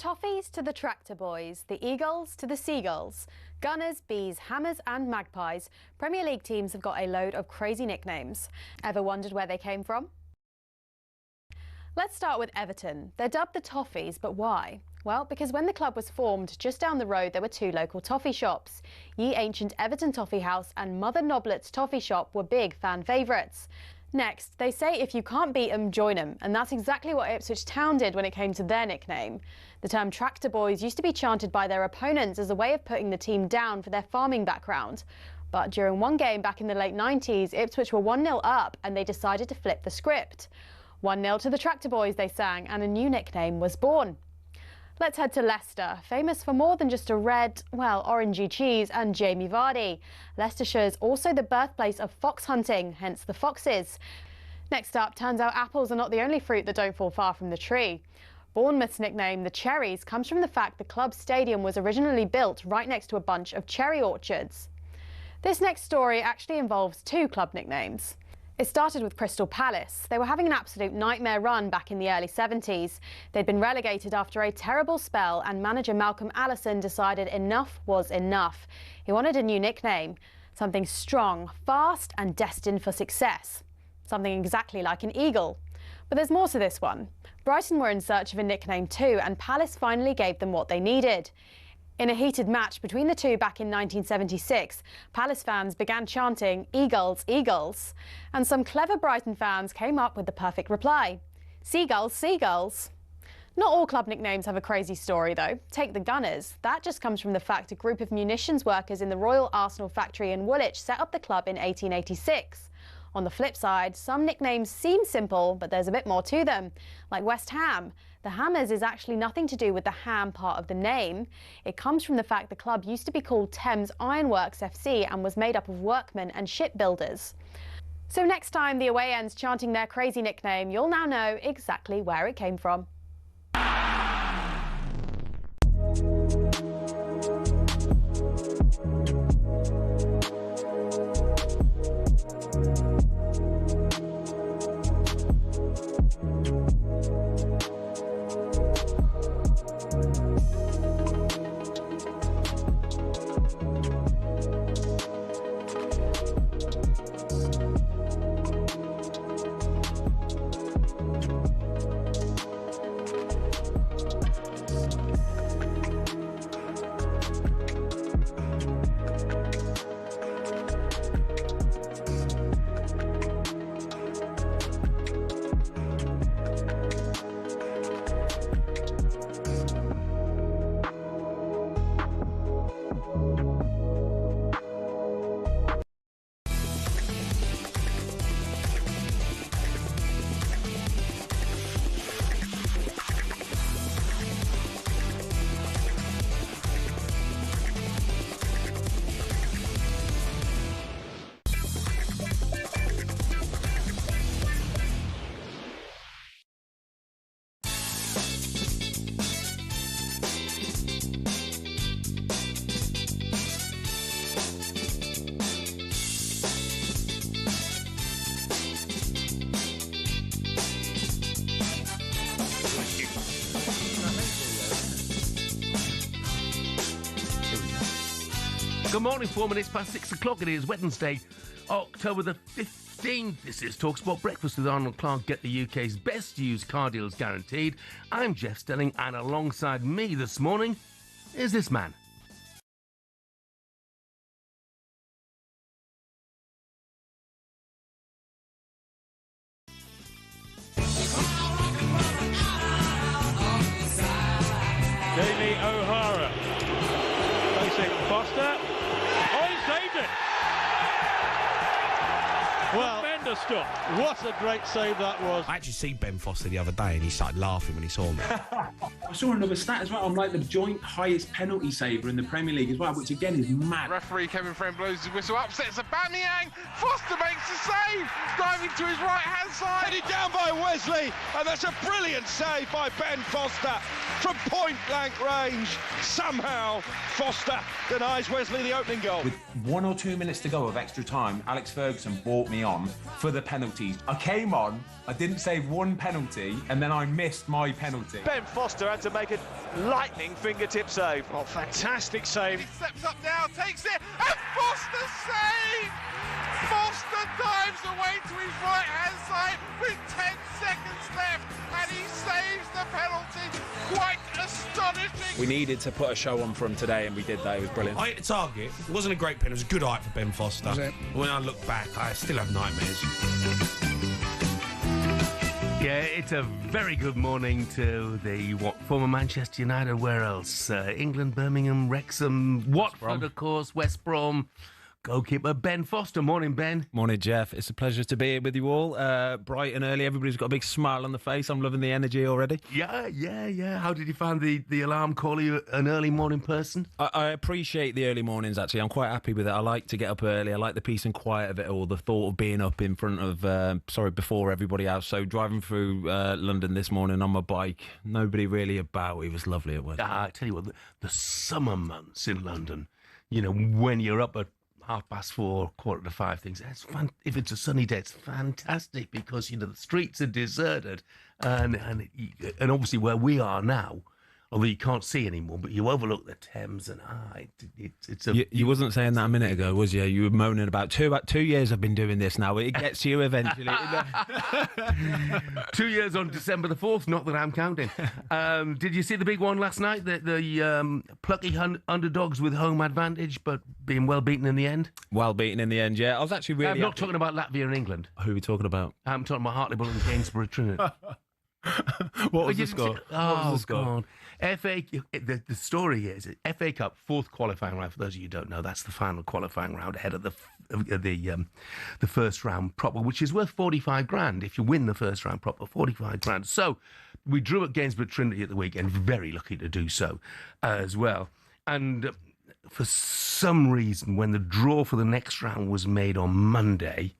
Toffees to the tractor boys, the Eagles to the Seagulls, Gunners, Bees, Hammers and Magpies, Premier League teams have got a load of crazy nicknames. Ever wondered where they came from? Let's start with Everton. They're dubbed the Toffees, but why? Well, because when the club was formed, just down the road there were two local toffee shops. Ye Ancient Everton Toffee House and Mother Noblet's Toffee Shop were big fan favourites. Next, they say if you can't beat 'em, join 'em, and that's exactly what Ipswich Town did when it came to their nickname. The term tractor boys used to be chanted by their opponents as a way of putting the team down for their farming background. But during one game back in the late 90s, Ipswich were 1-0 up and they decided to flip the script. 1-0 to the tractor boys, they sang, and a new nickname was born. Let's head to Leicester, famous for more than just a red, well, orangey cheese and Jamie Vardy. Leicestershire is also the birthplace of fox hunting, hence the Foxes. Next up, turns out apples are not the only fruit that don't fall far from the tree. Bournemouth's nickname, the Cherries, comes from the fact the club's stadium was originally built right next to a bunch of cherry orchards. This next story actually involves two club nicknames. It started with Crystal Palace. They were having an absolute nightmare run back in the early 70s. They'd been relegated after a terrible spell and manager Malcolm Allison decided enough was enough. He wanted a new nickname, something strong, fast and destined for success. Something exactly like an eagle. But there's more to this one. Brighton were in search of a nickname too, and Palace finally gave them what they needed. In a heated match between the two back in 1976, Palace fans began chanting, "Eagles, Eagles." And some clever Brighton fans came up with the perfect reply, "Seagulls, Seagulls." Not all club nicknames have a crazy story though. Take the Gunners. That just comes from the fact a group of munitions workers in the Royal Arsenal factory in Woolwich set up the club in 1886. On the flip side, some nicknames seem simple, but there's a bit more to them. Like West Ham. The Hammers is actually nothing to do with the ham part of the name. It comes from the fact the club used to be called Thames Ironworks FC and was made up of workmen and shipbuilders. So next time the away end's chanting their crazy nickname, you'll now know exactly where it came from. Good morning, 4 minutes past 6 o'clock. It is Wednesday, October the 15th. This is talkSPORT Breakfast with Arnold Clark. Get the UK's best used car deals guaranteed. I'm Jeff Stelling, and alongside me this morning is this man. Jamie O'Hara facing Foster. Oh, he saved it! Well, tremendous stop. What a great save that was. I actually see Ben Foster the other day and he started laughing when he saw me. I saw another stat as well. I'm like the joint highest penalty saver in the Premier League as well, which again is mad. Referee Kevin Friend blows his whistle, upsets Aubameyang. Foster makes the save, diving to his right-hand side. Headed down by Wesley, and that's a brilliant save by Ben Foster from point-blank range. Somehow, Foster denies Wesley the opening goal. With 1 or 2 minutes to go of extra time, Alex Ferguson brought me on for the penalties. I came on, I didn't save one penalty, and then I missed my penalty. Ben Foster trying to make a lightning fingertip save. Oh, fantastic save. He steps up now, takes it, and Foster save! Foster dives away to his right-hand side with 10 seconds left, and he saves the penalty. Quite astonishing. We needed to put a show on for him today, and we did that. It was brilliant. I hit the target. It wasn't a great pen. It was a good height for Ben Foster. Was it? When I look back, I still have nightmares. Yeah, it's a very good morning to the former Manchester United. Where else? England, Birmingham, Wrexham, Watford, of course, West Brom. Goalkeeper Ben Foster. Morning, Ben. Morning, Jeff. It's a pleasure to be here with you all. Bright and early. Everybody's got a big smile on the face. I'm loving the energy already. Yeah. How did you find the alarm call? Are you an early morning person? I appreciate the early mornings, actually. I'm quite happy with it. I like to get up early. I like the peace and quiet of it all. The thought of being up in front of, before everybody else. So driving through London this morning on my bike, nobody really about. It was lovely. It was. I tell you what, the summer months in London, you know, when you're up at 4:30, 4:45, things. That's fun. If it's a sunny day, it's fantastic because the streets are deserted, and obviously where we are now, although you can't see anymore, but you overlook the Thames, and it's a. You wasn't saying that a minute ago, was you? You were moaning about 2 years I've been doing this now. It gets you eventually. 2 years on December the 4th, not that I'm counting. Did you see the big one last night? The plucky underdogs with home advantage, but being well beaten in the end? Well beaten in the end, yeah. I was actually really. I'm not talking about Latvia and England. Who are we talking about? I'm talking about Hartlepool and Gainsborough Trinity. What was the score? God. The story is FA Cup, fourth qualifying round. For those of you who don't know, that's the final qualifying round ahead of the first round proper, which is worth 45 grand if you win the first round proper, 45 grand. So we drew at Gainsborough Trinity at the weekend, very lucky to do so as well. And for some reason, when the draw for the next round was made on Monday,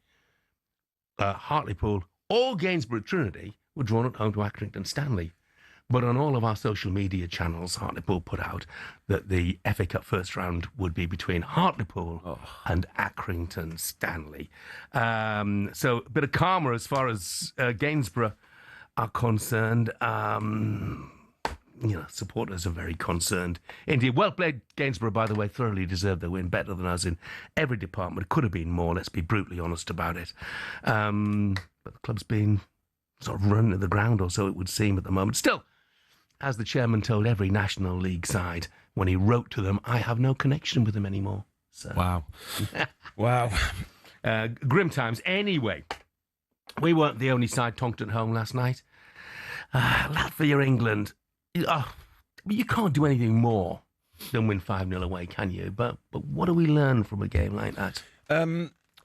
Hartlepool or Gainsborough Trinity were drawn at home to Accrington Stanley. But on all of our social media channels, Hartlepool put out that the FA Cup first round would be between Hartlepool and Accrington Stanley. So a bit of karma as far as Gainsborough are concerned. Supporters are very concerned. Indeed, well played Gainsborough, by the way, thoroughly deserved their win, better than us in every department. It could have been more, let's be brutally honest about it. But the club's been sort of run to the ground, or so it would seem at the moment. Still, as the chairman told every National League side when he wrote to them, I have no connection with them anymore. So. Wow. Wow. Grim times. Anyway, we weren't the only side tonked at home last night. Latvia, England. You can't do anything more than win 5-0 away, can you? But what do we learn from a game like that?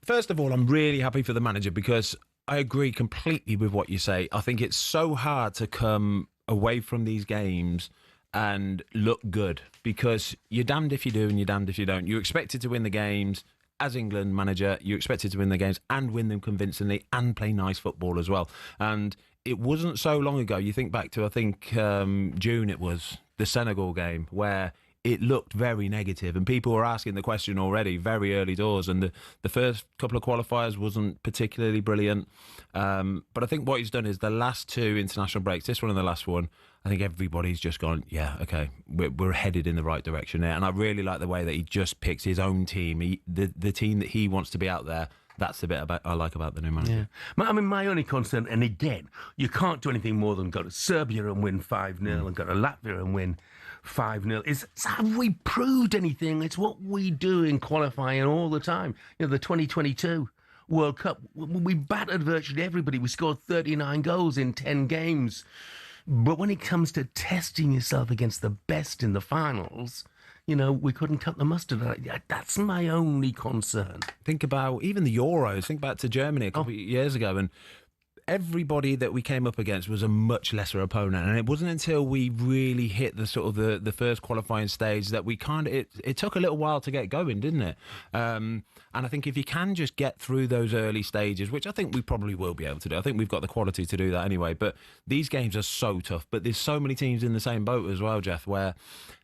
First of all, I'm really happy for the manager because I agree completely with what you say. I think it's so hard to come away from these games and look good because you're damned if you do and you're damned if you don't. You're expected to win the games as England manager. You're expected to win the games and win them convincingly and play nice football as well. And it wasn't so long ago. You think back to, I think, June it was, the Senegal game, where it looked very negative and people were asking the question already very early doors, and the first couple of qualifiers wasn't particularly brilliant, but I think what he's done is the last two international breaks, this one and the last one, I think everybody's just gone, yeah, okay, we're headed in the right direction there. And I really like the way that he just picks his own team, the team that he wants to be out there. That's the bit I like about the new manager. Yeah. I mean, my only concern, and again, you can't do anything more than go to Serbia and win 5-0 and go to Latvia and win 5-0. Have we proved anything? It's what we do in qualifying all the time. The 2022 World Cup, we battered virtually everybody. We scored 39 goals in 10 games. But when it comes to testing yourself against the best in the finals, we couldn't cut the mustard. That's my only concern. Think about even the Euros. Think back to Germany a couple of years ago, and everybody that we came up against was a much lesser opponent, and it wasn't until we really hit the sort of the first qualifying stage that we it took a little while to get going, didn't it? And I think if you can just get through those early stages, which I think we probably will be able to do, I think we've got the quality to do that anyway, but these games are so tough. But there's so many teams in the same boat as well, Jeff, where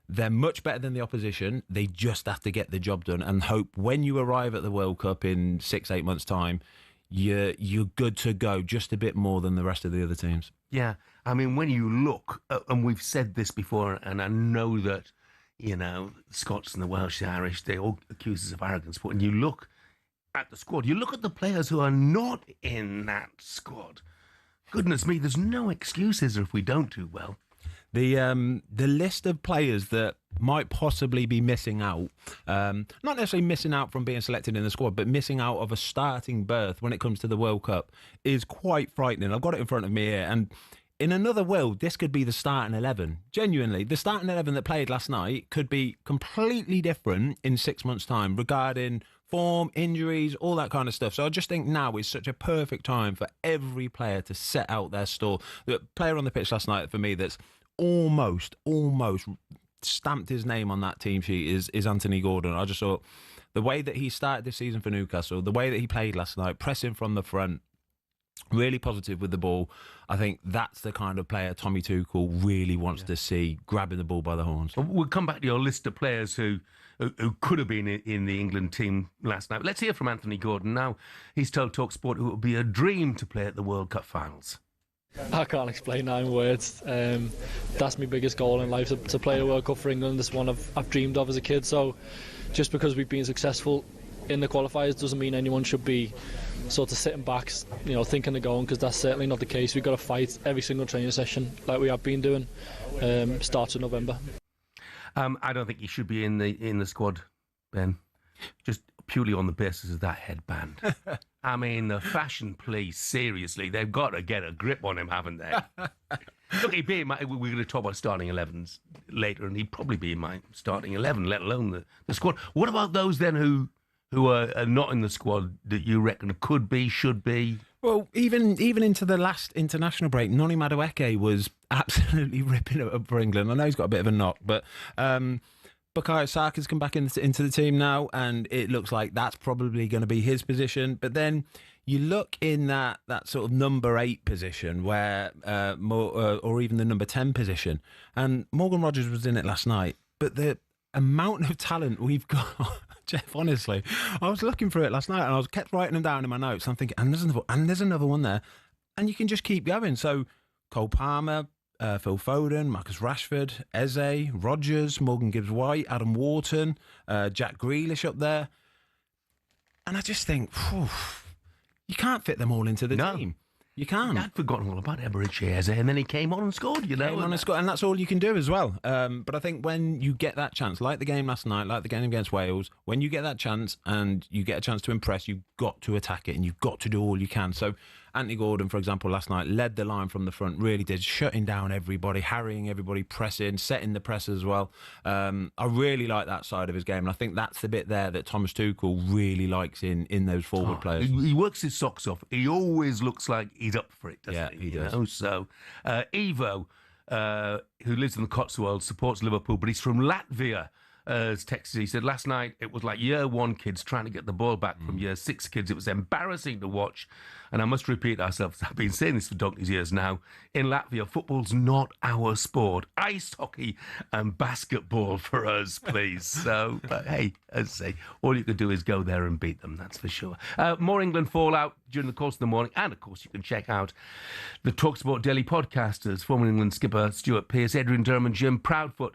they're much better than the opposition. They just have to get the job done and hope when you arrive at the World Cup in 6-8 months' time, you're good to go just a bit more than the rest of the other teams. Yeah, I mean, when you look, and we've said this before, and I know that, the Scots and the Welsh, the Irish, they all accuse us of arrogance, but when you look at the squad, you look at the players who are not in that squad, goodness me, there's no excuses if we don't do well. The list of players that might possibly be missing out, not necessarily missing out from being selected in the squad, but missing out of a starting berth when it comes to the World Cup is quite frightening. I've got it in front of me here, and in another world, this could be the starting 11. Genuinely, the starting 11 that played last night could be completely different in 6 months' time regarding form, injuries, all that kind of stuff. So I just think now is such a perfect time for every player to set out their stall. The player on the pitch last night for me that's almost stamped his name on that team sheet is Anthony Gordon. I just thought the way that he started this season for Newcastle, the way that he played last night, pressing from the front, really positive with the ball. I think that's the kind of player Tommy Tuchel really wants to see, grabbing the ball by the horns. We'll come back to your list of players who could have been in the England team last night. Let's hear from Anthony Gordon now. He's told talkSPORT it would be a dream to play at the World Cup finals. I can't explain that in words. That's my biggest goal in life, to play a World Cup for England. It's one I've dreamed of as a kid. So just because we've been successful in the qualifiers doesn't mean anyone should be sort of sitting back, thinking of going, because that's certainly not the case. We've got to fight every single training session like we have been doing. Starts in November. I don't think he should be in the squad, Ben. Just purely on the basis of that headband. I mean, the fashion police, seriously, they've got to get a grip on him, haven't they? Look, we're going to talk about starting 11s later, and he'd probably be in my starting 11, let alone the squad. What about those then who are not in the squad that you reckon could be, should be? Well, even into the last international break, Noni Madueke was absolutely ripping it up for England. I know he's got a bit of a knock, but Bukayo Saka's come back into the team now, and it looks like that's probably going to be his position. But then you look in that sort of number 8 position, where or even the number 10 position, and Morgan Rogers was in it last night. But the amount of talent we've got, Jeff, honestly, I was looking through it last night, and I kept writing them down in my notes. I'm thinking, and there's another one there, and you can just keep going. So Cole Palmer, Phil Foden, Marcus Rashford, Eze, Rodgers, Morgan Gibbs-White, Adam Wharton, Jack Grealish up there. And I just think, you can't fit them all into the team. You can't. I'd forgotten all about Eberechi Eze, and then he came on and scored, Came on and scored, and that's all you can do as well. But I think when you get that chance, like the game last night, like the game against Wales, when you get that chance and you get a chance to impress, you've got to attack it, and you've got to do all you can. So Anthony Gordon, for example, last night led the line from the front, really did, shutting down everybody, harrying everybody, pressing, setting the press as well. I really like that side of his game, and I think that's the bit there that Thomas Tuchel really likes in those forward players. He works his socks off. He always looks like he's up for it, doesn't he? Yeah, he does. So, Evo, who lives in the Cotswolds, supports Liverpool, but he's from Latvia. As texted, he said, last night it was like year 1 kids trying to get the ball back from year 6 kids. It was embarrassing to watch. And I must repeat ourselves, I've been saying this for donkey's years now. In Latvia, football's not our sport. Ice hockey and basketball for us, please. So, hey, as I say, all you can do is go there and beat them, that's for sure. More England fallout during the course of the morning. And, of course, you can check out the talkSPORT Daily podcasters. Former England skipper Stuart Pearce, Adrian Durham, Jim Proudfoot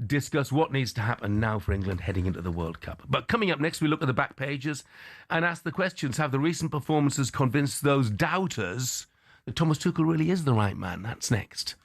discuss what needs to happen now for England heading into the World Cup. But coming up next, we look at the back pages and ask the questions. Have the recent performances convinced those doubters that Thomas Tuchel really is the right man? That's next.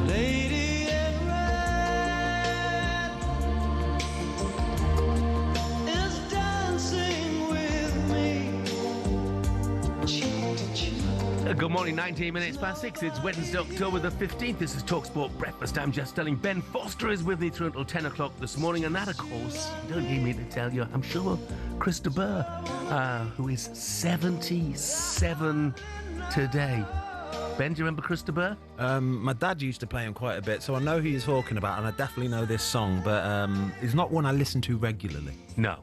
Lady in red is dancing with me. Cheek to cheek. Good morning, 19 minutes past 6. It's Wednesday, October the 15th. This is talkSPORT Breakfast. I'm just telling Ben Foster is with me through until 10 o'clock this morning. And that, of course, you don't need me to tell you, I'm sure, Chris de Burgh, who is 77 today. Ben, do you remember Chris de Burgh? My dad used to play him quite a bit, so I know who he's talking about, and I definitely know this song, but it's not one I listen to regularly. No.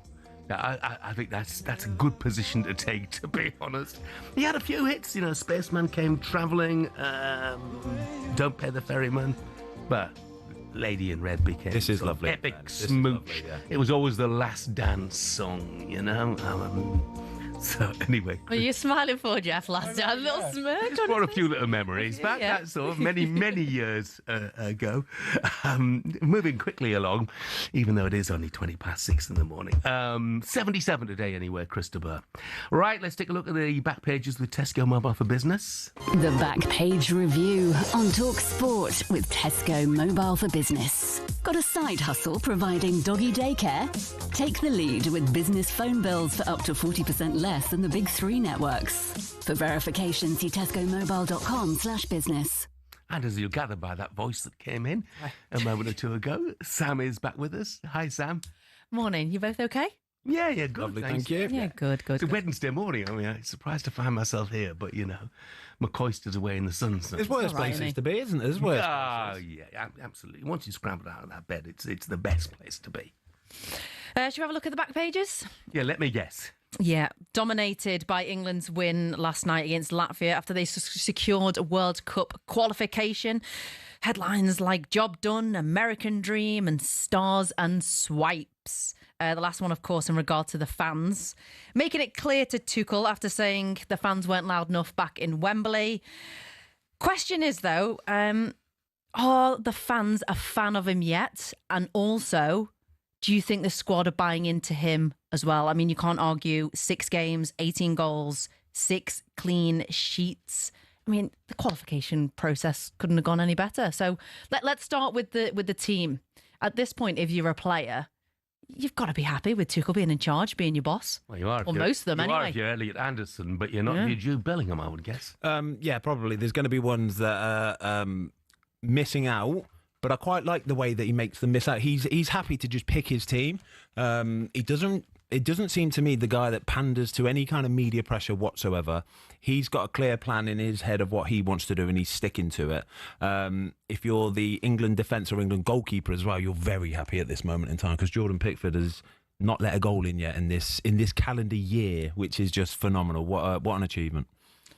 I think that's a good position to take, to be honest. He had a few hits, Spaceman Came Travelling, Don't Pay the Ferryman, but Lady in Red became This is lovely, epic man. This is smooch. lovely, yeah. It was always the last dance song, So anyway, What are you smiling for, Jeff? Last time, a little smirk. just brought a few little memories back. Yeah. That's all. Many years ago. Moving quickly along, even though it is only 20 past 6 in the morning. 77 today, anyway, Chris de Burgh. Right, let's take a look at the back pages with Tesco Mobile for Business. The Back Page Review on talkSPORT with Tesco Mobile for Business. Got a side hustle providing doggy daycare? Take the lead with business phone bills for up to 40% less than the big three networks. For verification, see tescomobile.com/business. And as you'll gather by that voice that came in a moment or two ago, Sam is back with us. Hi, Sam. Morning. You both okay? Yeah, good. Lovely, thanks. thank you. Yeah, good. It's a Wednesday morning. I mean, I'm surprised to find myself here, but, McCoyster's away in the sun. So. There's worse all right, places isn't he? to be, isn't there? There's worse places. Yeah, absolutely. Once you scramble out of that bed, it's the best place to be. Should we have a look at the back pages? Yeah, let me guess. Yeah, dominated by England's win last night against Latvia after they secured a World Cup qualification. Headlines like Job Done, American Dream and Stars and Swipes. The last one, of course, in regard to the fans. Making it clear to Tuchel after saying the fans weren't loud enough back in Wembley. Question is, though, are the fans a fan of him yet? And also, do you think the squad are buying into him as well? I mean, you can't argue 6 games, 18 goals, 6 clean sheets. I mean, the qualification process couldn't have gone any better. So let's start with the team. At this point, if you're a player, you've got to be happy with Tuchel being in charge, being your boss. Well, you are. Or most of them, you anyway. are if you're Elliot Anderson, but you're not your Jude Bellingham, I would guess. Yeah, probably. There's going to be ones that are missing out, but I quite like the way that he makes them miss out. He's happy to just pick his team. It doesn't seem to me the guy that panders to any kind of media pressure whatsoever. He's got a clear plan in his head of what he wants to do, and he's sticking to it. If you're the England defence or England goalkeeper as well, you're very happy at this moment in time because Jordan Pickford has not let a goal in yet in this calendar year, which is just phenomenal. What an achievement.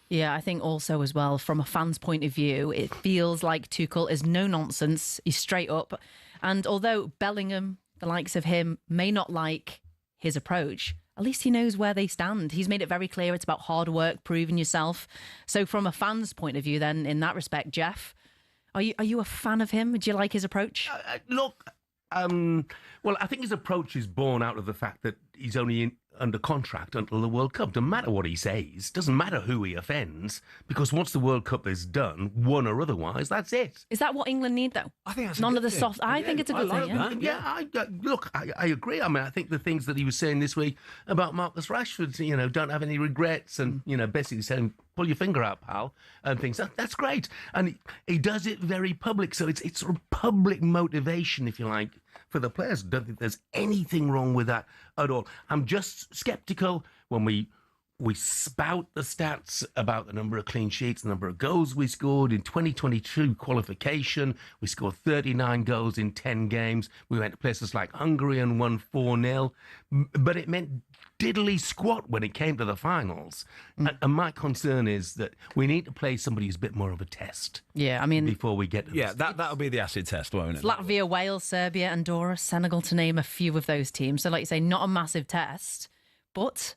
Yeah, I think also as well, from a fan's point of view, it feels like Tuchel is no nonsense. He's straight up. And although Bellingham, the likes of him, may not like his approach, at least he knows where they stand. He's made it very clear it's about hard work, proving yourself. So from a fan's point of view then, in that respect, Jeff, are you a fan of him? Do you like his approach? Look, well, I think his approach is born out of the fact that he's only under contract until the World Cup. Doesn't matter what he says, doesn't matter who he offends, because once the World Cup is done, won or otherwise, that's it. Is that what England need, though? I think that's none a of the good soft. thing. I think it's a good thing. Yeah, I agree. I mean, I think the things that he was saying this week about Marcus Rashford, don't have any regrets, and basically saying, pull your finger out, pal, and things. That's great, and he does it very public, so it's sort of public motivation, if you like, for the players. I don't think there's anything wrong with that at all. I'm just sceptical when we spout the stats about the number of clean sheets, the number of goals we scored in 2022 qualification. We scored 39 goals in 10 games. We went to places like Hungary and won 4-0. But it meant diddly squat when it came to the finals. And my concern is that we need to play somebody who's a bit more of a test. Yeah, I mean, before we get to yeah, that'll be the acid test, won't it? Latvia, Wales, Serbia, Andorra, Senegal, to name a few of those teams. So like you say, not a massive test, but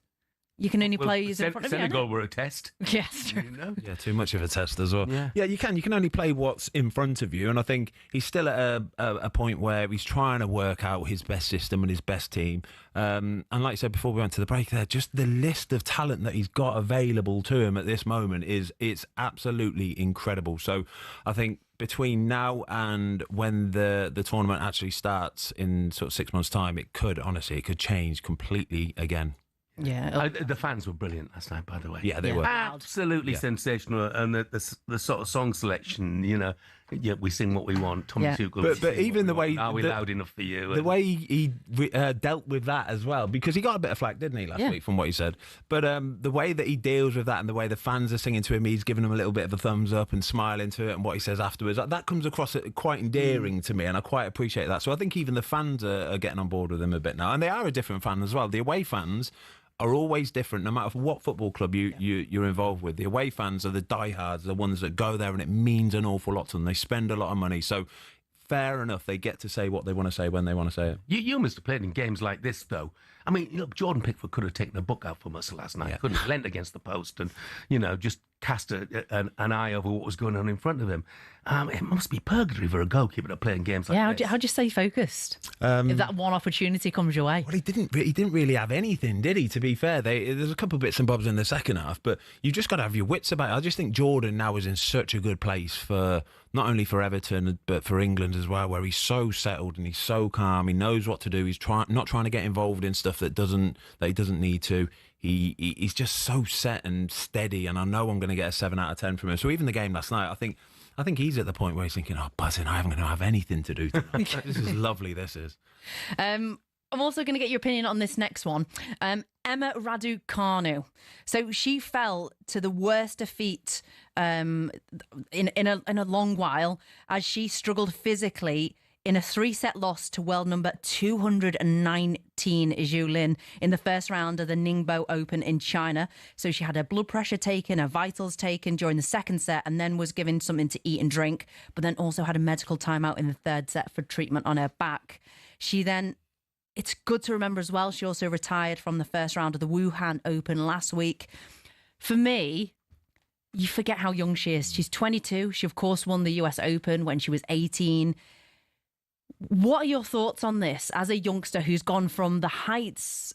You can only play in front of you. Senegal were a test. Yes, true. You know? Yeah, too much of a test as well. Yeah. You can. You can only play what's in front of you. And I think he's still at a point where he's trying to work out his best system and his best team. And like I said before we went to the break there, just the list of talent that he's got available to him at this moment it's absolutely incredible. So I think between now and when the tournament actually starts in sort of 6 months' time, it could change completely again. Yeah, the fans were brilliant last night, by the way. Yeah, they were absolutely sensational, and the sort of song selection. You know, we sing what we want. Thomas Tuchel. But even the way are we loud enough for you? The way he dealt with that as well, because he got a bit of flack, didn't he, last week from what he said. But the way that he deals with that and the way the fans are singing to him, he's giving them a little bit of a thumbs up and smiling to it, and what he says afterwards, that comes across quite endearing to me, and I quite appreciate that. So I think even the fans are getting on board with him a bit now, and they are a different fan as well. The away fans are always different, no matter what football club you're involved with. The away fans are the diehards, the ones that go there and it means an awful lot to them. They spend a lot of money, so fair enough, they get to say what they want to say when they want to say it. You must have played in games like this, though. I mean, look, Jordan Pickford could have taken a book out from us last night, couldn't he? Leant against the post and, just cast an eye over what was going on in front of him. It must be purgatory for a goalkeeper to play in games like this. How do you stay focused if that one opportunity comes your way? Well, he didn't really have anything, did he? To be fair, there's a couple of bits and bobs in the second half, but you just got to have your wits about it. I just think Jordan now is in such a good place for not only for Everton but for England as well, where he's so settled and he's so calm. He knows what to do. He's not trying to get involved in stuff that he doesn't need to. He's just so set and steady, and I know I'm going to get a 7 out of 10 from him. So even the game last night, I think he's at the point where he's thinking, buzzing, I haven't going to have anything to do tonight. This is lovely, this is. I'm also going to get your opinion on this next one. Emma Raducanu. So she fell to the worst defeat in a long while as she struggled physically in a 3-set loss to world number 219 Zhu Lin in the first round of the Ningbo Open in China. So she had her blood pressure taken, her vitals taken during the second set, and then was given something to eat and drink, but then also had a medical timeout in the third set for treatment on her back. It's good to remember as well, she also retired from the first round of the Wuhan Open last week. For me, you forget how young she is. She's 22. She, of course, won the US Open when she was 18. What are your thoughts on this as a youngster who's gone from the heights,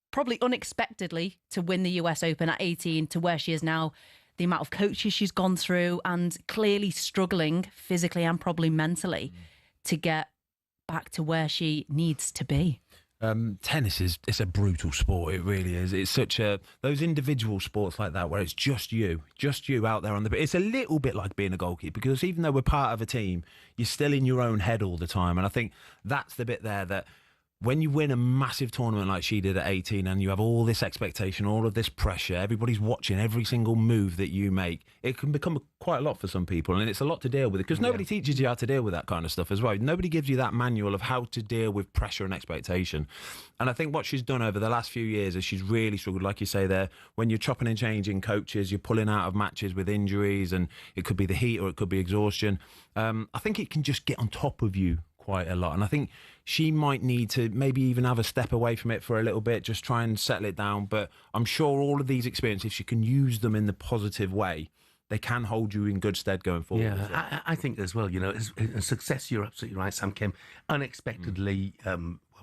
probably unexpectedly, to win the US Open at 18 to where she is now, the amount of coaches she's gone through and clearly struggling physically and probably mentally to get back to where she needs to be? Tennis it's a brutal sport. It really is. It's those individual sports like that where it's just you out there on the pitch. It's a little bit like being a goalkeeper, because even though we're part of a team, you're still in your own head all the time. And I think that's the bit there that when you win a massive tournament like she did at 18 and you have all this expectation, all of this pressure, everybody's watching every single move that you make, it can become quite a lot for some people, and it's a lot to deal with because nobody teaches you how to deal with that kind of stuff as well. Nobody gives you that manual of how to deal with pressure and expectation. And I think what she's done over the last few years is she's really struggled, like you say there, when you're chopping and changing coaches, you're pulling out of matches with injuries, and it could be the heat or it could be exhaustion. I think it can just get on top of you quite a lot, and I think she might need to maybe even have a step away from it for a little bit, just try and settle it down. But I'm sure all of these experiences, if she can use them in the positive way, they can hold you in good stead going forward. Yeah, well. I think as well, success, you're absolutely right, Sam, came unexpectedly,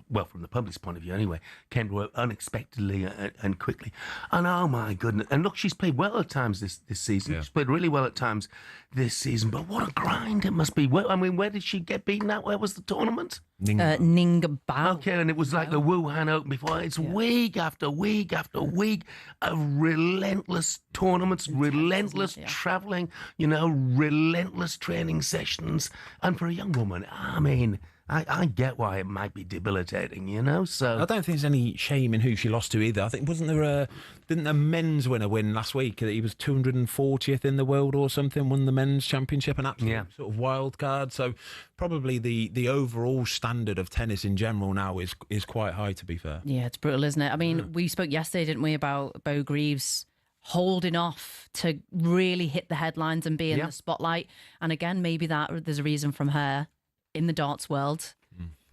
well, from the public's point of view anyway, came to her unexpectedly and quickly. And oh my goodness. And look, she's played well at times this season. Yeah. She's played really well at times this season. But what a grind it must be. I mean, where did she get beaten at? Where was the tournament? Ningbo. Okay, and it was like the Wuhan Open before. It's week after week after week of relentless tournaments, relentless travelling, relentless training sessions. And for a young woman, I mean, I get why it might be debilitating, so... I don't think there's any shame in who she lost to either. I think, didn't a men's winner win last week? He was 240th in the world or something, won the men's championship, an absolute sort of wild card. So probably the overall standard of tennis in general now is quite high, to be fair. Yeah, it's brutal, isn't it? I mean, we spoke yesterday, didn't we, about Beau Greaves holding off to really hit the headlines and be in the spotlight. And again, maybe there's a reason from her in the darts world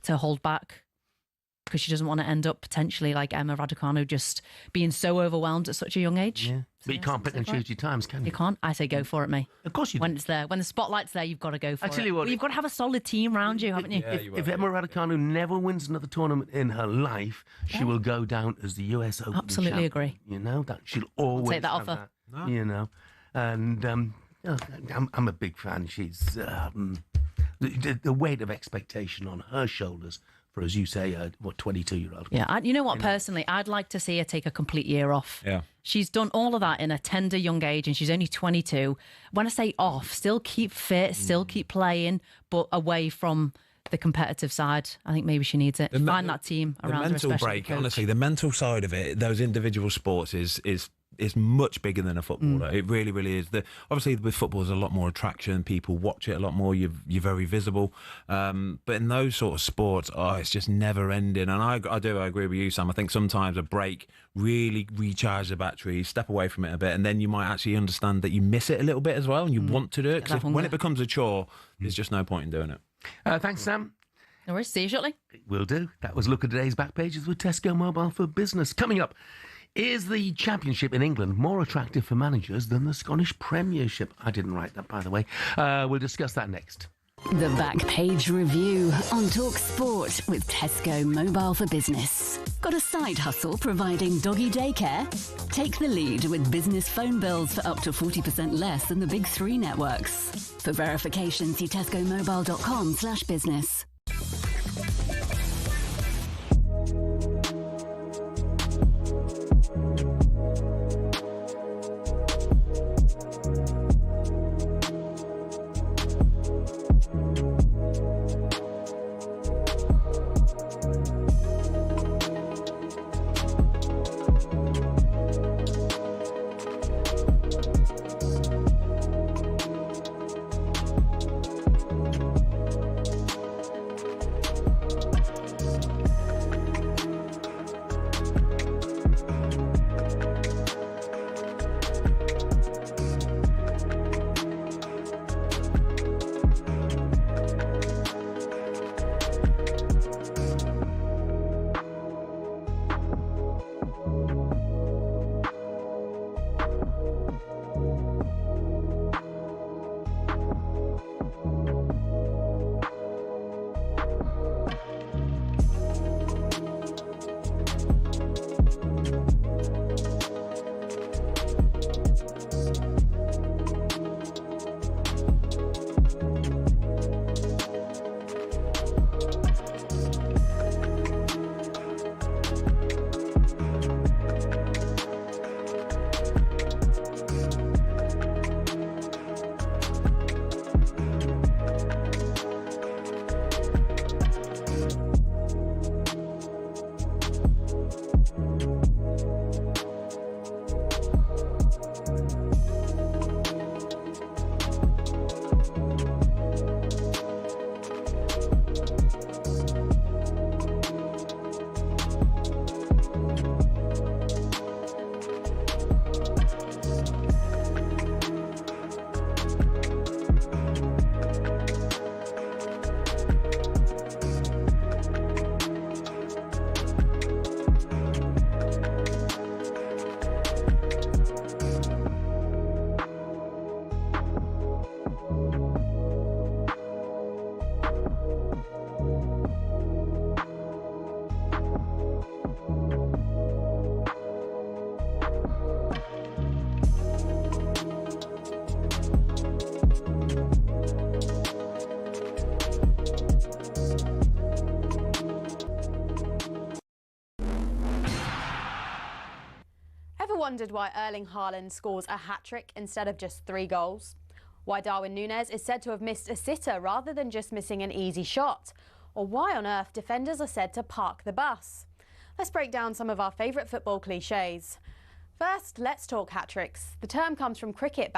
to hold back because she doesn't want to end up potentially like Emma Raducanu, just being so overwhelmed at such a young age. Yeah. But you can't pick and choose your times, can you? You can't. I say go for it, mate. Of course you do. When it's there, when the spotlight's there, you've got to go for it. I tell you what, Well, you've got to have a solid team around you, haven't you? If Emma Raducanu never wins another tournament in her life, she will go down as the US Open Absolutely champion. agree. You know, that she'll always take that have offer. that, you know, and I'm a big fan. She's the weight of expectation on her shoulders for, as you say, 22-year-old. Yeah, you know what, personally, I'd like to see her take a complete year off. Yeah. She's done all of that in a tender young age and she's only 22. When I say off, still keep fit, still keep playing, but away from the competitive side. I think maybe she needs it. Find that team around her, the mental especially break, the coach. honestly, the mental side of it, those individual sports is much bigger than a footballer. It really, really is. Obviously, with football, there's a lot more attraction. People watch it a lot more. You're very visible. But in those sort of sports, it's just never ending. And I agree with you, Sam. I think sometimes a break really recharges the battery, step away from it a bit, and then you might actually understand that you miss it a little bit as well, and you want to do it. Because when it becomes a chore, there's just no point in doing it. Thanks, Sam. No worries. See you shortly. Will do. That was Look at Today's Back Pages with Tesco Mobile for Business. Coming up, is the Championship in England more attractive for managers than the Scottish Premiership? I didn't write that, by the way. We'll discuss that next. The Back Page Review on talkSPORT with Tesco Mobile for Business. Got a side hustle providing doggy daycare? Take the lead with business phone bills for up to 40% less than the big three networks. For verification, see tescomobile.com/business. Wondered why Erling Haaland scores a hat-trick instead of just 3 goals? Why Darwin Núñez is said to have missed a sitter rather than just missing an easy shot? Or why on earth defenders are said to park the bus? Let's break down some of our favourite football cliches. First, let's talk hat-tricks. The term comes from cricket.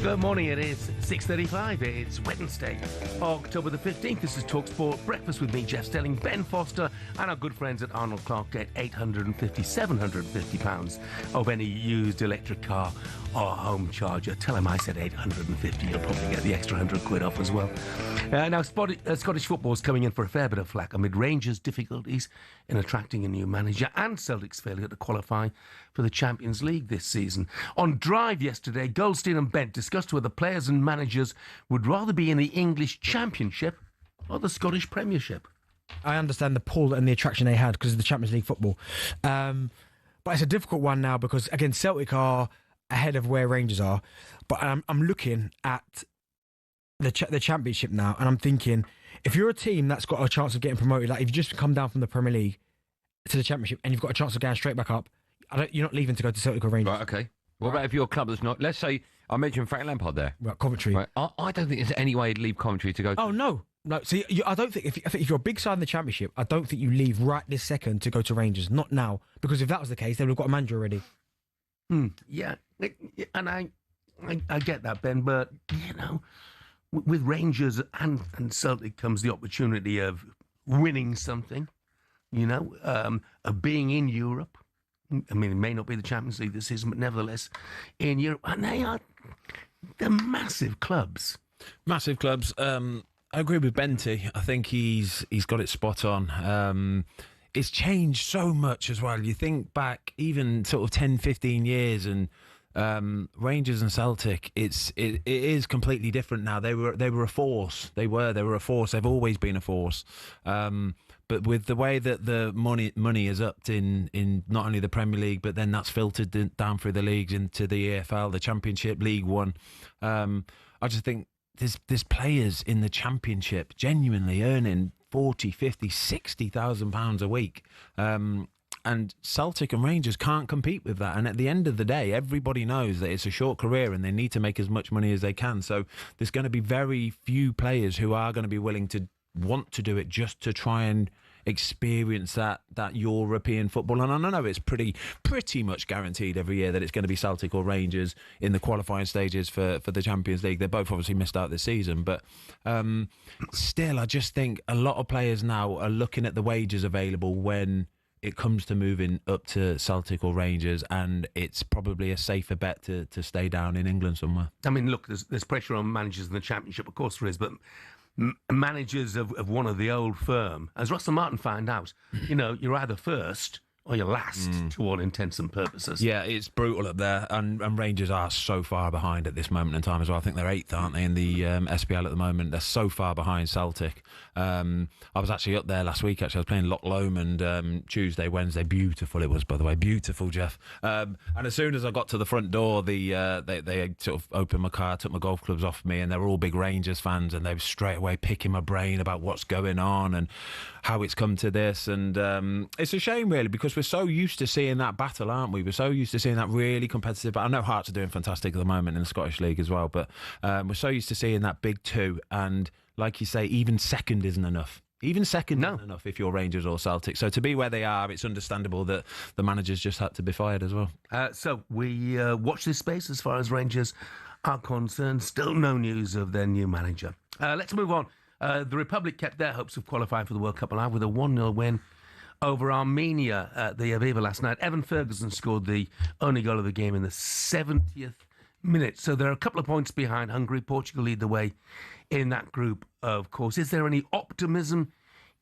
Good morning, it is 6:35, it's Wednesday, October the 15th. This is talkSPORT Breakfast with me, Jeff Stelling, Ben Foster, and our good friends at Arnold Clark get £750 of any used electric car or home charger. Tell him I said 850, you'll probably get the extra £100 off as well. Now, Scottish football's coming in for a fair bit of flack amid Rangers' difficulties in attracting a new manager and Celtic's failure to qualify for the Champions League this season. On Drive yesterday, Goldstein and Bent discussed whether players and managers would rather be in the English Championship or the Scottish Premiership. I understand the pull and the attraction they had because of the Champions League football. But it's a difficult one now because, again, Celtic are ahead of where Rangers are. But I'm looking at the Championship now and I'm thinking, if you're a team that's got a chance of getting promoted, like if you just come down from the Premier League to the Championship and you've got a chance of going straight back up, you're not leaving to go to Celtic or Rangers. Right, okay. What about if your club that's not... Let's say, I mentioned Frank Lampard there. Right, Coventry. Right. I don't think there's any way he'd leave Coventry to go... Oh, no. No, see, I don't think... I think if you're a big side in the Championship, I don't think you leave right this second to go to Rangers. Not now. Because if that was the case, they would have got a manager already. Yeah, and I get that, Ben, but, you know, with Rangers and Celtic comes the opportunity of winning something, you know, of being in Europe. I mean, it may not be the Champions League this season, but nevertheless, in Europe. And they're massive clubs. Massive clubs. I agree with Benty. I think he's got it spot on. It's changed so much as well. You think back even sort of 10, 15 years and Rangers and Celtic, it is completely different now. They were a force. They were a force. They've always been a force. But with the way that the money is upped in not only the Premier League, but then that's filtered down through the leagues into the EFL, the Championship, League One. I just think there's players in the Championship genuinely earning 40, 50, 60,000 pounds a week. And Celtic and Rangers can't compete with that. And at the end of the day, everybody knows that it's a short career and they need to make as much money as they can. So there's going to be very few players who are going to be willing to want to do it just to try and experience that European football. And I know it's pretty much guaranteed every year that it's going to be Celtic or Rangers in the qualifying stages for the Champions League. They both obviously missed out this season, but still, I just think a lot of players now are looking at the wages available when it comes to moving up to Celtic or Rangers, and it's probably a safer bet to stay down in England somewhere. I mean, look, there's pressure on managers in the Championship, of course there is, but managers of one of the old firm, as Russell Martin found out, you know, you're either first or you're last to all intents and purposes. Yeah, it's brutal up there, and Rangers are so far behind at this moment in time as well. I think they're 8th, aren't they, in the SPL at the moment. They're so far behind Celtic. I was actually up there last week, actually. I was playing Loch Lomond Tuesday, Wednesday. Beautiful it was, by the way. Beautiful, Jeff. And as soon as I got to the front door, they sort of opened my car, took my golf clubs off me, and they were all big Rangers fans, and they were straight away picking my brain about what's going on and how it's come to this. And it's a shame, really, because we're so used to seeing that battle, aren't we? We're so used to seeing that really competitive. I know Hearts are doing fantastic at the moment in the Scottish League as well, but we're so used to seeing that big two. And like you say, even second isn't enough. Even second isn't enough if you're Rangers or Celtic. So to be where they are, it's understandable that the managers just had to be fired as well. So we watch this space as far as Rangers are concerned. Still no news of their new manager. Let's move on. The Republic kept their hopes of qualifying for the World Cup alive with a 1-0 win over Armenia at the Aviva last night. Evan Ferguson scored the only goal of the game in the 70th minute. So they're a couple of points behind Hungary. Portugal lead the way in that group, of course. Is there any optimism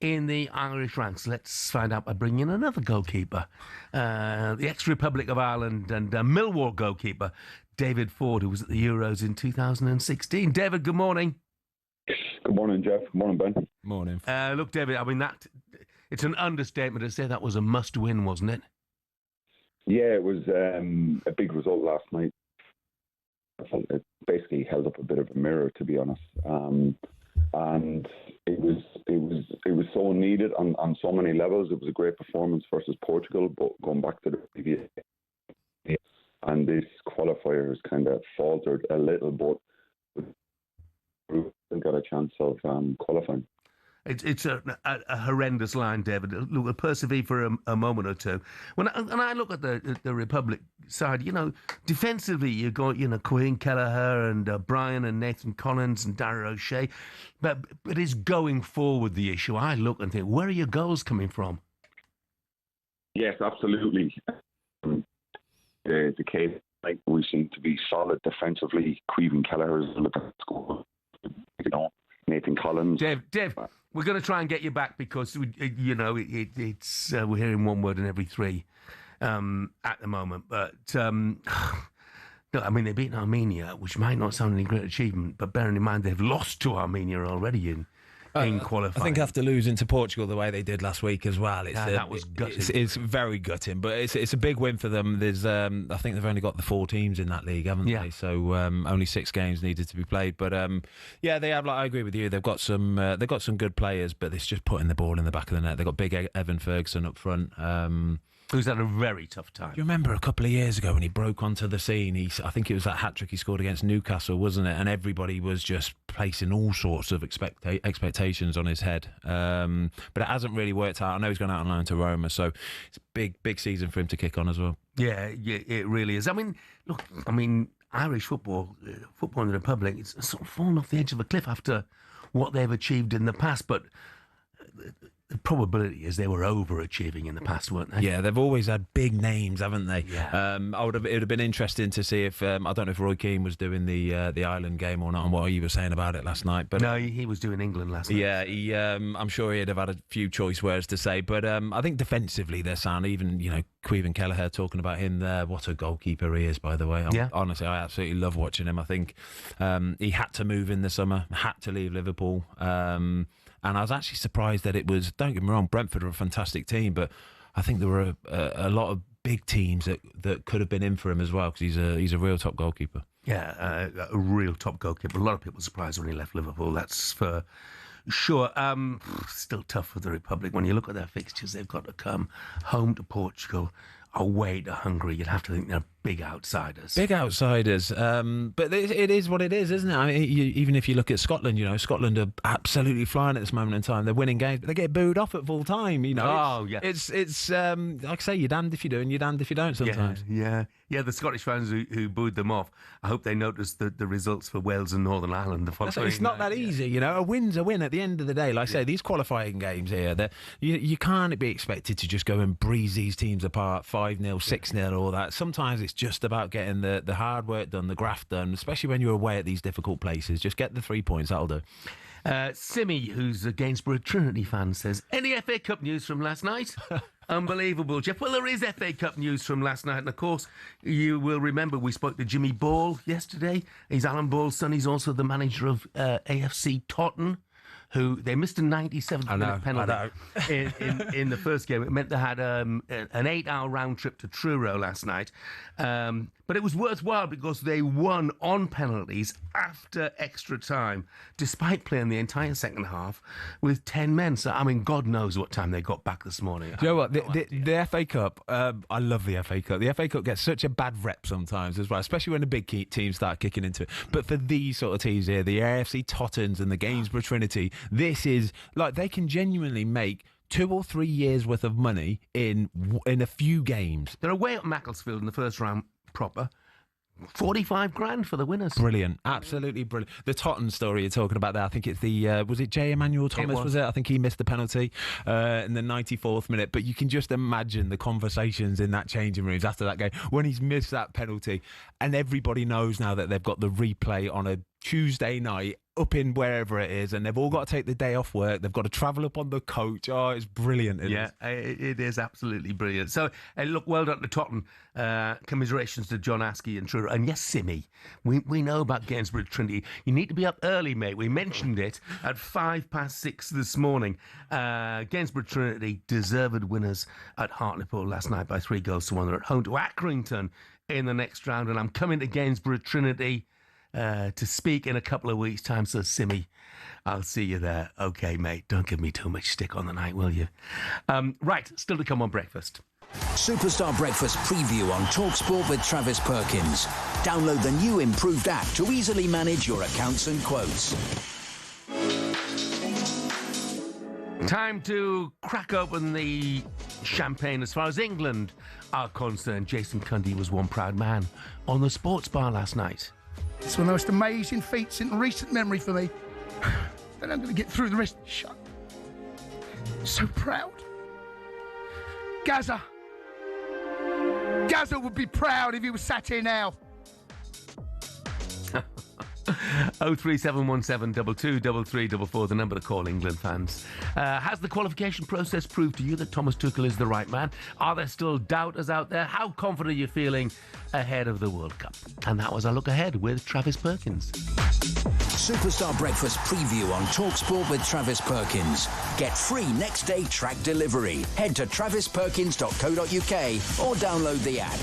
in the Irish ranks. Let's find out by bringing in another goalkeeper, the ex-Republic of Ireland and Millwall goalkeeper, David Ford, who was at the Euros in 2016. David, good morning. Good morning, Jeff. Good morning, Ben. Morning. Look, David, I mean, it's an understatement to say that was a must-win, wasn't it? Yeah, it was a big result last night. It basically held up a bit of a mirror, to be honest. And it was so needed on so many levels. It was a great performance versus Portugal, but going back to the previous, and this qualifier has kind of faltered a little, but we've got a chance of qualifying. It's a horrendous line, David. Look, we'll persevere for a moment or two. When I look at the Republic side, defensively you got Quinn Kelleher and Brian and Nathan Collins and Darragh O'Shea, but it's going forward the issue. I look and think, where are your goals coming from? Yes, absolutely. The case, like, we seem to be solid defensively. Quinn Kelleher is looking at score. Nathan Collins. Dave, we're going to try and get you back because it's we're hearing one word in every three at the moment. But no, I mean, they've beaten Armenia, which might not sound any great achievement, but bearing in mind they've lost to Armenia already in qualifying. I think after losing to Portugal the way they did last week as well, that was gutting. It's very gutting, but it's a big win for them. There's I think they've only got the 4 teams in that league, haven't they? So only 6 games needed to be played. But they have. I agree with you. They've got some good players, but it's just putting the ball in the back of the net. They've got big Evan Ferguson up front. Who's had a very tough time. You remember a couple of years ago when he broke onto the scene? I think it was that hat-trick he scored against Newcastle, wasn't it? And everybody was just placing all sorts of expectations on his head. But it hasn't really worked out. I know he's gone out on loan to Roma, so it's a big season for him to kick on as well. Yeah, it really is. I mean, look, Irish football in the Republic, it's sort of fallen off the edge of a cliff after what they've achieved in the past, but the probability is they were overachieving in the past, weren't they? Yeah, they've always had big names, haven't they? Yeah. It would have been interesting to see if I don't know if Roy Keane was doing the Ireland game or not, and what he was saying about it last night. But no, he was doing England last night. Yeah, I'm sure he'd have had a few choice words to say. But I think defensively they're sound. Even Quinn Kelleher talking about him there. What a goalkeeper he is, by the way. Honestly, I absolutely love watching him. I think he had to move in the summer, had to leave Liverpool. And I was actually surprised that it was, don't get me wrong, Brentford are a fantastic team, but I think there were a lot of big teams that could have been in for him as well, because he's a real top goalkeeper. Yeah, a real top goalkeeper. A lot of people were surprised when he left Liverpool, that's for sure. Still tough for the Republic. When you look at their fixtures, they've got to come home to Portugal, away to Hungary. You'd have to think they're big outsiders. Big outsiders. But it is what it is, isn't it? I mean, even if you look at Scotland, Scotland are absolutely flying at this moment in time. They're winning games, but they get booed off at full time. It's like I say, you're damned if you do and you're damned if you don't sometimes. Yeah. The Scottish fans who booed them off, I hope they noticed the results for Wales and Northern Ireland the following It's not that easy, A win's a win at the end of the day. Like I say, these qualifying games here, you can't be expected to just go and breeze these teams apart 5-0, 6-0, all that. Sometimes it's just about getting the hard work done, the graft done, especially when you're away at these difficult places. Just get the 3 points, that'll do. Simi, who's a Gainsborough Trinity fan, says, any FA Cup news from last night? Unbelievable, Jeff. Well, there is FA Cup news from last night, and of course, you will remember we spoke to Jimmy Ball yesterday. He's Alan Ball's son. He's also the manager of AFC Tottenham, who they missed a 97th-minute penalty in the first game. It meant they had an 8-hour round trip to Truro last night. But it was worthwhile because they won on penalties after extra time, despite playing the entire second half with 10 men. So, God knows what time they got back this morning. You know what? The FA Cup, I love the FA Cup. The FA Cup gets such a bad rep sometimes as well, especially when the big teams start kicking into it. But for these sort of teams here, the AFC Tottens and the Gainsborough Trinity, this is like they can genuinely make 2 or 3 years worth of money in a few games. They're away at Macclesfield in the first round proper. 45 grand for the winners. Brilliant, absolutely brilliant. The Totten story you're talking about there, I think it's was it J. Emmanuel Thomas, was it? I think he missed the penalty in the 94th minute, but you can just imagine the conversations in that changing rooms after that game when he's missed that penalty, and everybody knows now that they've got the replay on a Tuesday night. up in wherever it is, and they've all got to take the day off work. They've got to travel up on the coach. Oh, it's brilliant. It is absolutely brilliant. So, look, well done to Tottenham. Commiserations to John Askey and Truro. And yes, Simi, we know about Gainsborough Trinity. You need to be up early, mate. We mentioned it at 6:05 this morning. Gainsborough Trinity, deserved winners at Hartlepool last night by 3-1. They're at home to Accrington in the next round. And I'm coming to Gainsborough Trinity to speak in a couple of weeks' time. So, Simi, I'll see you there. Okay, mate, don't give me too much stick on the night, will you? Right, still to come on breakfast. Superstar Breakfast preview on talkSPORT with Travis Perkins. Download the new improved app to easily manage your accounts and quotes. Time to crack open the champagne as far as England are concerned. Jason Cundy was one proud man on the sports bar last night. It's one of the most amazing feats in recent memory for me. Then I'm going to get through the rest of the show. So proud. Gazza would be proud if he was sat here now. 03717 223344, the number to call, England fans. Has the qualification process proved to you that Thomas Tuchel is the right man? Are there still doubters out there? How confident are you feeling ahead of the World Cup? And that was a look ahead with Travis Perkins. Superstar Breakfast preview on talkSPORT with Travis Perkins. Get free next day track delivery. Head to travisperkins.co.uk or download the app.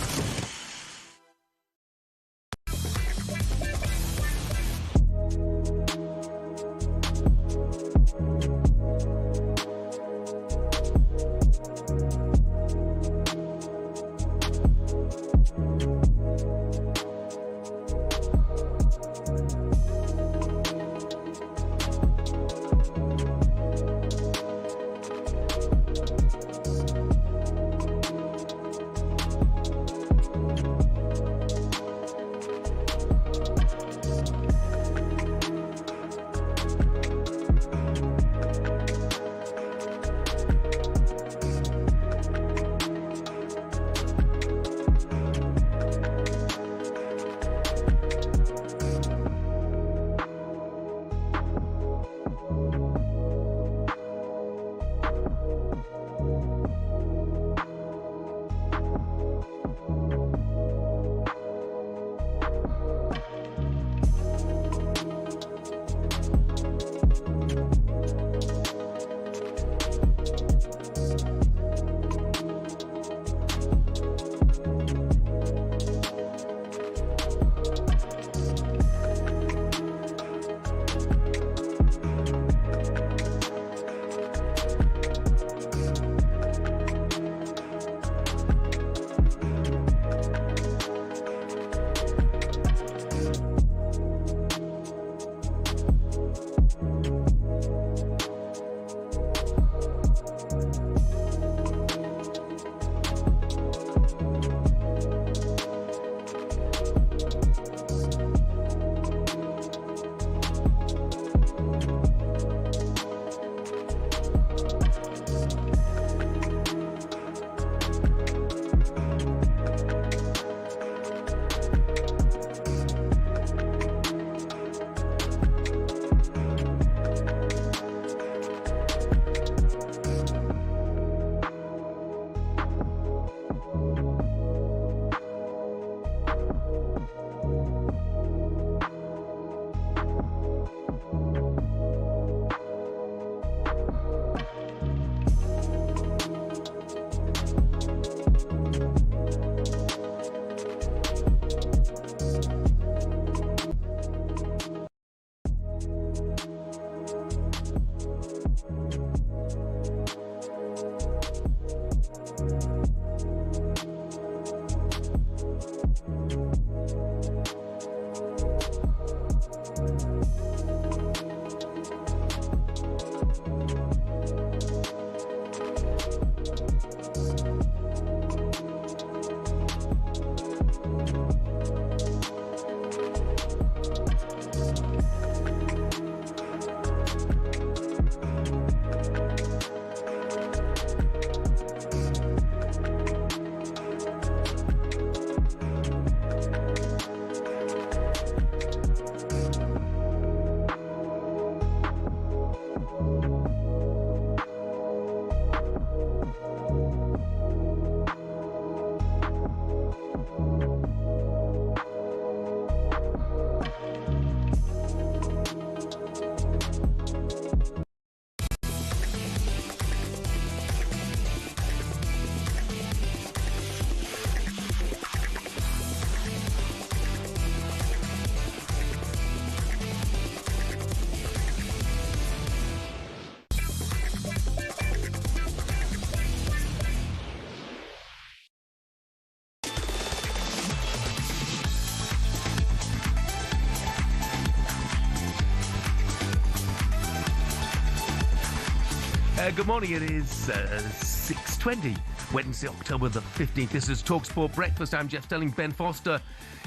Good morning. It is 6:20, Wednesday, October the 15th. This is talkSPORT Breakfast. I'm Jeff Stelling. Ben Foster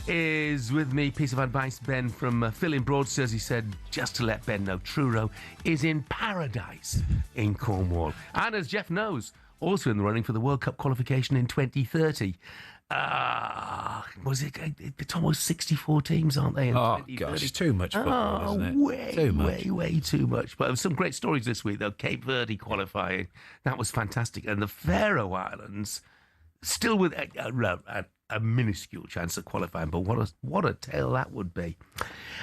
is with me. Piece of advice, Ben, from Phil in Broadstairs. He said, just to let Ben know, Truro is in paradise in Cornwall. And as Jeff knows, also in the running for the World Cup qualification in 2030. Was it? It's almost 64 teams, aren't they? Oh, gosh, it's too much football, isn't it? Way too much. But there were some great stories this week, though. Cape Verde qualifying. That was fantastic. And the Faroe Islands, still with a minuscule chance of qualifying. But what a tale that would be.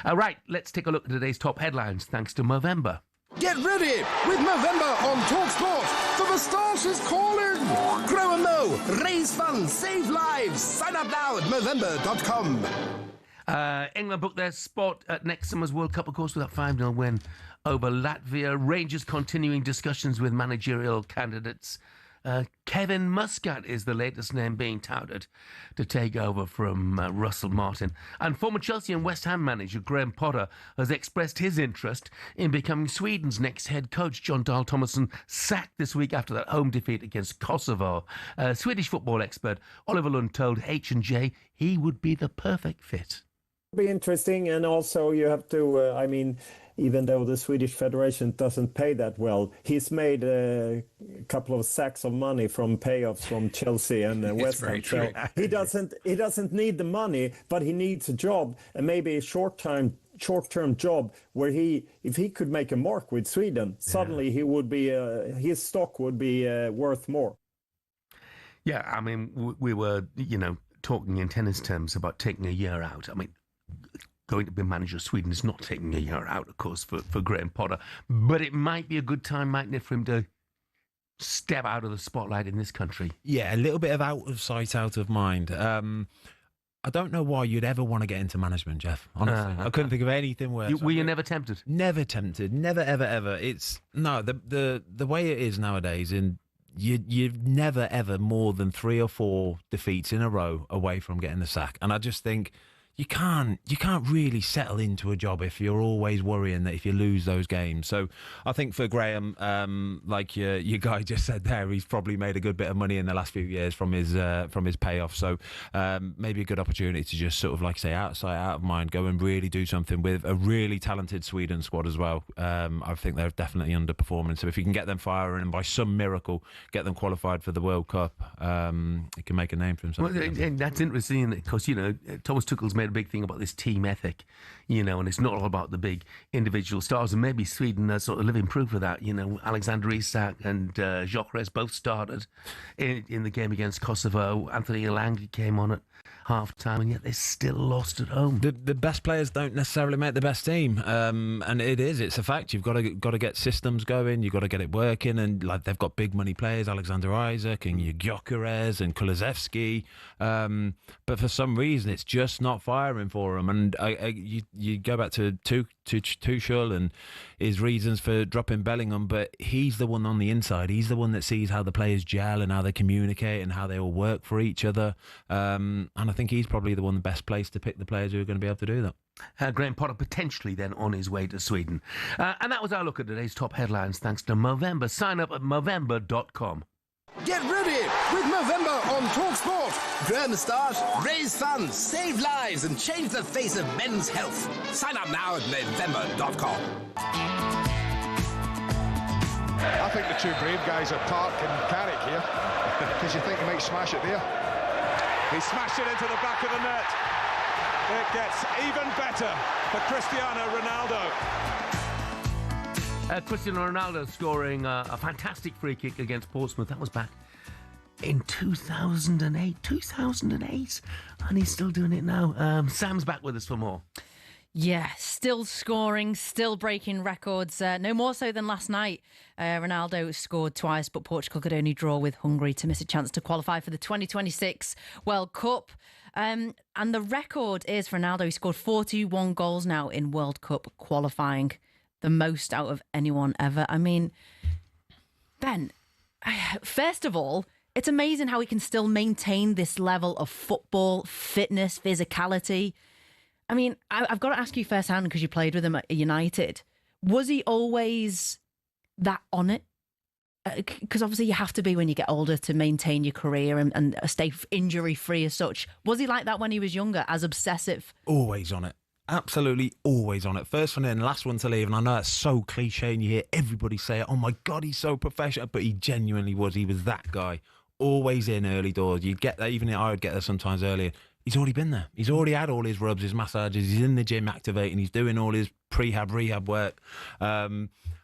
All right, let's take a look at today's top headlines, thanks to Movember. Get ready with Movember on talkSPORT, for the stars is calling. Grow and mow, raise funds, save lives. Sign up now at Movember.com. England booked their spot at next summer's World Cup, of course, with that 5-0 win over Latvia. Rangers continuing discussions with managerial candidates. Kevin Muscat is the latest name being touted to take over from Russell Martin. And former Chelsea and West Ham manager Graham Potter has expressed his interest in becoming Sweden's next head coach. John Dahl Tomasson sacked this week after that home defeat against Kosovo. Swedish football expert Oliver Lund told H&J he would be the perfect fit. Be interesting, and also you have to, even though the Swedish Federation doesn't pay that well, he's made a couple of sacks of money from payoffs from Chelsea and West Ham. So he doesn't need the money, but he needs a job, and maybe a short-term job where if he could make a mark with Sweden, suddenly he would be his stock would be worth more. Yeah, we were talking in tennis terms about taking a year out. Going to be manager of Sweden is not taking a year out, of course, for Graham Potter. But it might be a good time, mightn't it, for him to step out of the spotlight in this country? Yeah, a little bit of out of sight, out of mind. I don't know why you'd ever want to get into management, Jeff. Honestly, I couldn't think of anything worse. Were you never tempted? Never tempted. Never, ever, ever. It's the way it is nowadays. You've never, ever more than 3 or 4 defeats in a row away from getting the sack. And I just think you can't really settle into a job if you're always worrying that if you lose those games. So I think for Graham, like your guy just said there, he's probably made a good bit of money in the last few years from his payoff. So maybe a good opportunity to just sort of, like I say, out of sight, out of mind, go and really do something with a really talented Sweden squad as well. I think they're definitely underperforming. So if you can get them firing and by some miracle get them qualified for the World Cup, it can make a name for himself. Well, and that's interesting because Thomas Tuchel's made a big thing about this team ethic, and it's not all about the big individual stars, and maybe Sweden are sort of living proof of that. Alexander Isak and Gyökeres both started in the game against Kosovo. Anthony Elanga came on at half-time, and yet they still lost at home. The best players don't necessarily make the best team, and it's a fact. You've got to get systems going, you've got to get it working, and like they've got big money players, Alexander Isak and Gyökeres and Kulusevski, but for some reason it's just not firing for them. And you go back to Tuchel and his reasons for dropping Bellingham, but he's the one on the inside. He's the one that sees how the players gel and how they communicate and how they all work for each other. And I think he's probably the best placed to pick the players who are going to be able to do that. Graham Potter potentially then on his way to Sweden. And that was our look at today's top headlines, thanks to Movember. Sign up at Movember.com. Get ready with Movember on talkSPORT. Grow the stars, raise funds, save lives, and change the face of men's health. Sign up now at Movember.com. I think the two brave guys are Park and Carrick here, because you think he might smash it there. He smashed it into the back of the net. It gets even better for Cristiano Ronaldo. Cristiano Ronaldo scoring a fantastic free kick against Portsmouth. That was back in 2008, and he's still doing it now. Sam's back with us for more. Yeah, still scoring, still breaking records. No more so than last night. Ronaldo scored twice, but Portugal could only draw with Hungary to miss a chance to qualify for the 2026 World Cup. And the record is for Ronaldo. He scored 41 goals now in World Cup qualifying, the most out of anyone ever. I mean, Ben, first of all, it's amazing how he can still maintain this level of football, fitness, physicality. I mean, I've got to ask you firsthand, because you played with him at United. Was he always that on it? because obviously you have to be when you get older to maintain your career and stay injury-free as such. Was he like that when he was younger, as obsessive? Always on it. Absolutely always on it. First one in, last one to leave. And I know that's so cliche and you hear everybody say it. Oh my God, he's so professional. But he genuinely was. He was that guy. Always in early doors. You'd get that, even I would get there sometimes earlier. He's already been there. He's already had all his rubs, his massages. He's in the gym activating. He's doing all his rehab work.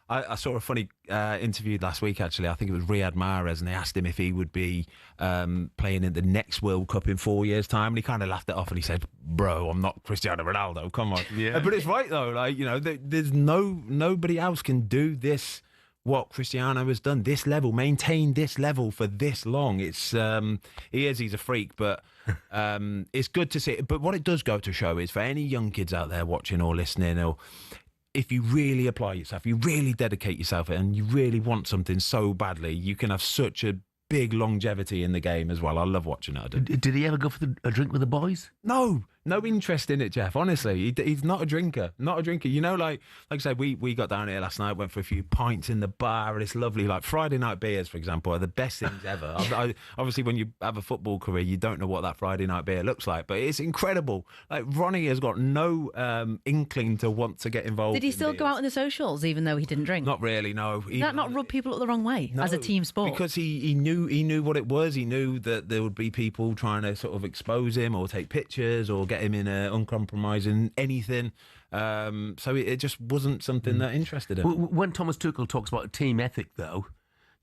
I saw a funny interview last week, actually. I think it was Riyad Mahrez, and they asked him if he would be playing in the next World Cup in 4 years' time. And he kind of laughed it off and he said, bro, I'm not Cristiano Ronaldo. Come on. Yeah. But it's right, though. Like, you know, there's nobody else can do this, what Cristiano has done, this level, maintain this level for this long. It's he's a freak, but it's good to see. But what it does go to show is, for any young kids out there watching or listening, or if you really apply yourself, you really dedicate yourself, and you really want something so badly, you can have such a big longevity in the game as well. I love watching it. Did he ever go for a drink with the boys? No interest in it, Jeff. Honestly, he's not a drinker. Not a drinker. You know, like I said, we got down here last night, went for a few pints in the bar, and it's lovely. Like Friday night beers, for example, are the best things ever. Obviously, when you have a football career, you don't know what that Friday night beer looks like, but it's incredible. Like Ronnie has got no inkling to want to get involved. Did he still go out in the socials, even though he didn't drink? Not really, no. Did that not rub people up the wrong way as a team sport? Because he knew what it was. He knew that there would be people trying to sort of expose him or take pictures or get him in a uncompromising anything. So it just wasn't something that interested him. When Thomas Tuchel talks about team ethic, though,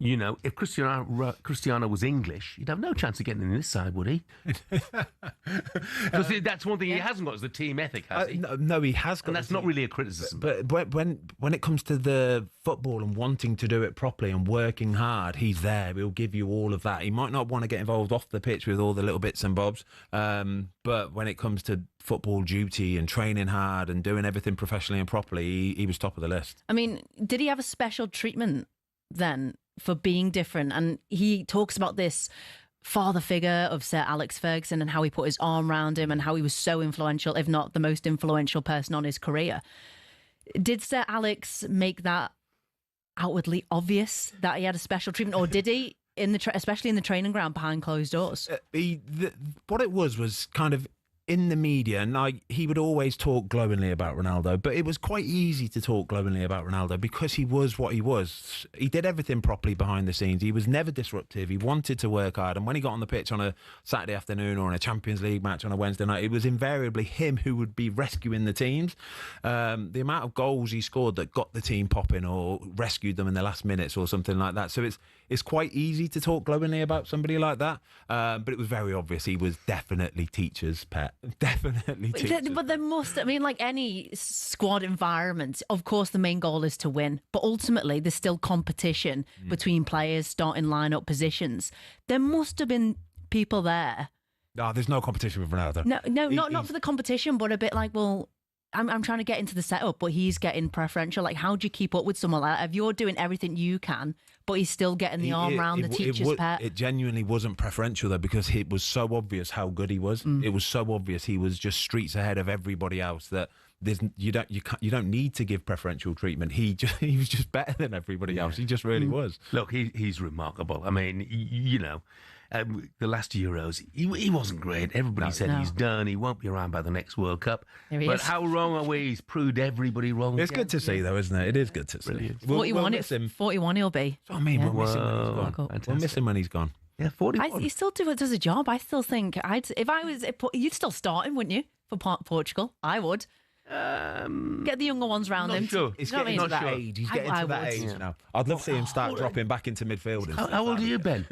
you know, if Cristiano was English, he'd have no chance of getting in this side, would he? Because that's one thing he hasn't got, is the team ethic, has he? No, he has got. And that's not really a criticism. But when it comes to the football and wanting to do it properly and working hard, he's there. He'll give you all of that. He might not want to get involved off the pitch with all the little bits and bobs, but when it comes to football duty and training hard and doing everything professionally and properly, he was top of the list. I mean, did he have a special treatment then for being different? And he talks about this father figure of Sir Alex Ferguson and how he put his arm around him and how he was so influential, if not the most influential person on his career. Did Sir Alex make that outwardly obvious that he had a special treatment, or did he, especially in the training ground behind closed doors? What it was kind of in the media, and he would always talk glowingly about Ronaldo, but it was quite easy to talk glowingly about Ronaldo because he was what he was. He did everything properly behind the scenes. He was never disruptive. He wanted to work hard, and when he got on the pitch on a Saturday afternoon or in a Champions League match on a Wednesday night, it was invariably him who would be rescuing the teams. The amount of goals he scored that got the team popping or rescued them in the last minutes or something like that. So it's quite easy to talk glowingly about somebody like that, but it was very obvious he was definitely teacher's pet. Definitely teacher's But there must, I mean, like any squad environment, of course the main goal is to win, but ultimately there's still competition between players, starting lineup positions. There must have been people there. No, there's no competition with Ronaldo. Not for the competition, but a bit like, well, I'm trying to get into the setup, but he's getting preferential. Like, how do you keep up with someone like that? If you're doing everything you can, but he's still getting the arm around the teacher's pet. It genuinely wasn't preferential, though, because it was so obvious how good he was. It was so obvious he was just streets ahead of everybody else that you don't need to give preferential treatment. He was just better than everybody else. He just really was. Look, he's remarkable. I mean, you know, the last Euros, he wasn't great. Everybody said he's done. He won't be around by the next World Cup. But how wrong are we? He's proved everybody wrong. It's good to see, though, isn't it? It is good to see. 41 he'll be. That's what I mean. We'll miss him when he's gone. We'll miss him when he's gone. Yeah, 41. He still does a job. I still think you'd still start him, wouldn't you, for Portugal? I would. Get the younger ones round him. Sure. He's getting to that age. He's getting to that age now. I'd love to see him start dropping back into midfield. How old are you, Ben?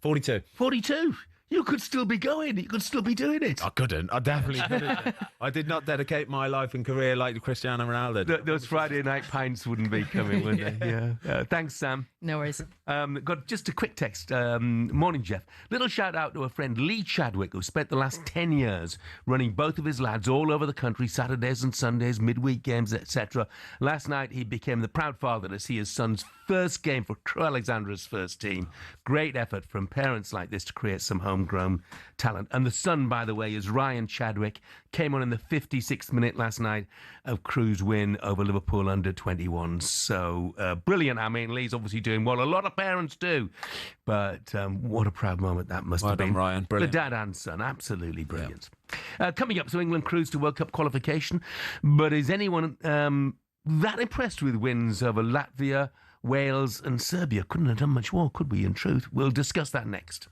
42. 42? You could still be going. You could still be doing it. I couldn't. I definitely couldn't. I did not dedicate my life and career like Cristiano Ronaldo. Those Friday night pints wouldn't be coming, would they? Yeah. Thanks, Sam. No worries. Got just a quick text. Morning, Jeff. Little shout out to a friend, Lee Chadwick, who spent the last 10 years running both of his lads all over the country, Saturdays and Sundays, midweek games, etc. Last night, he became the proud father to see his son's first game for Crewe Alexandra's first team. Great effort from parents like this to create some home homegrown talent. And the son, by the way, is Ryan Chadwick. Came on in the 56th minute last night of Crewe's win over Liverpool under 21. So brilliant. I mean, Lee's obviously doing what a lot of parents do. But what a proud moment that must have been. Ryan. Brilliant. The dad and son, absolutely brilliant. Yeah. Coming up, so England cruise to World Cup qualification. But is anyone that impressed with wins over Latvia, Wales and Serbia? Couldn't have done much more, could we, in truth? We'll discuss that next.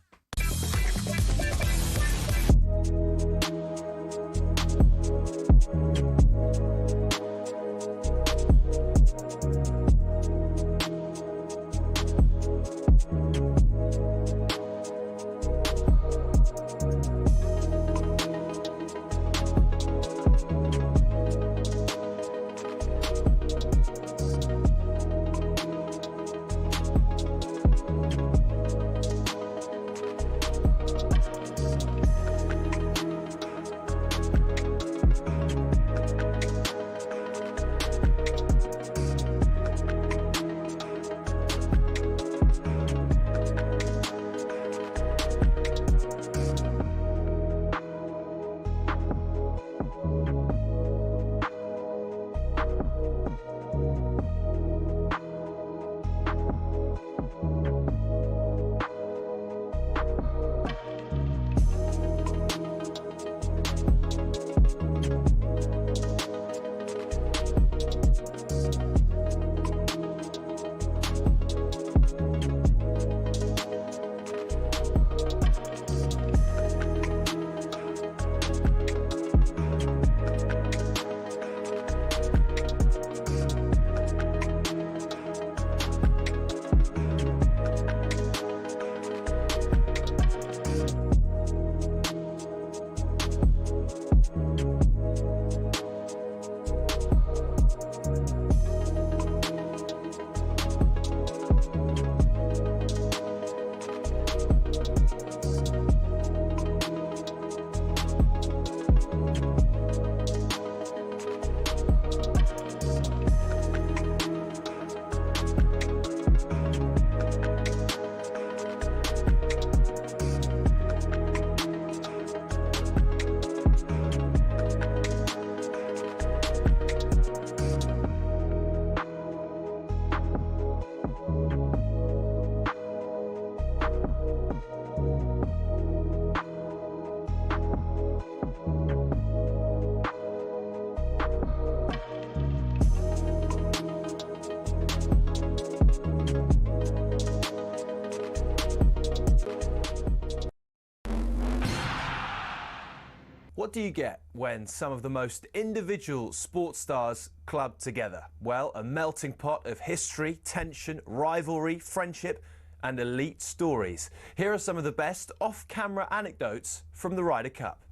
What do you get when some of the most individual sports stars club together? Well, a melting pot of history, tension, rivalry, friendship and elite stories. Here are some of the best off-camera anecdotes from the Ryder Cup.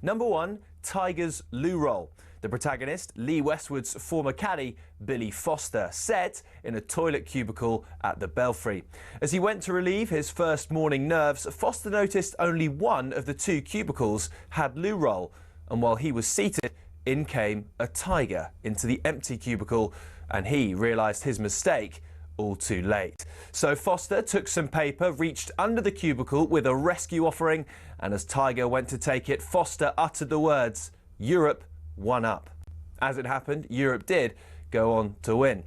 Number 1, Tiger's loo roll. The protagonist, Lee Westwood's former caddy, Billy Foster, said in a toilet cubicle at the Belfry. As he went to relieve his first morning nerves, Foster noticed only one of the 2 cubicles had loo roll, and while he was seated, in came a tiger into the empty cubicle, and he realised his mistake all too late. So Foster took some paper, reached under the cubicle with a rescue offering, and as Tiger went to take it, Foster uttered the words, "Europe, 1 up." As it happened, Europe did go on to win.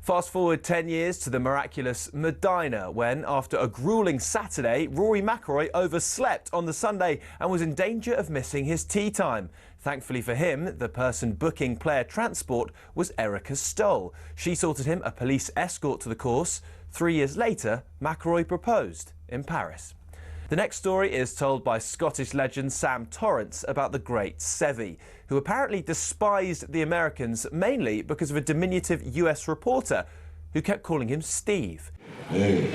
Fast forward 10 years to the miraculous Medina, when, after a gruelling Saturday, Rory McIlroy overslept on the Sunday and was in danger of missing his tee time. Thankfully for him, the person booking player transport was Erica Stoll. She sorted him a police escort to the course. 3 years later, McIlroy proposed in Paris. The next story is told by Scottish legend Sam Torrance about the great Seve, who apparently despised the Americans mainly because of a diminutive US reporter who kept calling him Steve. Hey,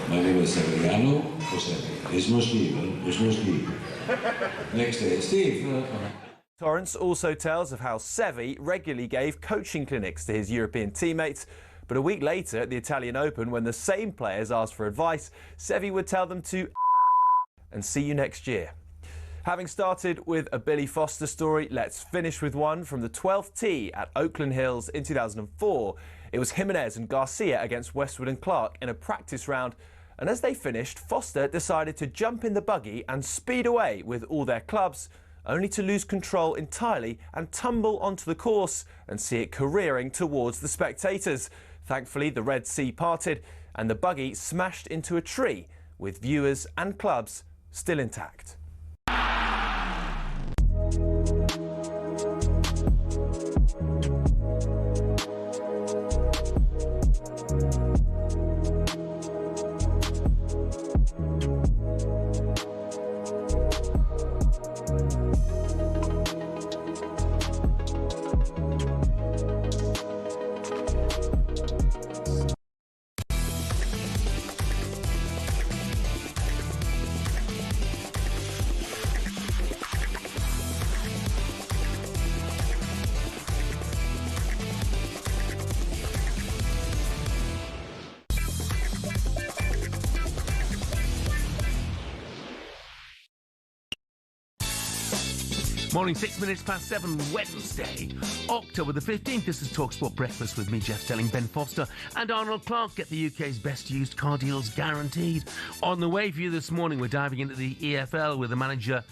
my name is Severiano or Seve. It's no Steve, it's no Steve. Next day, Steve. Torrance also tells of how Seve regularly gave coaching clinics to his European teammates, but a week later at the Italian Open, when the same players asked for advice, Seve would tell them to and see you next year. Having started with a Billy Foster story, let's finish with one from the 12th tee at Oakland Hills in 2004. It was Jimenez and Garcia against Westwood and Clark in a practice round, And as they finished, Foster decided to jump in the buggy and speed away with all their clubs, only to lose control entirely and tumble onto the course and see it careering towards the spectators. Thankfully, the Red Sea parted and the buggy smashed into a tree, with viewers and clubs still intact. Morning, 6 minutes past 7, Wednesday, October the 15th. This is talkSPORT Breakfast with me, Jeff Stelling, Ben Foster and Arnold Clark. Get the UK's best used car deals guaranteed. On the way for you this morning, we're diving into the EFL with the manager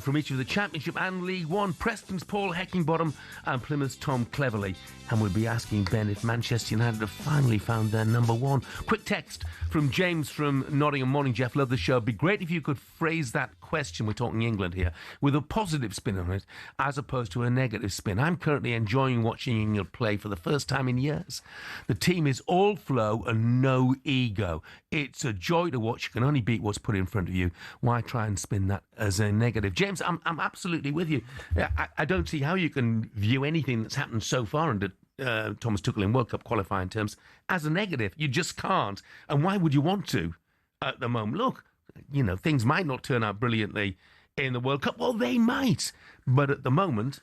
from each of the Championship and League One, Preston's Paul Heckingbottom and Plymouth's Tom Cleverley. And we'll be asking Ben if Manchester United have finally found their number one. Quick text from James from Nottingham. Morning, Jeff. Love the show. It'd be great if you could phrase that question, we're talking England here, with a positive spin on it as opposed to a negative spin. I'm currently enjoying watching England play for the first time in years. The team is all flow and no ego. It's a joy to watch. You can only beat what's put in front of you. Why try and spin that as a negative? James, I'm absolutely with you. I don't see how you can view anything that's happened so far under Thomas Tuchel in World Cup qualifying terms as a negative. You just can't. And why would you want to at the moment? Look, you know, things might not turn out brilliantly in the World Cup. Well, they might. But at the moment,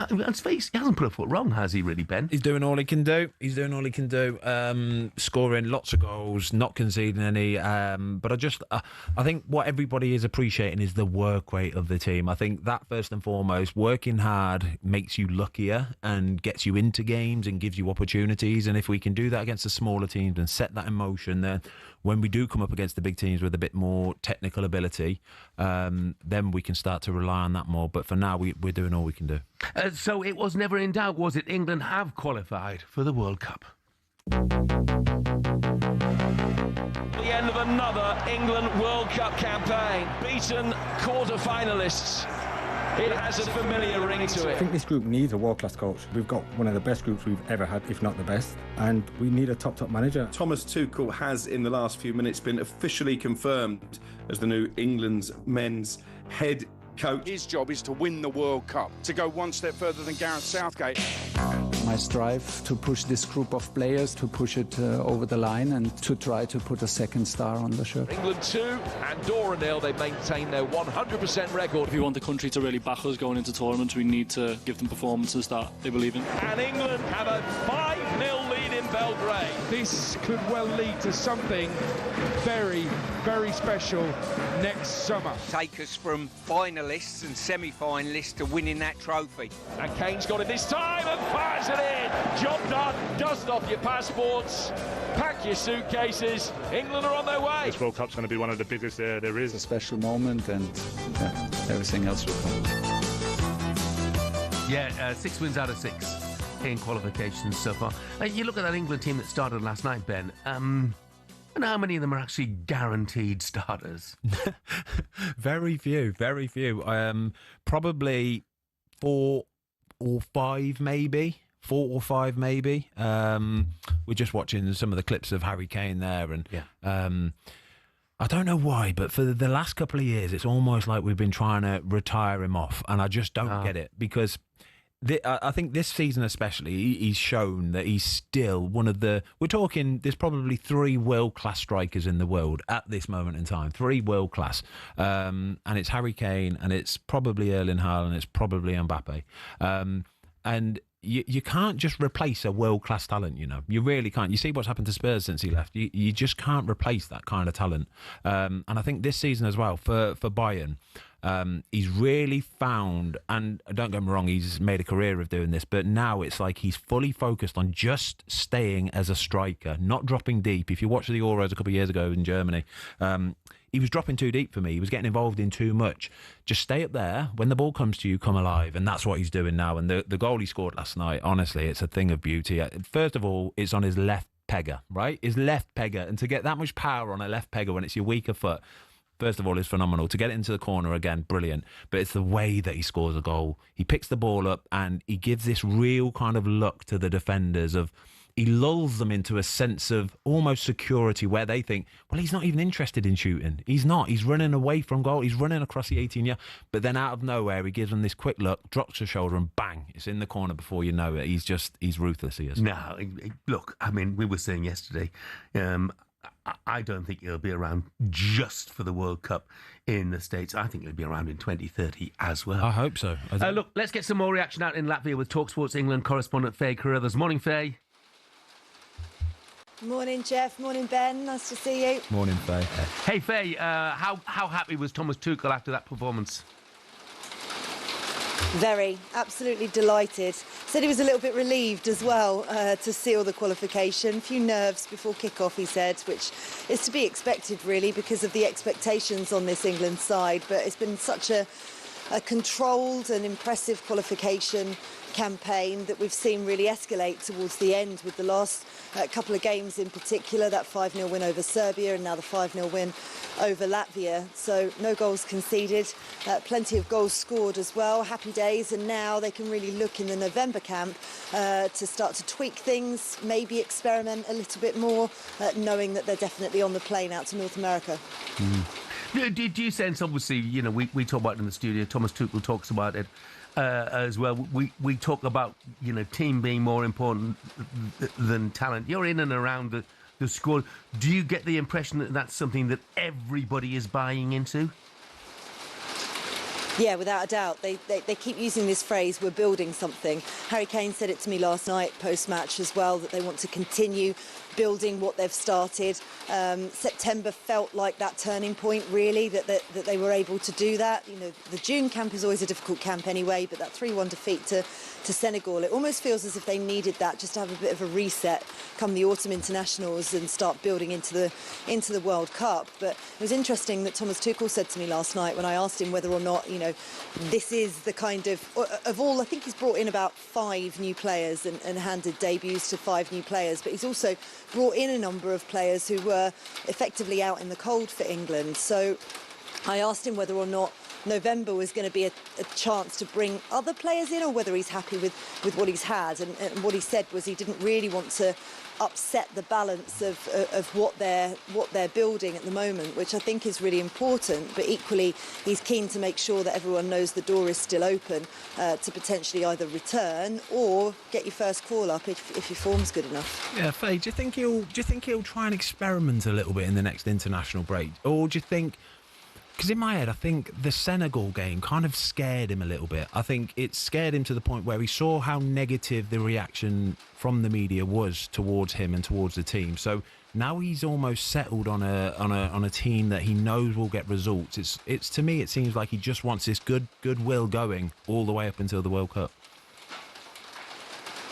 let's face, he hasn't put a foot wrong, has he really, Ben? He's doing all he can do. Scoring lots of goals, not conceding any. But I think what everybody is appreciating is the work rate of the team. I think that first and foremost, working hard makes you luckier and gets you into games and gives you opportunities. And if we can do that against the smaller teams and set that in motion, then when we do come up against the big teams with a bit more technical ability, then we can start to rely on that more. But for now, we're doing all we can do. So it was never in doubt, was it? England have qualified for the World Cup. The end of another England World Cup campaign. Beaten quarter-finalists. It has a familiar ring to I it. think this group needs a world-class coach. We've got one of the best groups we've ever had, if not the best, and we need a top manager. Thomas Tuchel has, in the last few minutes, been officially confirmed as the new England's men's head coach. His job is to win the World Cup, to go one step further than Gareth Southgate. My strive to push this group of players, to push it over the line and to try to put a second star on the shirt. England 2, Andorra 0. They maintain their 100% record. If we want the country to really back us going into tournaments, we need to give them performances that they believe in. And England have a 5-0 lead in Belgrade. This could well lead to something very, very special next summer. Take us from finalists and semi-finalists to winning that trophy. And Kane's got it this time and fires it in. Job done. Dust off your passports. Pack your suitcases. England are on their way. This World Cup's going to be one of the biggest there is. A special moment, and everything else will come. Yeah, 6 wins out of 6 in qualifications so far. You look at that England team that started last night, Ben. And how many of them are actually guaranteed starters? Very few. Probably 4 or 5, maybe. 4 or 5, maybe. We're just watching some of the clips of Harry Kane there, and I don't know why, but for the last couple of years, it's almost like we've been trying to retire him off, and I just don't get it, because I think this season especially, he's shown that he's still one of the... We're talking, there's probably 3 world-class strikers in the world at this moment in time. 3 world-class. And it's Harry Kane, and it's probably Erling Haaland, and it's probably Mbappe. And you can't just replace a world-class talent, you know. You really can't. You see what's happened to Spurs since he left. You just can't replace that kind of talent. And I think this season as well, for Bayern... He's really found, and don't get me wrong, he's made a career of doing this, but now it's like he's fully focused on just staying as a striker, not dropping deep. If you watch the Euros a couple of years ago in Germany, he was dropping too deep for me. He was getting involved in too much. Just stay up there. When the ball comes to you, come alive. And that's what he's doing now. And the goal he scored last night, honestly, it's a thing of beauty. First of all, it's on his left pegger, right? His left pegger. And to get that much power on a left pegger when it's your weaker foot, first of all, is phenomenal. To get it into the corner again, brilliant. But it's the way that he scores a goal. He picks the ball up and he gives this real kind of look to the defenders of... He lulls them into a sense of almost security where they think, well, he's not even interested in shooting. He's not. He's running away from goal. He's running across the 18-yard. But then out of nowhere, he gives them this quick look, drops the shoulder and bang, it's in the corner before you know it. He's ruthless, he is. No, look, I mean, we were saying yesterday, I don't think he'll be around just for the World Cup in the States. I think he'll be around in 2030 as well. I hope so. Look, let's get some more reaction out in Latvia with talkSPORT's England correspondent Faye Carruthers. Morning, Faye. Morning, Jeff. Morning, Ben. Nice to see you. Morning, Faye. Hey, Faye, how happy was Thomas Tuchel after that performance? Very, absolutely delighted. Said he was a little bit relieved as well to seal the qualification. A few nerves before kick-off, he said, which is to be expected, really, because of the expectations on this England side. But it's been such a controlled and impressive qualification campaign that we've seen really escalate towards the end with the last couple of games in particular, that 5-0 win over Serbia and now the 5-0 win over Latvia. So no goals conceded, plenty of goals scored as well, happy days, and now they can really look in the November camp to start to tweak things, maybe experiment a little bit more, knowing that they're definitely on the plane out to North America. Do you sense, obviously, you know, we talk about it in the studio, Thomas Tuchel talks about it as well. We talk about, you know, team being more important than talent. You're in and around the squad. Do you get the impression that that's something that everybody is buying into? Yeah, without a doubt. They keep using this phrase, we're building something. Harry Kane said it to me last night post-match as well, that they want to continue building what they've started. September felt like that turning point, really, that they were able to do that. You know, the June camp is always a difficult camp anyway, but that 3-1 defeat to Senegal, it almost feels as if they needed that just to have a bit of a reset come the autumn internationals and start building into the World Cup. But it was interesting that Thomas Tuchel said to me last night when I asked him whether or not, you know, this is the kind of all, I think he's brought in about 5 new players and handed debuts to 5 new players, but he's also brought in a number of players who were effectively out in the cold for England. So I asked him whether or not November was going to be a chance to bring other players in, or whether he's happy with what he's had. And what he said was he didn't really want to upset the balance of what they're building at the moment, which I think is really important. But equally, he's keen to make sure that everyone knows the door is still open to potentially either return or get your first call up if your form's good enough. Yeah, Faye, do you think he'll try and experiment a little bit in the next international break, or do you think? Because in my head, I think the Senegal game kind of scared him a little bit. I think it scared him to the point where he saw how negative the reaction from the media was towards him and towards the team. So now he's almost settled on a team that he knows will get results. It's to me, it seems like he just wants this goodwill going all the way up until the World Cup.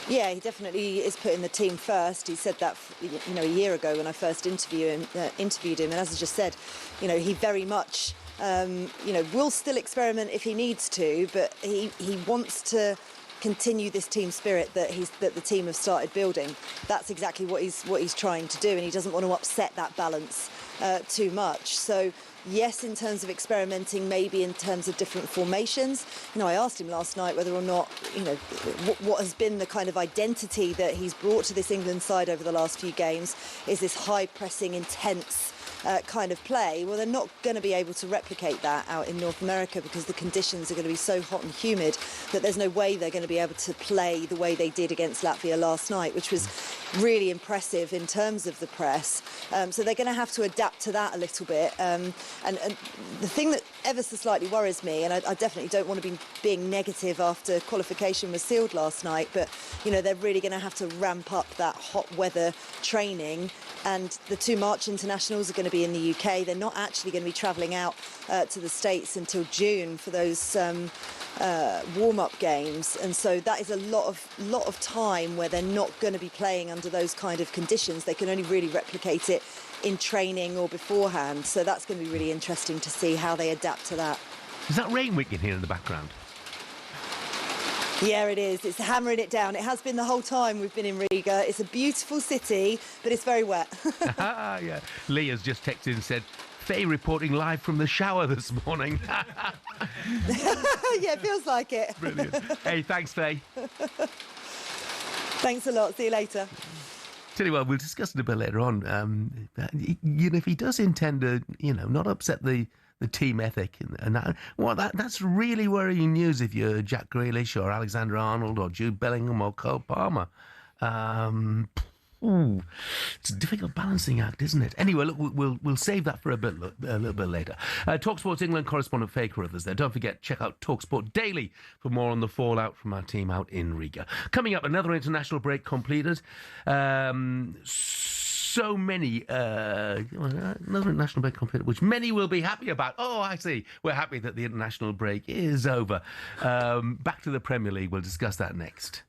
Yeah, he definitely is putting the team first. He said that, you know, a year ago when I first interviewed him, and as I just said, you know, he very much, you know, will still experiment if he needs to, but he wants to continue this team spirit that the team have started building. That's exactly what he's trying to do, and he doesn't want to upset that balance too much. So yes, in terms of experimenting, maybe in terms of different formations. You know, I asked him last night whether or not, you know, what has been the kind of identity that he's brought to this England side over the last few games is this high-pressing, intense kind of play. Well, they're not going to be able to replicate that out in North America because the conditions are going to be so hot and humid that there's no way they're going to be able to play the way they did against Latvia last night, which was really impressive in terms of the press. So they're going to have to adapt adapt to that a little bit. And the thing that ever so slightly worries me, and I definitely don't want to be being negative after qualification was sealed last night, but they're really going to have to ramp up that hot weather training. And the 2 March internationals are going to be in the UK. They're not actually going to be travelling out to the States until June for those warm-up games, and so that is a lot of time where they're not going to be playing under those kind of conditions. They can only really replicate it in training or beforehand, so that's going to be really interesting to see how they adapt to that. Is that rain we can hear in the background? Yeah, it is. It's hammering it down. It has been the whole time we've been in Riga. It's a beautiful city, but it's very wet. Yeah. Lee has just texted and said, Faye reporting live from the shower this morning. Yeah, it feels like it. Brilliant. Hey, thanks, Faye. Thanks a lot. See you later. Tell you what, we'll discuss it a bit later on. If he does intend to, not upset the team ethic, and that, well, that's really worrying news if you're Jack Grealish or Alexander-Arnold or Jude Bellingham or Cole Palmer. It's a difficult balancing act, isn't it? Anyway, look, we'll save that for a little bit later. talkSPORT's England correspondent Faye Carruthers there. Don't forget, check out talkSPORT Daily for more on the fallout from our team out in Riga. Coming up, another international break completed. So many, another international break completed, which many will be happy about. Oh, I see. We're happy that the international break is over. Back to the Premier League. We'll discuss that next.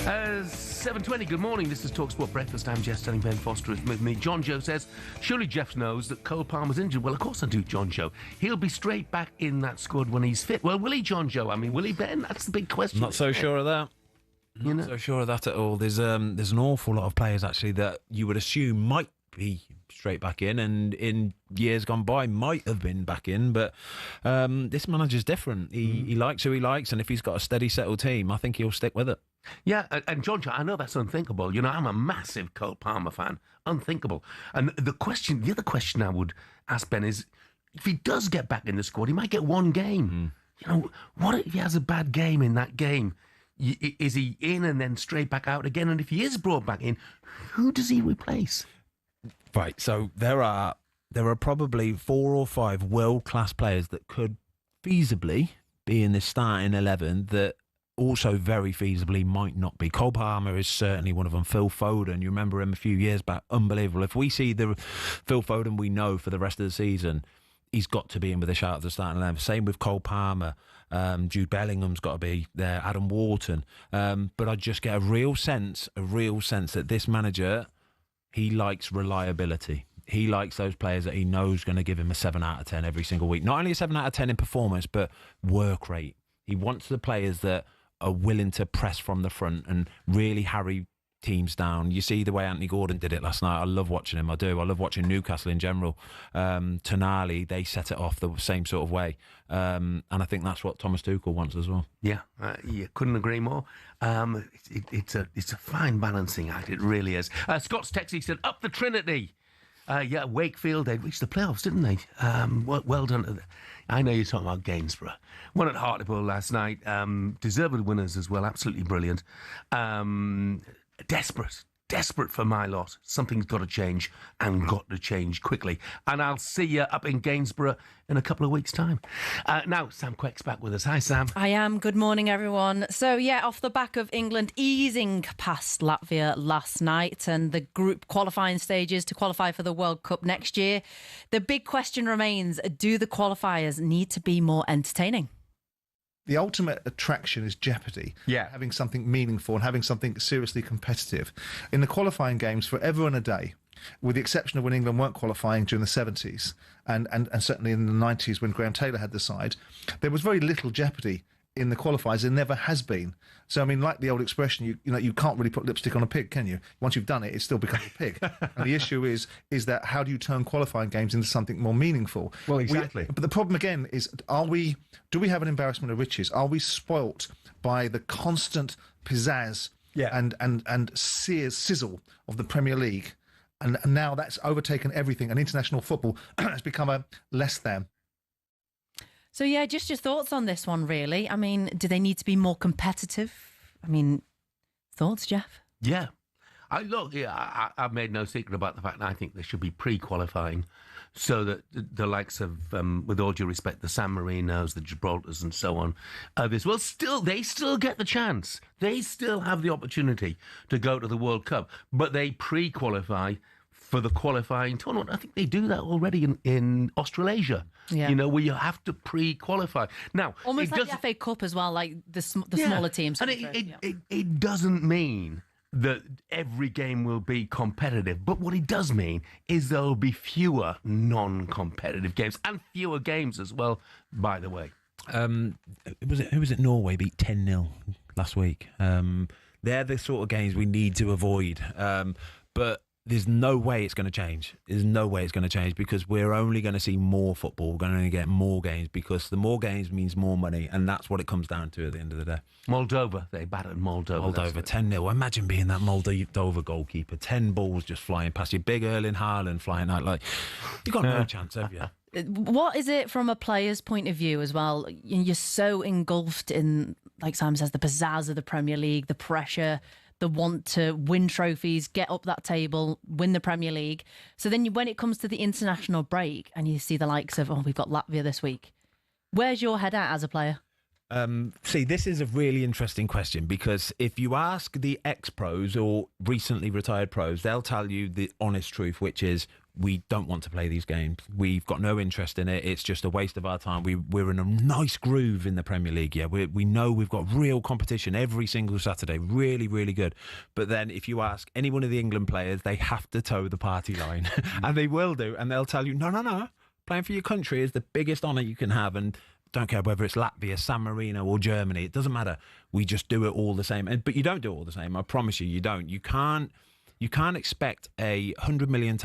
.7:20, good morning. This is talkSPORT Breakfast. I'm Jeff Stelling, Ben Foster is with me. John Joe says, surely Jeff knows that Cole Palmer's injured. Well, of course I do, John Joe. He'll be straight back in that squad when he's fit. Well, will he, John Joe? I mean, will he, Ben? That's the big question. Not so sure of that. Not so sure of that at all. There's an awful lot of players, actually, that you would assume might be straight back in, and in years gone by might have been back in, but this manager's different. He likes who he likes, and if he's got a steady, settled team, I think he'll stick with it. Yeah, and John, I know that's unthinkable. You know, I'm a massive Cole Palmer fan. Unthinkable. And the other question I would ask Ben is, if he does get back in the squad, he might get one game. You know, what if he has a bad game in that game? Is he in and then straight back out again? And if he is brought back in, who does he replace? Right, so there are probably 4 or 5 world-class players that could feasibly be in the starting 11 that also very feasibly might not be. Cole Palmer is certainly one of them. Phil Foden, you remember him a few years back, unbelievable. If we see the Phil Foden we know for the rest of the season, he's got to be in with a shout at the starting 11. Same with Cole Palmer. Jude Bellingham's got to be there. Adam Wharton. But I just get a real sense that this manager, he likes reliability. He likes those players that he knows going to give him a 7 out of 10 every single week. Not only a 7 out of 10 in performance, but work rate. He wants the players that are willing to press from the front and really harry teams down. You see the way Anthony Gordon did it last night. I love watching him. I do. I love watching Newcastle in general. Tonali, they set it off the same sort of way. And I think that's what Thomas Tuchel wants as well. Yeah, couldn't agree more. It's a fine balancing act. It really is. Scott's text, he said, up the Trinity. Yeah, Wakefield, they reached the playoffs, didn't they? Well done. I know you're talking about Gainsborough. Won at Hartlepool last night. Deserved winners as well. Absolutely brilliant. Desperate for my lot. Something's got to change, and got to change quickly. And I'll see you up in Gainsborough in a couple of weeks' time. Now, Sam Queck's back with us. Hi, Sam. I am. Good morning, everyone. So, yeah, off the back of England easing past Latvia last night and the group qualifying stages to qualify for the World Cup next year, the big question remains, do the qualifiers need to be more entertaining? The ultimate attraction is jeopardy. Yeah. Having something meaningful and having something seriously competitive. In the qualifying games, forever and a day, with the exception of when England weren't qualifying during the 70s and certainly in the 90s when Graham Taylor had the side, there was very little jeopardy in the qualifiers. There never has been. So, I mean, like the old expression, you can't really put lipstick on a pig, can you? Once you've done it, it still becomes a pig. And the issue is that how do you turn qualifying games into something more meaningful? Well, exactly. But the problem again is, do we have an embarrassment of riches? Are we spoilt by the constant pizzazz and sizzle of the Premier League? And now that's overtaken everything, and international football has become a less than. So, yeah, just your thoughts on this one, really. I mean, do they need to be more competitive? I mean, thoughts, Jeff? Yeah. I've made no secret about the fact that I think they should be pre-qualifying so that the likes of, with all due respect, the San Marinos, the Gibraltars and so on, they still get the chance. They still have the opportunity to go to the World Cup, but they pre-qualify for the qualifying tournament. I think they do that already in Australasia. Yeah. You know, where you have to pre-qualify. Now, almost like the FA Cup as well, like the smaller teams. And it doesn't mean that every game will be competitive, but what it does mean is there will be fewer non-competitive games and fewer games as well, by the way. Who was it? Norway beat 10-0 last week. They're the sort of games we need to avoid. But there's no way it's going to change. There's no way it's going to change because we're only going to see more football. We're going to get more games because the more games means more money, and that's what it comes down to at the end of the day. Moldova, they battered Moldova. 10-0. Imagine being that Moldova goalkeeper. 10 balls just flying past you. Big Erling Haaland flying out like... You've got no chance, have you? What is it from a player's point of view as well? You're so engulfed in, like Sam says, the pizzazz of the Premier League, the pressure, the want to win trophies, get up that table, win the Premier League. So then when it comes to the international break and you see the likes of, we've got Latvia this week, where's your head at as a player? See, this is a really interesting question because if you ask the ex-pros or recently retired pros, they'll tell you the honest truth, which is we don't want to play these games. We've got no interest in it. It's just a waste of our time. We're in a nice groove in the Premier League. Yeah, we know we've got real competition every single Saturday. Really, really good. But then if you ask any one of the England players, they have to toe the party line. And they will do. And they'll tell you, no. Playing for your country is the biggest honour you can have. And don't care whether it's Latvia, San Marino or Germany. It doesn't matter. We just do it all the same. But you don't do it all the same. I promise you don't. You can't expect a £100 million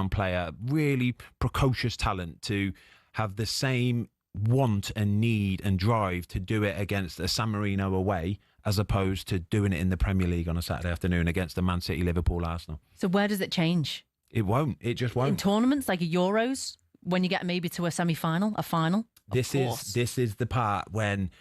player, really precocious talent, to have the same want and need and drive to do it against a San Marino away as opposed to doing it in the Premier League on a Saturday afternoon against a Man City, Liverpool, Arsenal. So where does it change? It won't. It just won't. In tournaments like Euros, when you get maybe to a semi-final, a final? This is the part when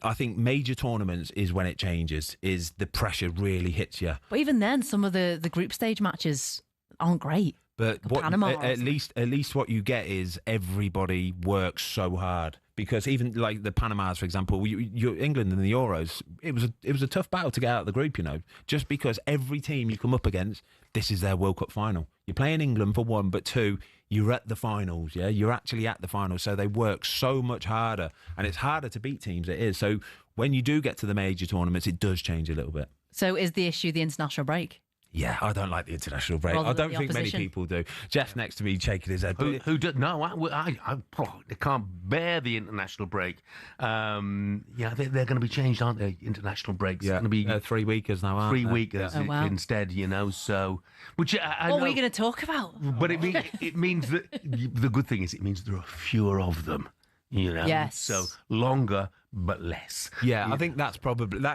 I think major tournaments is when it changes, is the pressure really hits you. But even then, some of the group stage matches aren't great. But at least what you get is everybody works so hard. Because even like the Panamas, for example, England in the Euros, it was a tough battle to get out of the group, just because every team you come up against, this is their World Cup final. You're playing England for one, but two, you're at the finals, yeah? You're actually at the finals, so they work so much harder, and it's harder to beat teams, it is. So when you do get to the major tournaments, it does change a little bit. So is the issue the international break? Yeah, I don't like the international break. I don't think many people do. Jeff's next to me shaking his head. Who does? No, I can't bear the international break. They're going to be changed, aren't they? International breaks. Yeah, going to be 3 weekers now, aren't they? 3 weekers instead, So, which I what know, are we going to talk about? But it means that the good thing is it means there are fewer of them. Yes. So longer but less. Yeah, I think that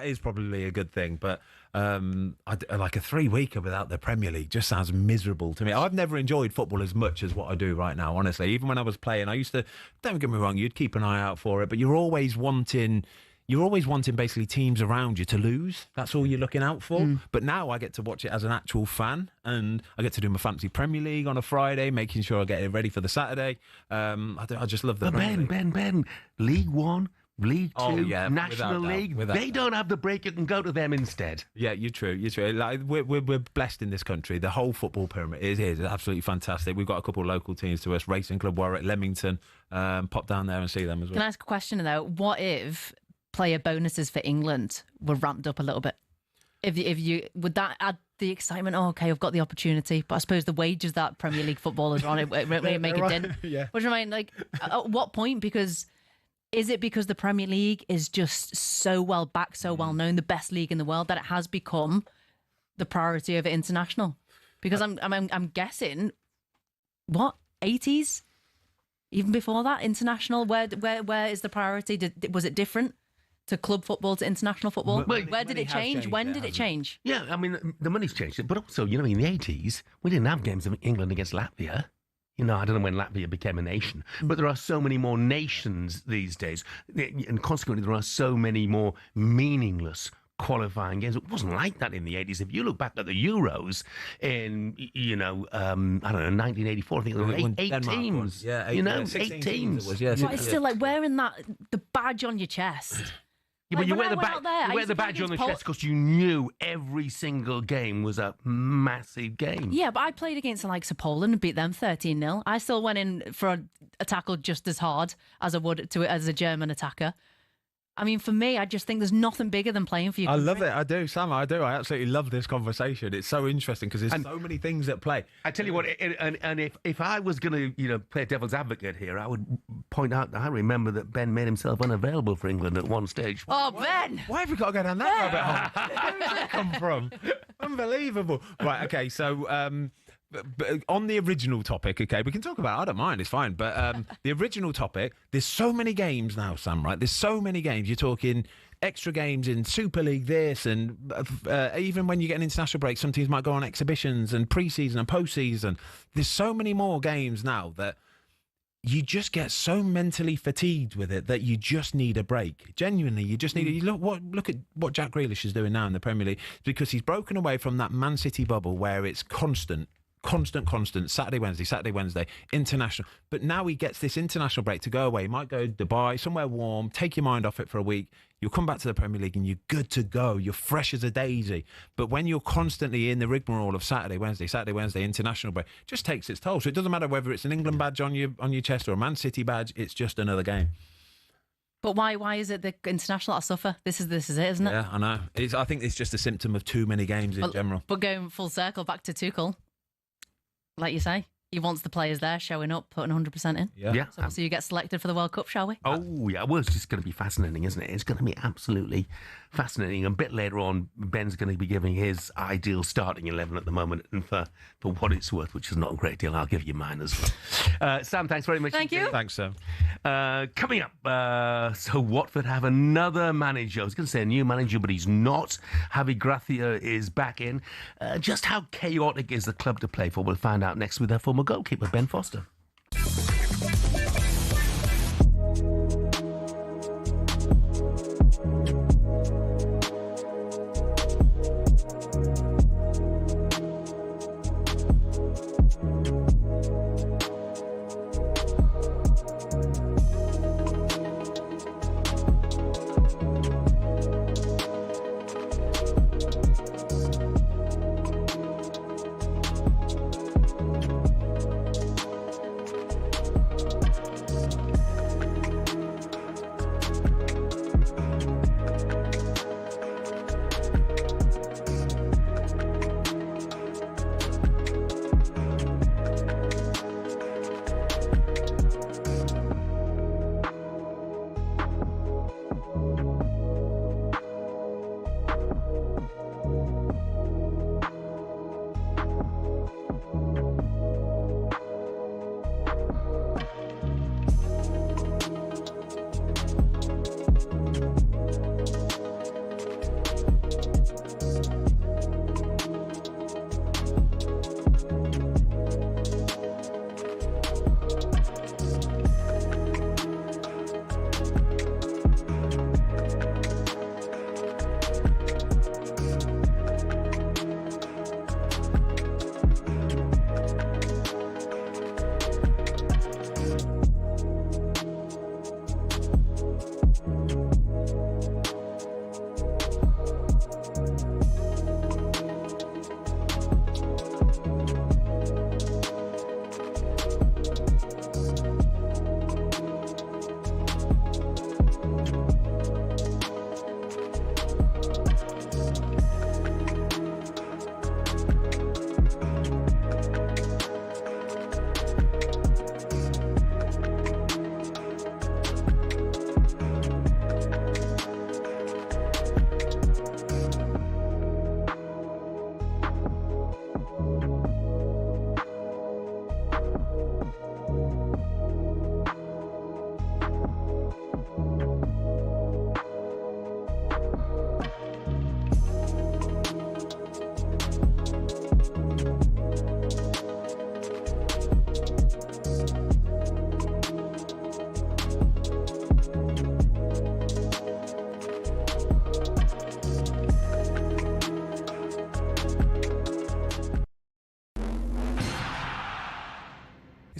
is probably a good thing. But like a 3-weeker without the Premier League just sounds miserable to me. I've never enjoyed football as much as what I do right now, honestly. Even when I was playing, I used to, don't get me wrong, you'd keep an eye out for it, but you're always wanting basically teams around you to lose. That's all you're looking out for. But now I get to watch it as an actual fan, and I get to do my fancy Premier League on a Friday, making sure I get it ready for the Saturday. I just love the Ben, League One, League Two, National without League. doubt. They don't have the break. You can go to them instead. Yeah, you're true. Like, we're blessed in this country. The whole football pyramid is absolutely fantastic. We've got a couple of local teams to us: Racing Club Warwick, Leamington. Pop down there and see them as well. Can I ask a question though? What if player bonuses for England were ramped up a little bit? If you would that add the excitement? Oh, okay, I've got the opportunity, but I suppose the wages that Premier League footballers are on, it may make a dent. Yeah. What do you mean? Like, at what point? Because is it because the Premier League is just so well backed, so well known, the best league in the world, that it has become the priority over international? Because I'm guessing, what, 80s? Even before that, international. Where is the priority? Was it different to club football to international football? Where did it change? When did it change? Yeah, I mean, the money's changed. But also, in the 80s, we didn't have games of England against Latvia. I don't know when Latvia became a nation, but there are so many more nations these days. And consequently, there are so many more meaningless qualifying games. It wasn't like that in the 80s. If you look back at the Euros in, I don't know, 1984, I think there were eight teams. Yeah, 8 teams. But it's still like wearing the badge on your chest. Yeah, but you wear the badge on the chest because you knew every single game was a massive game. Yeah, but I played against the likes of Poland and beat them 13-0. I still went in for a tackle just as hard as I would as a German attacker. I mean, for me, I just think there's nothing bigger than playing for you. I love it. I do, Sam. I do. I absolutely love this conversation. It's so interesting because there's so many things at play. I tell you what, and if I was going to, play devil's advocate here, I would point out that I remember that Ben made himself unavailable for England at one stage. Oh, Ben! Why have we got to go down that rabbit hole? Where did that come from? Unbelievable. Right. Okay. So. But on the original topic, okay, we can talk about it. I don't mind, it's fine. But the original topic, there's so many games now, Sam, right? There's so many games. You're talking extra games in Super League this, and even when you get an international break, some teams might go on exhibitions and pre-season and post-season. There's so many more games now that you just get so mentally fatigued with it that you just need a break. Genuinely, you just need look at what Jack Grealish is doing now in the Premier League, because he's broken away from that Man City bubble where it's constant constant, Saturday, Wednesday, international. But now he gets this international break to go away. He might go to Dubai, somewhere warm, take your mind off it for a week. You'll come back to the Premier League and you're good to go. You're fresh as a daisy. But when you're constantly in the rigmarole of Saturday, Wednesday, international break, it just takes its toll. So it doesn't matter whether it's an England badge on your chest or a Man City badge, it's just another game. But why is it the international that suffer? This is it, isn't it? Yeah, I know. I think it's just a symptom of too many games in general. But going full circle back to Tuchel, like you say, he wants the players there showing up, putting 100% in. Yeah. So you get selected for the World Cup, shall we? Oh, yeah. Well, it's just going to be fascinating, isn't it? It's going to be absolutely fascinating. A bit later on, Ben's going to be giving his ideal starting 11 at the moment. And for what it's worth, which is not a great deal, I'll give you mine as well. Sam, thanks very much. Thank you. Thanks, Sam. Coming up, so Watford have another manager. I was going to say a new manager, but he's not. Javi Gracia is back in. Just how chaotic is the club to play for? We'll find out next with their former goalkeeper, Ben Foster.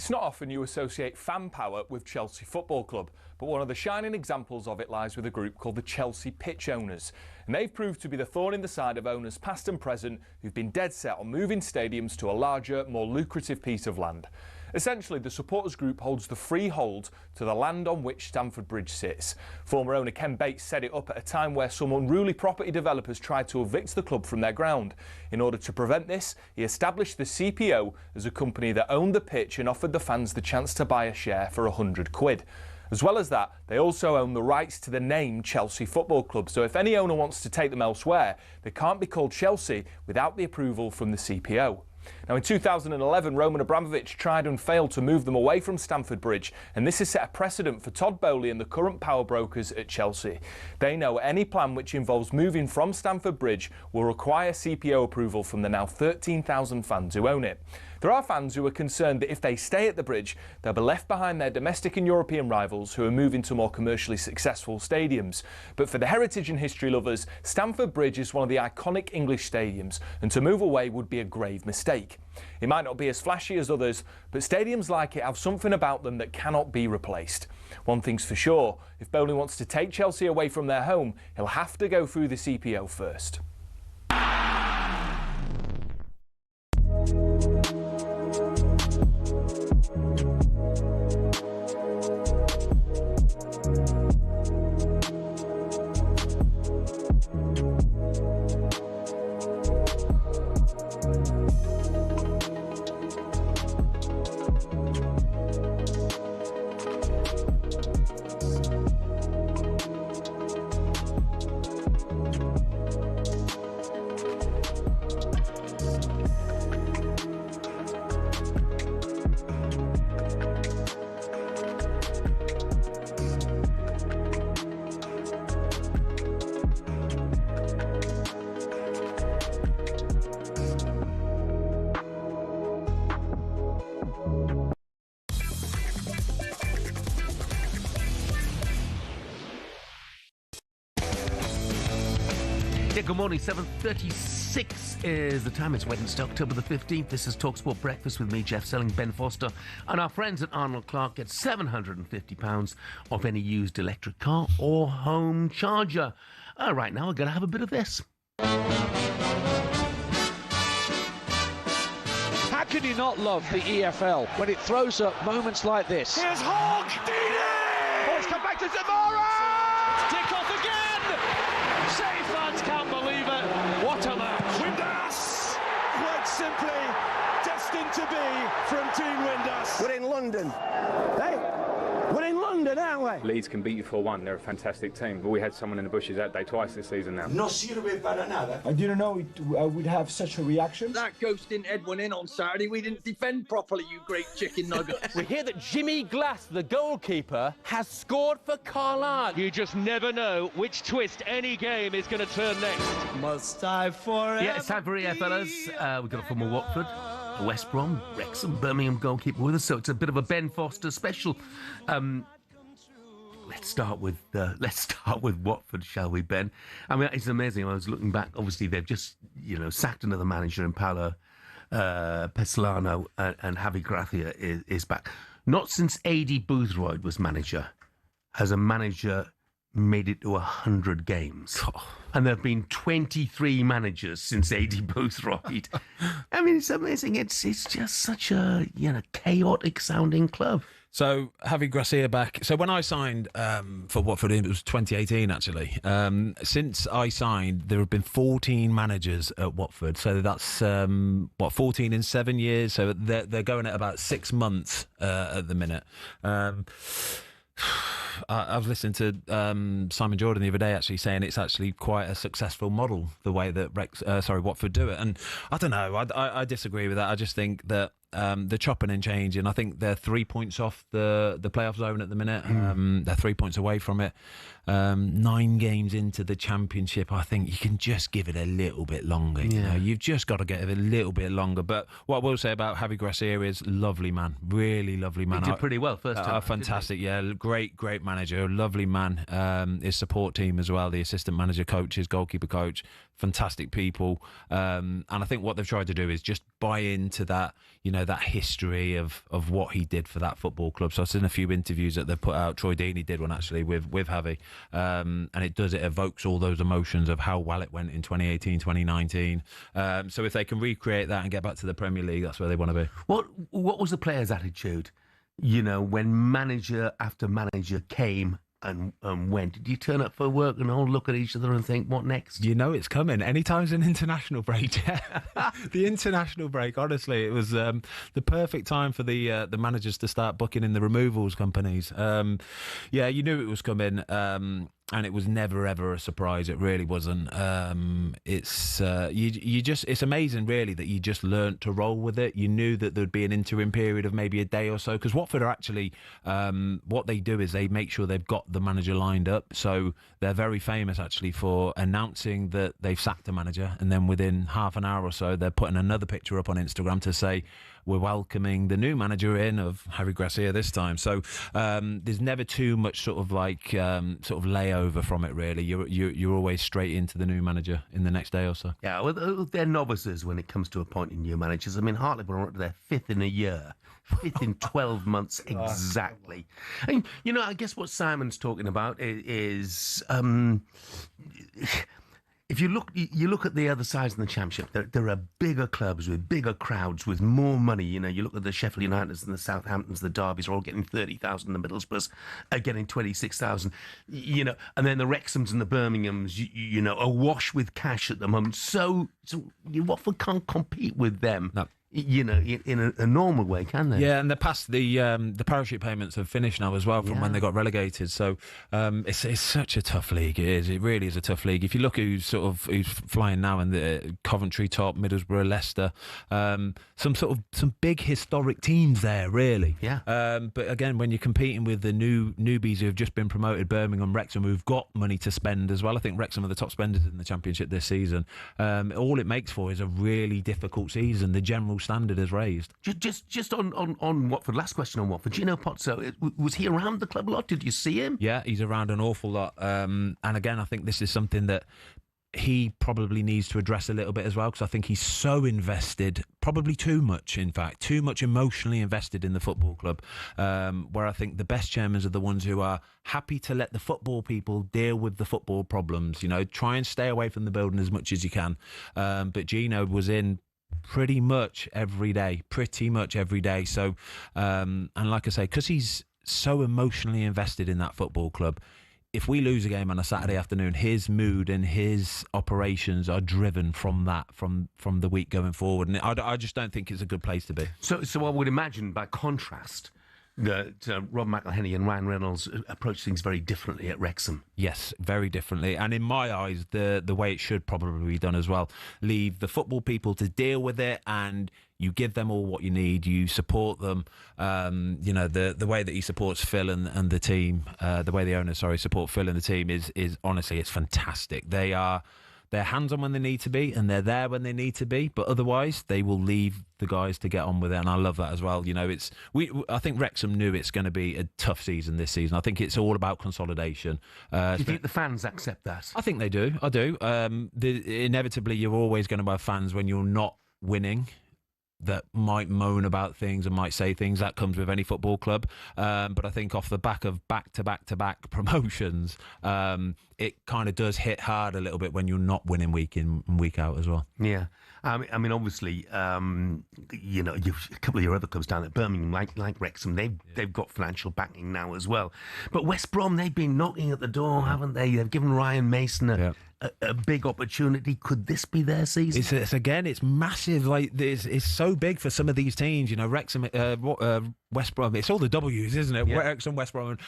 It's not often you associate fan power with Chelsea Football Club, but one of the shining examples of it lies with a group called the Chelsea Pitch Owners. And they've proved to be the thorn in the side of owners past and present who've been dead set on moving stadiums to a larger, more lucrative piece of land. Essentially, the supporters group holds the freehold to the land on which Stamford Bridge sits. Former owner Ken Bates set it up at a time where some unruly property developers tried to evict the club from their ground. In order to prevent this, he established the CPO as a company that owned the pitch and offered the fans the chance to buy a share for £100. As well as that, they also own the rights to the name Chelsea Football Club, so if any owner wants to take them elsewhere, they can't be called Chelsea without the approval from the CPO. Now in 2011, Roman Abramovich tried and failed to move them away from Stamford Bridge, and this has set a precedent for Todd Bowley and the current power brokers at Chelsea. They know any plan which involves moving from Stamford Bridge will require CPO approval from the now 13,000 fans who own it. There are fans who are concerned that if they stay at the Bridge, they'll be left behind their domestic and European rivals who are moving to more commercially successful stadiums. But for the heritage and history lovers, Stamford Bridge is one of the iconic English stadiums, and to move away would be a grave mistake. It might not be as flashy as others, but stadiums like it have something about them that cannot be replaced. One thing's for sure, if Bowley wants to take Chelsea away from their home, he'll have to go through the CPO first. Good morning, 7:36 is the time. It's Wednesday, October the 15th. This is talkSPORT Breakfast with me, Jeff Stelling, Ben Foster, and our friends at Arnold Clark get £750 off any used electric car or home charger. Right now, we're going to have a bit of this. How can you not love the EFL when it throws up moments like this? Here's Hogg! Deeney! Oh, it's come back to Zamora! Tick off again! Say fans can't believe it. What a match. Windass! Quite simply destined to be from Team Windass. We're in London. Hey, we're in London, aren't we? Leeds can beat you 4-1. They're a fantastic team. But we had someone in the bushes that day twice this season now. No sirve para nada. I didn't know I would have such a reaction. That ghost didn't head one in on Saturday. We didn't defend properly, you great chicken nugget. We hear that Jimmy Glass, the goalkeeper, has scored for Carlisle. You just never know which twist any game is going to turn next. Must I forever? Yeah, it's time for fellas. We've got a former Watford, West Brom, Wrexham, Birmingham goalkeeper with us, so it's a bit of a Ben Foster special. Let's start with Watford, shall we, Ben? I mean, it's amazing. I was looking back. Obviously, they've just sacked another manager in Paolo Pesolano, and Javi Gracia is back. Not since A.D. Boothroyd was manager has a manager made it to 100 games. And there have been 23 managers since A.D. Boothroyd. I mean, it's amazing. It's just such a chaotic sounding club. So, Javi Gracia back. So, when I signed for Watford, it was 2018, actually. Since I signed, there have been 14 managers at Watford. So, that's, 14 in 7 years. So, they're going at about 6 months at the minute. I was listening to Simon Jordan the other day actually saying it's actually quite a successful model, the way that Watford do it. And I don't know, I disagree with that. I just think that the chopping and changing, I think they're 3 points off the playoff zone at the minute. They're 3 points away from it. 9 games into the Championship, I think you can just give it a little bit longer. You know? You've just got to get it a little bit longer. But what I will say about Javi Gracia is lovely man, really lovely man. He did pretty well first time. Fantastic, yeah, great manager, lovely man. His support team as well, the assistant manager, coaches, goalkeeper coach, fantastic people. And I think what they've tried to do is just buy into that, that history of what he did for that football club. So I've seen a few interviews that they've put out. Troy Deeney did one actually with Javi. And it evokes all those emotions of how well it went in 2018, 2019. So if they can recreate that and get back to the Premier League, that's where they want to be. What was the players' attitude, when manager after manager came and went? Did you turn up for work and all look at each other and think, what next? It's coming. Anytime's an international break. The international break, honestly, it was the perfect time for the managers to start booking in the removals companies. You knew it was coming. And it was never ever a surprise. It really wasn't. It's amazing, really, that you just learnt to roll with it. You knew that there'd be an interim period of maybe a day or so, because Watford are actually what they do is they make sure they've got the manager lined up. So they're very famous actually for announcing that they've sacked a manager, and then within half an hour or so they're putting another picture up on Instagram to say, we're welcoming the new manager in of Harry Gracia this time. So there's never too much sort of layover from it, really. You're always straight into the new manager in the next day or so. Yeah, well, they're novices when it comes to appointing new managers. I mean, Hartlepool are their 5th in a year. 5th in 12 months exactly. And, I guess what Simon's talking about is if you look at the other sides in the Championship, there are bigger clubs with bigger crowds with more money. You look at the Sheffield Uniteds and the Southamptons, the Derbys are all getting 30,000. The Middlesbroughs are getting 26,000. And then the Wrexhams and the Birminghams, awash with cash at the moment. So Watford can't compete with them. No. In a normal way, can they? Yeah, and the parachute payments have finished now as well from when they got relegated. So it's such a tough league. It is. It really is a tough league. If you look who's flying now in the Coventry top, Middlesbrough, Leicester, some big historic teams there, really. Yeah. But again, when you're competing with the newbies who have just been promoted, Birmingham, Wrexham, who've got money to spend as well. I think Wrexham are the top spenders in the Championship this season. All it makes for is a really difficult season. The general standard is raised. Just on Watford, last question on Watford. Gino Pozzo, was he around the club a lot? Did you see him? Yeah, he's around an awful lot. And again, I think this is something that he probably needs to address a little bit as well, because I think he's so invested, probably too much, in fact, too much emotionally invested in the football club, where I think the best chairmen are the ones who are happy to let the football people deal with the football problems, try and stay away from the building as much as you can. But Gino was in pretty much every day. So, and like I say, because he's so emotionally invested in that football club, if we lose a game on a Saturday afternoon, his mood and his operations are driven from that, from the week going forward. And I just don't think it's a good place to be. So I would imagine, by contrast, that Rob McElhenney and Ryan Reynolds approach things very differently at Wrexham. Yes, very differently. And in my eyes, the way it should probably be done as well. Leave the football people to deal with it, and you give them all what you need. You support them. The way that he supports Phil and the team, the way the owners, support Phil and the team is honestly, it's fantastic. They're hands-on when they need to be, and they're there when they need to be, but otherwise they will leave the guys to get on with it, and I love that as well. I think Wrexham knew it's going to be a tough season this season. I think it's all about consolidation. Do you think the fans accept that? I think they do. I do. Inevitably, you're always going to have fans when you're not winning that might moan about things and might say things. That comes with any football club. But I think off the back of back-to-back promotions, it kind of does hit hard a little bit when you're not winning week in and week out as well. Yeah. I mean, obviously, a couple of your other clubs down at Birmingham, like Wrexham, they've got financial backing now as well. But West Brom, they've been knocking at the door, haven't they? They've given Ryan Mason a big opportunity. Could this be their season? It's massive. It's so big for some of these teams. Wrexham, West Brom. It's all the W's, isn't it? Yeah. Wrexham, West Brom.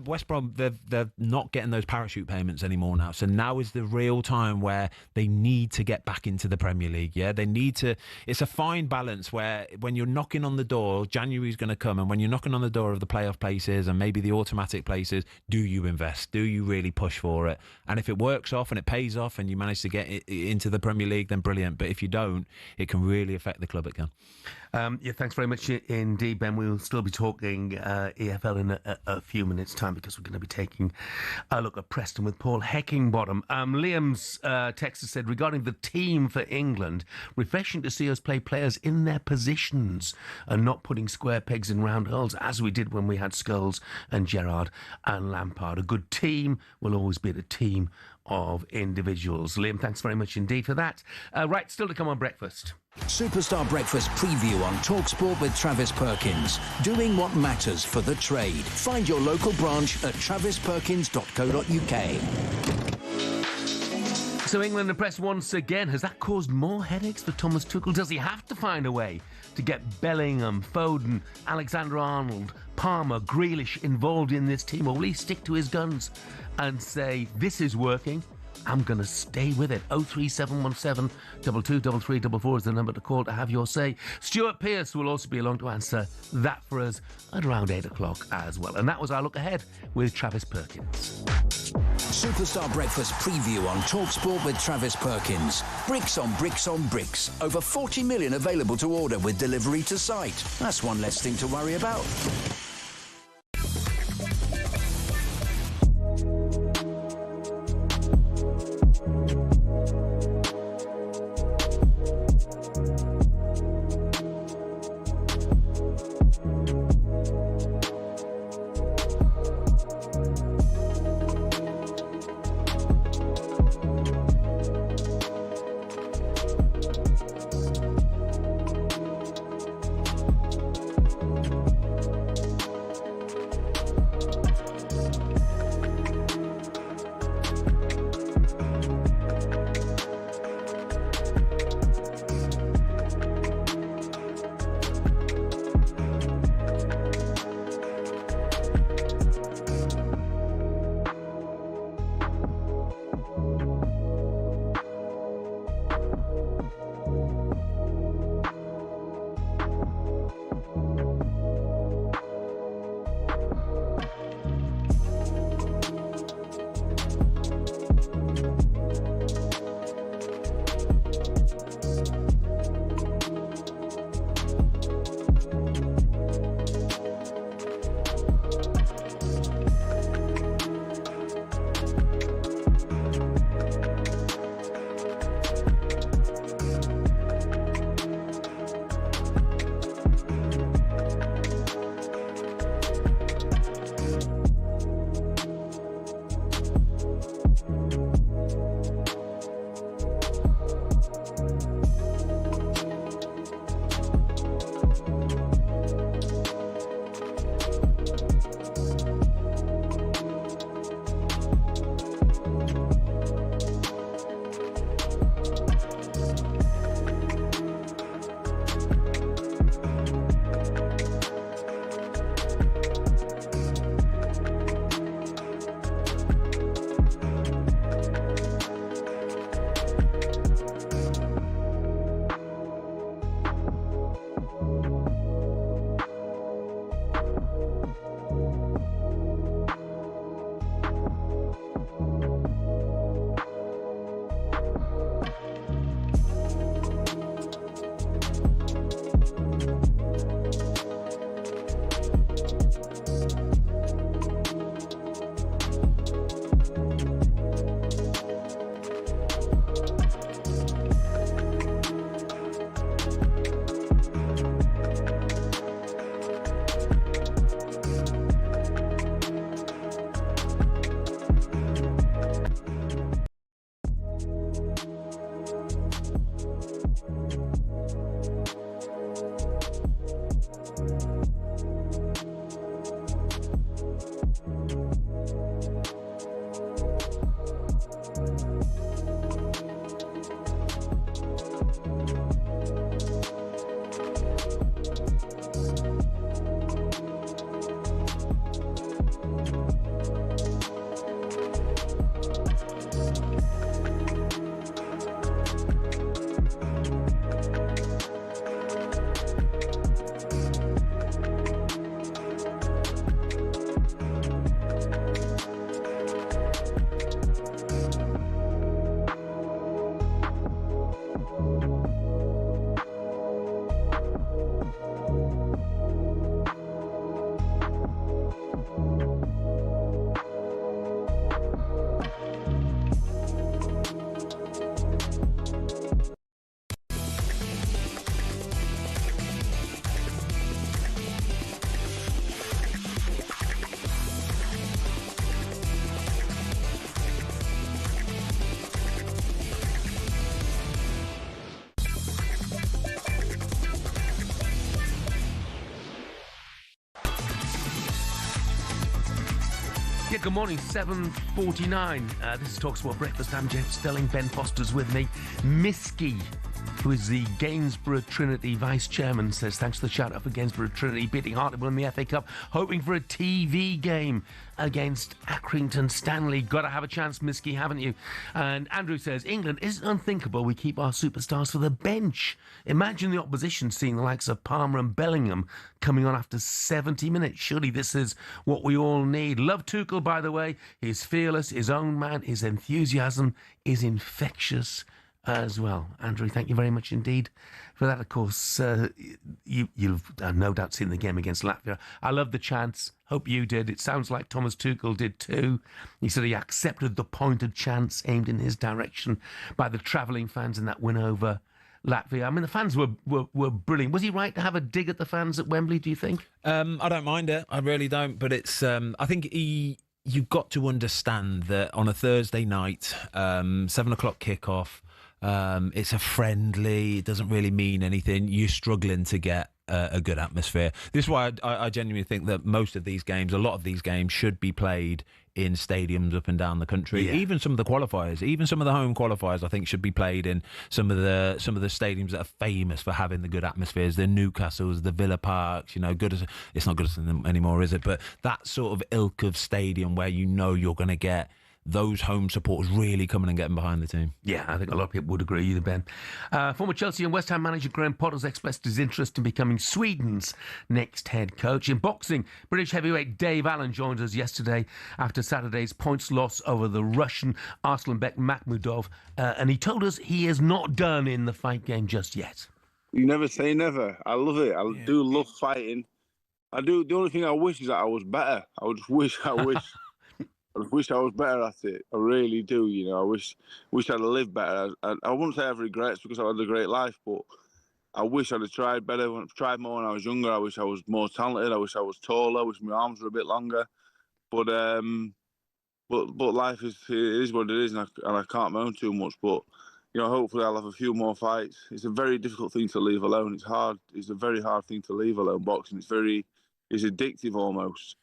West Brom, they're not getting those parachute payments anymore now. So now is the real time where they need to get back into the Premier League. Yeah, they need to. It's a fine balance where when you're knocking on the door, January's going to come, and when you're knocking on the door of the playoff places and maybe the automatic places, do you invest? Do you really push for it? And if it works off and it pays off and you manage to get into the Premier League, then brilliant. But if you don't, it can really affect the club. It can. Thanks very much indeed, Ben. We'll still be talking EFL in a few minutes' time, because we're going to be taking a look at Preston with Paul Heckingbottom. Liam's text has said, regarding the team for England, refreshing to see us play players in their positions and not putting square pegs in round holes, as we did when we had Scholes and Gerrard and Lampard. A good team will always be the team of individuals. Liam, thanks very much indeed for that. Right, still to come on breakfast. Superstar Breakfast preview on talkSPORT with Travis Perkins. Doing what matters for the trade. Find your local branch at travisperkins.co.uk. So England are pressed once again. Has that caused more headaches for Thomas Tuchel? Does he have to find a way to get Bellingham, Foden, Alexander-Arnold, Palmer, Grealish involved in this team? Or will he stick to his guns and say, this is working, I'm going to stay with it? 03717 223344 is the number to call to have your say. Stuart Pearce will also be along to answer that for us at around 8 o'clock as well. And that was our look ahead with Travis Perkins. Superstar Breakfast preview on talkSPORT with Travis Perkins. Bricks on bricks on bricks. Over 40 million available to order with delivery to site. That's one less thing to worry about. Yeah, good morning, 7:49. This is talkSPORT Breakfast. I'm Jeff Stelling. Ben Foster's with me. Misky who is the Gainsborough Trinity Vice Chairman, says, thanks for the shout-out for Gainsborough Trinity beating Hartlepool in the FA Cup, hoping for a TV game against Accrington Stanley. Got to have a chance, Miski, haven't you? And Andrew says, England, is it unthinkable we keep our superstars for the bench? Imagine the opposition seeing the likes of Palmer and Bellingham coming on after 70 minutes. Surely this is what we all need. Love Tuchel, by the way. He's fearless, his own man, his enthusiasm is infectious as well. Andrew, thank you very much indeed for that. Of course, you've no doubt seen the game against Latvia. I love the chants. Hope you did. It sounds like Thomas Tuchel did too. He said he accepted the pointed chants aimed in his direction by the travelling fans in that win over Latvia. I mean, the fans were brilliant. Was he right to have a dig at the fans at Wembley, do you think? I don't mind it. I really don't. But it's, I think you've got to understand that on a Thursday night, 7 o'clock kickoff, it's a friendly, it doesn't really mean anything. You're struggling to get a good atmosphere. This is why I genuinely think that most of these games, a lot of these games, should be played in stadiums up and down the country. Yeah. Even some of the qualifiers, even some of the home qualifiers, I think should be played in some of the stadiums that are famous for having the good atmospheres. The Newcastles, the Villa Parks, you know, it's not Goodison anymore, is it? But that sort of ilk of stadium where you know you're going to get those home supporters really coming and getting behind the team. Yeah, I think a lot of people would agree with you, Ben. Former Chelsea and West Ham manager Graham Potter's expressed his interest in becoming Sweden's next head coach. In boxing, British heavyweight Dave Allen joined us yesterday after Saturday's points loss over the Russian Arslanbek Makhmudov, and he told us he is not done in the fight game just yet. You never say never. I love it. I do love fighting. I do. The only thing I wish is that I was better. I wish I was better at it. I really do. You know, I wish I'd lived better. I wouldn't say I have regrets because I had a great life, but I wish I'd have tried better. Tried more when I was younger. I wish I was more talented. I wish I was taller. I wish my arms were a bit longer. But life is what it is, and I can't moan too much. But you know, hopefully I'll have a few more fights. It's a very difficult thing to leave alone. It's hard. It's a very hard thing to leave alone. Boxing. It's addictive almost.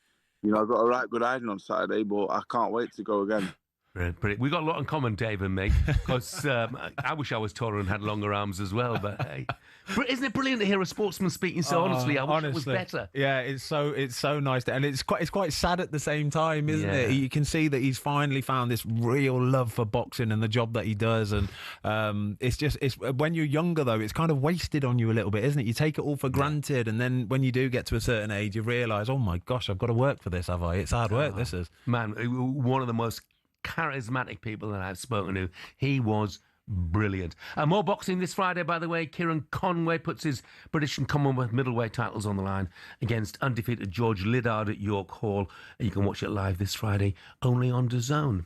You know, I've got a right good hiding on Saturday, but I can't wait to go again. Brilliant. We've got a lot in common, Dave and me, because I wish I was taller and had longer arms as well, but hey. Isn't it brilliant to hear a sportsman speaking so honestly? I wish it was better. Yeah, it's so nice, and it's quite sad at the same time, isn't it? You can see that he's finally found this real love for boxing and the job that he does, and it's when you're younger though, it's kind of wasted on you a little bit, isn't it? You take it all for granted, and then when you do get to a certain age, you realise, oh my gosh, I've got to work for this, have I? It's hard work. This is, man, one of the most charismatic people that I've spoken to. He was brilliant. More boxing this Friday, by the way. Kieran Conway puts his British and Commonwealth middleweight titles on the line against undefeated George Liddard at York Hall. And you can watch it live this Friday, only on DAZN.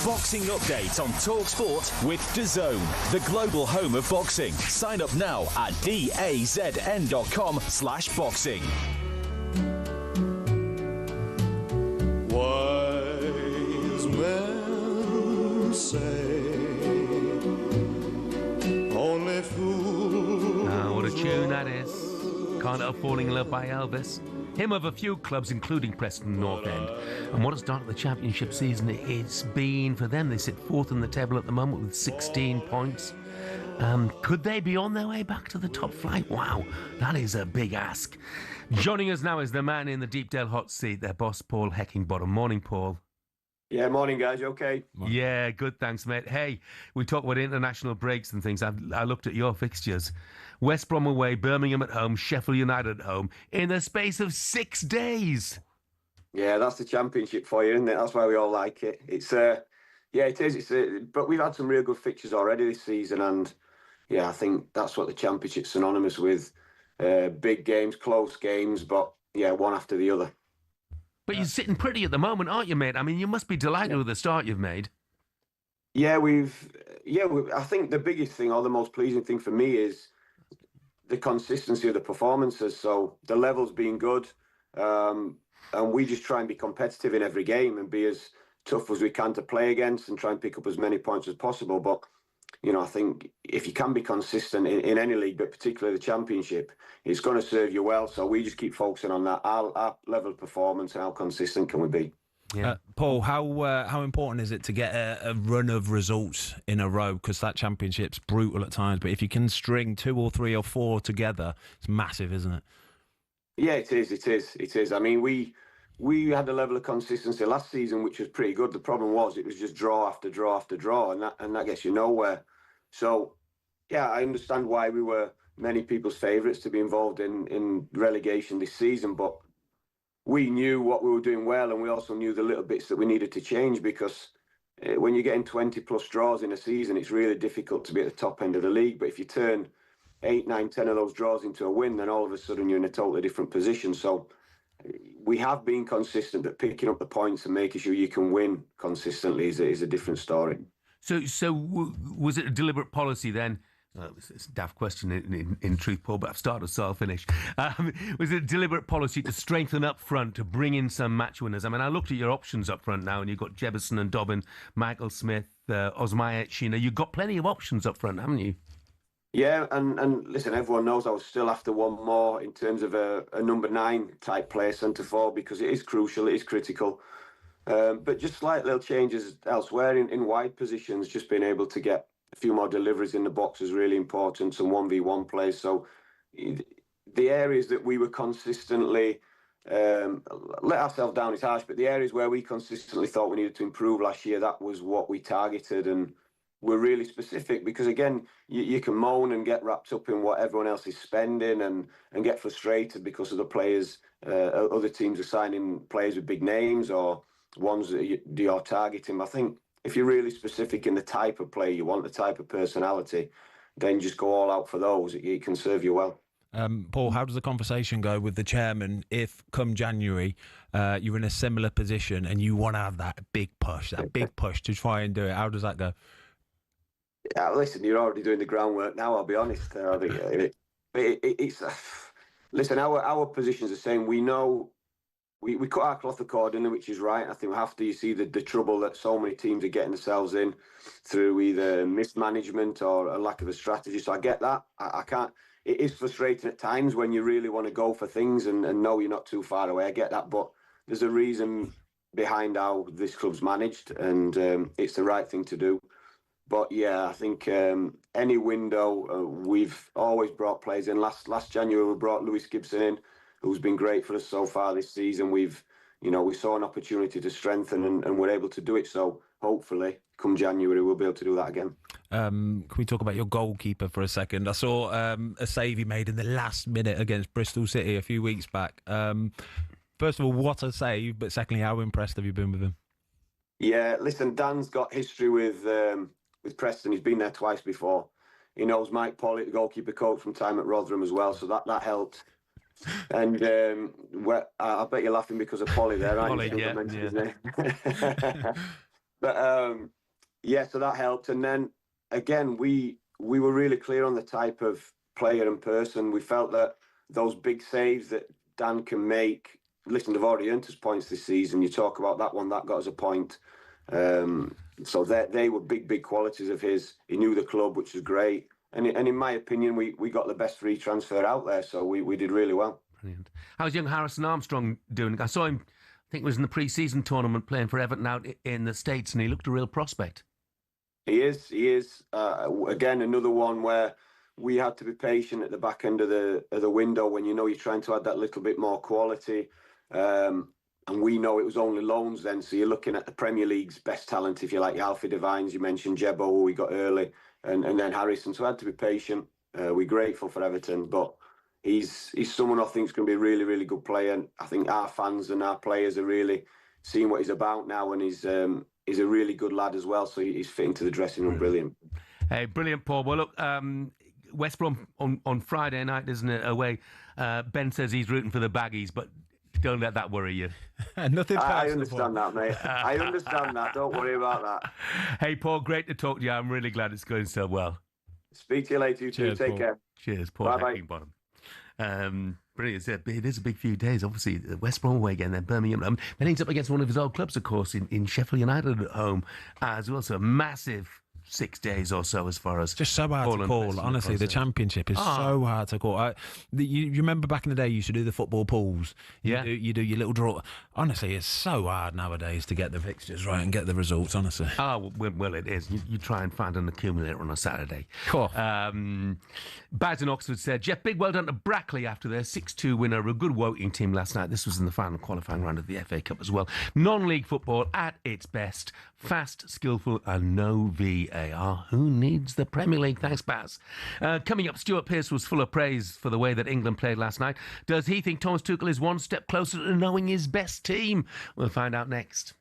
Boxing update on talkSPORT with DAZN, the global home of boxing. Sign up now at dazn.com/boxing. Wise men say only fools. What a tune that is. Can't Help Falling in Love by Elvis. Him of a few clubs, including Preston North End. And what a start of the championship season it's been for them. They sit fourth in the table at the moment with 16 points. Could they be on their way back to the top flight? Wow, that is a big ask. Joining us now is the man in the Deepdale hot seat, their boss, Paul Heckingbottom. Morning, Paul. Yeah, morning, guys. You okay? Yeah, good, thanks, mate. Hey, we talk about international breaks and things. I looked at your fixtures. West Brom away, Birmingham at home, Sheffield United at home, in the space of 6 days. Yeah, that's the championship for you, isn't it? That's why we all like it. It's yeah, it is. But we've had some real good fixtures already this season, and yeah, I think that's what the championship's synonymous with. Big games, close games, but yeah, one after the other. But you're sitting pretty at the moment, aren't you, mate? I mean, you must be delighted with the start you've made. Yeah, I think the biggest thing, or the most pleasing thing for me, is the consistency of the performances. So the level's been good, and we just try and be competitive in every game and be as tough as we can to play against and try and pick up as many points as possible. But you know, I think if you can be consistent in any league, but particularly the Championship, it's going to serve you well. So we just keep focusing on that, our level of performance and how consistent can we be. Yeah. Paul, how important is it to get a run of results in a row? Because that Championship's brutal at times, but if you can string 2 or 3 or 4 together, it's massive, isn't it? Yeah, it is. I mean, we had a level of consistency last season which was pretty good. The problem was it was just draw after draw after draw, and that gets you nowhere. So, yeah, I understand why we were many people's favourites to be involved in relegation this season, but we knew what we were doing well, and we also knew the little bits that we needed to change, because when you're getting 20 plus draws in a season, it's really difficult to be at the top end of the league. But if you turn 8, 9, 10 of those draws into a win, then all of a sudden you're in a totally different position. So we have been consistent, but picking up the points and making sure you can win consistently is a different story. So was it a deliberate policy then? It's a daft question in truth, Paul, but I've started, so I'll finish. Was it a deliberate policy to strengthen up front, to bring in some match winners? I mean, I looked at your options up front now, and you've got Jebison and Dobbin, Michael Smith, Osmajic. You've got plenty of options up front, haven't you? Yeah, and listen, everyone knows I was still after one more in terms of a number 9 type player, centre-forward, because it is crucial, it is critical. But just slight little changes elsewhere in wide positions, just being able to get a few more deliveries in the box is really important, some 1v1 plays. So the areas that we were consistently let ourselves down is harsh, but the areas where we consistently thought we needed to improve last year, that was what we targeted, and we're really specific, because again, you can moan and get wrapped up in what everyone else is spending and get frustrated because of the players, other teams are signing players with big names or ones that you're targeting. I think if you're really specific in the type of player you want, the type of personality, then just go all out for those. It can serve you well. Paul, how does the conversation go with the chairman if, come January, you're in a similar position and you want to have that big push to try and do it? How does that go? Yeah, listen, you're already doing the groundwork now, I'll be honest. I think it's listen, our position's the same. We know we cut our cloth accordingly, which is right. I think after you see the trouble that so many teams are getting themselves in through either mismanagement or a lack of a strategy. So I get that. I can't. It is frustrating at times when you really want to go for things and know you're not too far away. I get that, but there's a reason behind how this club's managed, and it's the right thing to do. But yeah, I think any window, we've always brought players in. Last January, we brought Lewis Gibson in, who's been great for us so far this season. We saw an opportunity to strengthen and we're able to do it. So hopefully, come January, we'll be able to do that again. Can we talk about your goalkeeper for a second? I saw a save he made in the last minute against Bristol City a few weeks back. First of all, what a save, but secondly, how impressed have you been with him? Yeah, listen, Dan's got history with Preston. He's been there twice before. He knows Mike Pollitt, the goalkeeper coach from time at Rotherham as well, so that helped. And I bet you're laughing because of Polly there, aren't you? Yeah. But yeah, so that helped. And then again, we were really clear on the type of player and person. We felt that those big saves that Dan can make. Listen, they've already earned us points this season. You talk about that one, that got us a point. So they were big qualities of his. He knew the club, which was great. And in my opinion, we got the best free transfer out there, so we did really well. Brilliant. How's young Harrison Armstrong doing? I saw him, I think it was in the pre-season tournament, playing for Everton out in the States, and he looked a real prospect. He is. Again, another one where we had to be patient at the back end of the window when you're trying to add that little bit more quality. And we know it was only loans then, so you're looking at the Premier League's best talent, if you like, Alfie Devines, you mentioned Jebbo, who we got early, and then Harrison. So I had to be patient. We're grateful for Everton, but he's someone I think is going to be a really, really good player. And I think our fans and our players are really seeing what he's about now, and he's a really good lad as well, so he's fitting to the dressing room brilliant. Hey, brilliant, Paul. Well, look, West Brom on Friday night, isn't it, away? Ben says he's rooting for the Baggies, but don't let that worry you. Nothing personal. I understand that, mate. I understand that. Don't worry about that. Hey, Paul, great to talk to you. I'm really glad it's going so well. Speak to you later, you two. Take care. Cheers, Paul. Bye-bye. Brilliant. It is a big few days, obviously. West Brom away again, then Birmingham. Then he's up against one of his old clubs, of course, in Sheffield United at home as well. So a massive 6 days or so as far as just so hard to call. Honestly, the Championship is so hard to call. You remember back in the day, you used to do the football pools. You do your little draw. Honestly, it's so hard nowadays to get the fixtures right and get the results. Honestly, well, it is. You try and find an accumulator on a Saturday. Cool. Baz in Oxford said, Jeff, big well done to Brackley after their 6-2 win over a good Woking team last night. This was in the final qualifying round of the FA Cup as well. Non-league football at its best. Fast, skillful and no VAR. Who needs the Premier League? Thanks, Baz. Coming up, Stuart Pearce was full of praise for the way that England played last night. Does he think Thomas Tuchel is one step closer to knowing his best team? We'll find out next.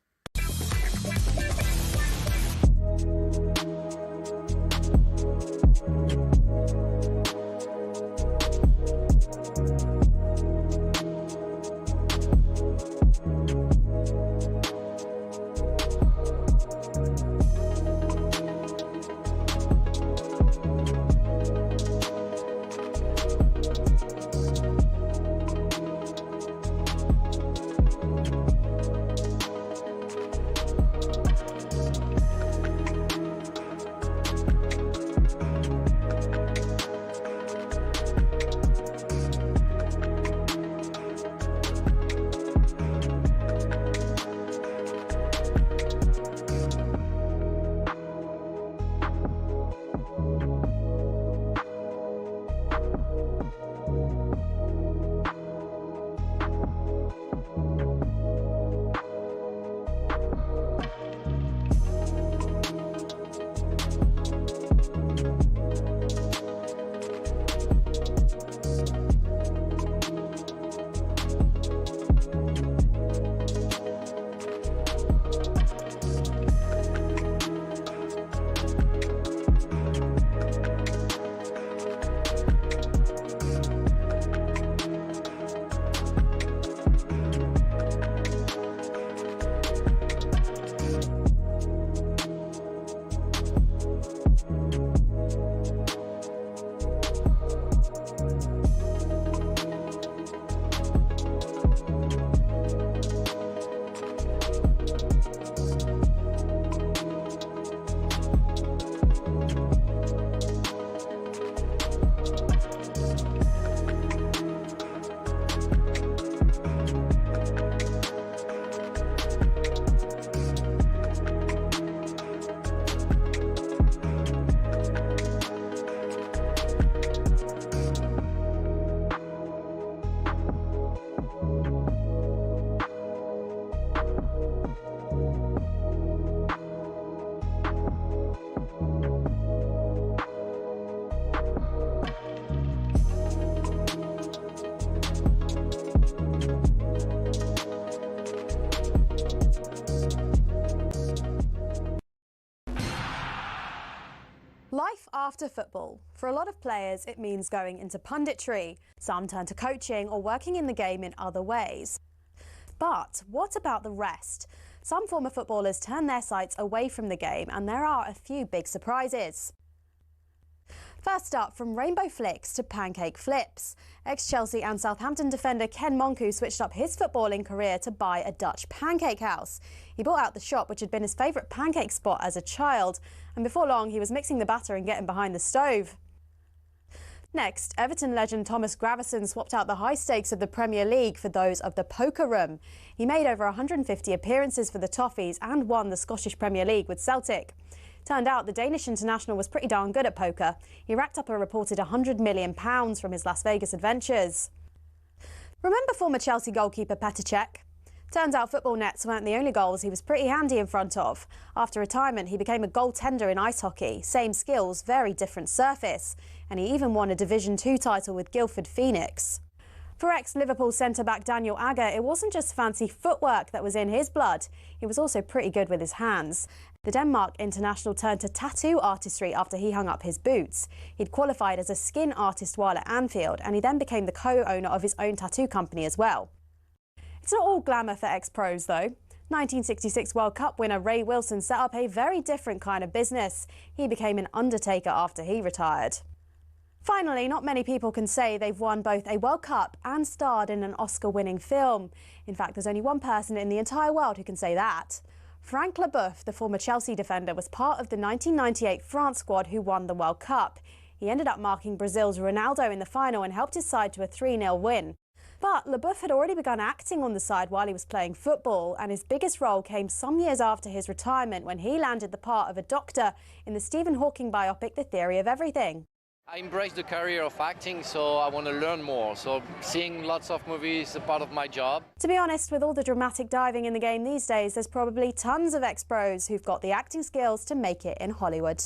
Life after football. For a lot of players, it means going into punditry. Some turn to coaching or working in the game in other ways. But what about the rest? Some former footballers turn their sights away from the game, and there are a few big surprises. First up, from rainbow flicks to pancake flips. Ex-Chelsea and Southampton defender Ken Monku switched up his footballing career to buy a Dutch pancake house. He bought out the shop, which had been his favourite pancake spot as a child, and before long he was mixing the batter and getting behind the stove. Next, Everton legend Thomas Gravesen swapped out the high stakes of the Premier League for those of the poker room. He made over 150 appearances for the Toffees and won the Scottish Premier League with Celtic. Turned out the Danish international was pretty darn good at poker. He racked up a reported £100 million from his Las Vegas adventures. Remember former Chelsea goalkeeper Petr Cech? Turns out football nets weren't the only goals he was pretty handy in front of. After retirement, he became a goaltender in ice hockey. Same skills, very different surface. And he even won a Division 2 title with Guildford Phoenix. For ex-Liverpool centre-back Daniel Agger, it wasn't just fancy footwork that was in his blood. He was also pretty good with his hands. The Denmark international turned to tattoo artistry after he hung up his boots. He'd qualified as a skin artist while at Anfield, and he then became the co-owner of his own tattoo company as well. It's not all glamour for ex-pros, though. 1966 World Cup winner Ray Wilson set up a very different kind of business. He became an undertaker after he retired. Finally, not many people can say they've won both a World Cup and starred in an Oscar-winning film. In fact, there's only one person in the entire world who can say that. Frank Leboeuf, the former Chelsea defender, was part of the 1998 France squad who won the World Cup. He ended up marking Brazil's Ronaldo in the final and helped his side to a 3-0 win. But Leboeuf had already begun acting on the side while he was playing football, and his biggest role came some years after his retirement when he landed the part of a doctor in the Stephen Hawking biopic The Theory of Everything. I embrace the career of acting, so I want to learn more. So seeing lots of movies is a part of my job. To be honest, with all the dramatic diving in the game these days, there's probably tons of ex-pros who've got the acting skills to make it in Hollywood.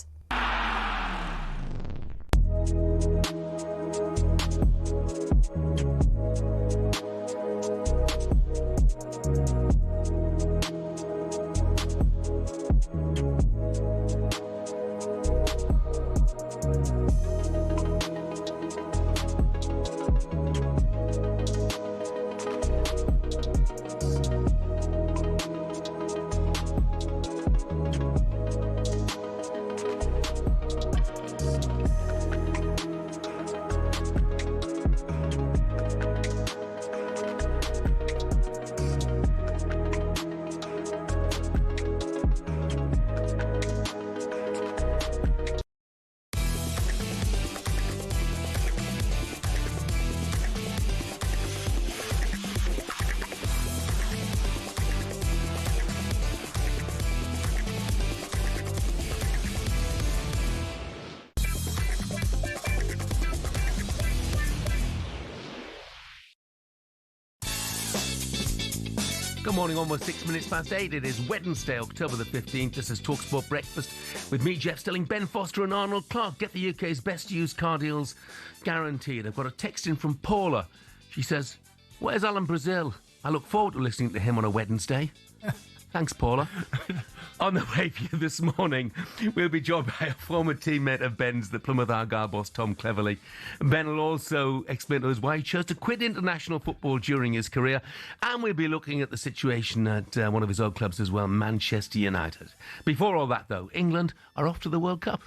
Good morning, almost 6 minutes past 8. It is Wednesday, October the 15th. This is talkSPORT Breakfast with me, Jeff Stelling, Ben Foster and Arnold Clark. Get the UK's best used car deals guaranteed. I've got a text in from Paula. She says, "Where's Alan Brazil? I look forward to listening to him on a Wednesday." Thanks, Paula. On the way for you this morning, we'll be joined by a former teammate of Ben's, the Plymouth Argyle boss, Tom Cleverley. Ben will also explain to us why he chose to quit international football during his career, and we'll be looking at the situation at one of his old clubs as well, Manchester United. Before all that, though, England are off to the World Cup.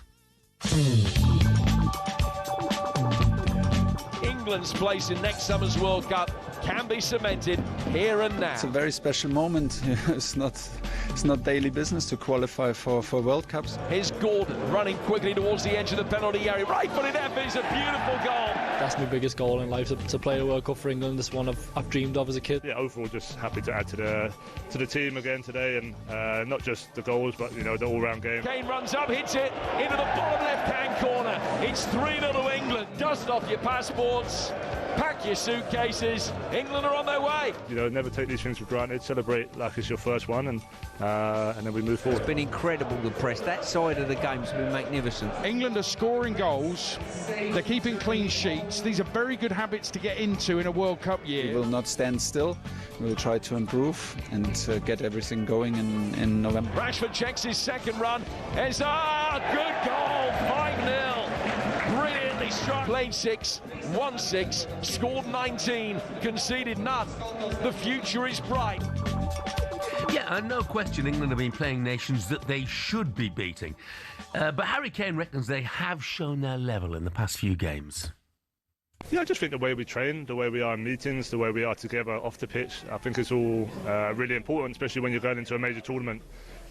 England's place in next summer's World Cup can be cemented here and now. It's a very special moment. It's not daily business to qualify for World Cups. Here's Gordon running quickly towards the edge of the penalty area. Right-footed effort is a beautiful goal. That's my biggest goal in life, to play a World Cup for England. This one I've dreamed of as a kid. Yeah, overall just happy to add to the team again today, and not just the goals, but the all-round game. Kane runs up, hits it into the bottom left-hand corner. It's 3-0 to England. Dust off your passports, pack your suitcases. England are on their way. Never take these things for granted. Celebrate like it's your first one, and then we move forward. It's been incredible, the press. That side of the game's been magnificent. England are scoring goals. They're keeping clean sheets. These are very good habits to get into in a World Cup year. We will not stand still. We will try to improve and get everything going in November. Rashford checks his second run. It's good goal, 5-0. Brilliantly struck. Played 6, won 6, scored 19, conceded none. The future is bright. Yeah, and no question England have been playing nations that they should be beating. But Harry Kane reckons they have shown their level in the past few games. Yeah, I just think the way we train, the way we are in meetings, the way we are together off the pitch, I think it's all really important, especially when you're going into a major tournament.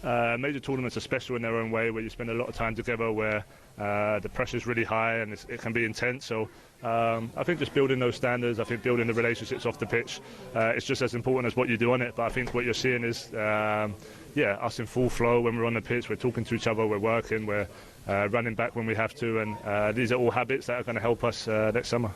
Major tournaments are special in their own way, where you spend a lot of time together, where the pressure's really high and it can be intense. So I think just building those standards, I think building the relationships off the pitch, it's just as important as what you do on it. But I think what you're seeing is, us in full flow when we're on the pitch, we're talking to each other, we're working, we're running back when we have to, and these are all habits that are going to help us next summer.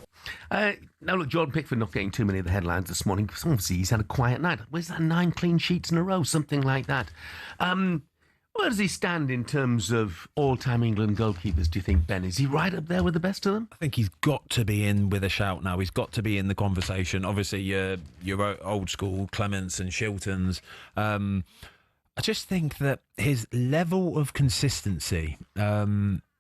Now look, Jordan Pickford not getting too many of the headlines this morning because obviously he's had a quiet night. Where's that 9 clean sheets in a row, something like that? Where does he stand in terms of all-time England goalkeepers, do you think, Ben? Is he right up there with the best of them? I think he's got to be in with a shout now. He's got to be in the conversation. Obviously, your old school Clements and Shiltons. I just think that his level of consistency,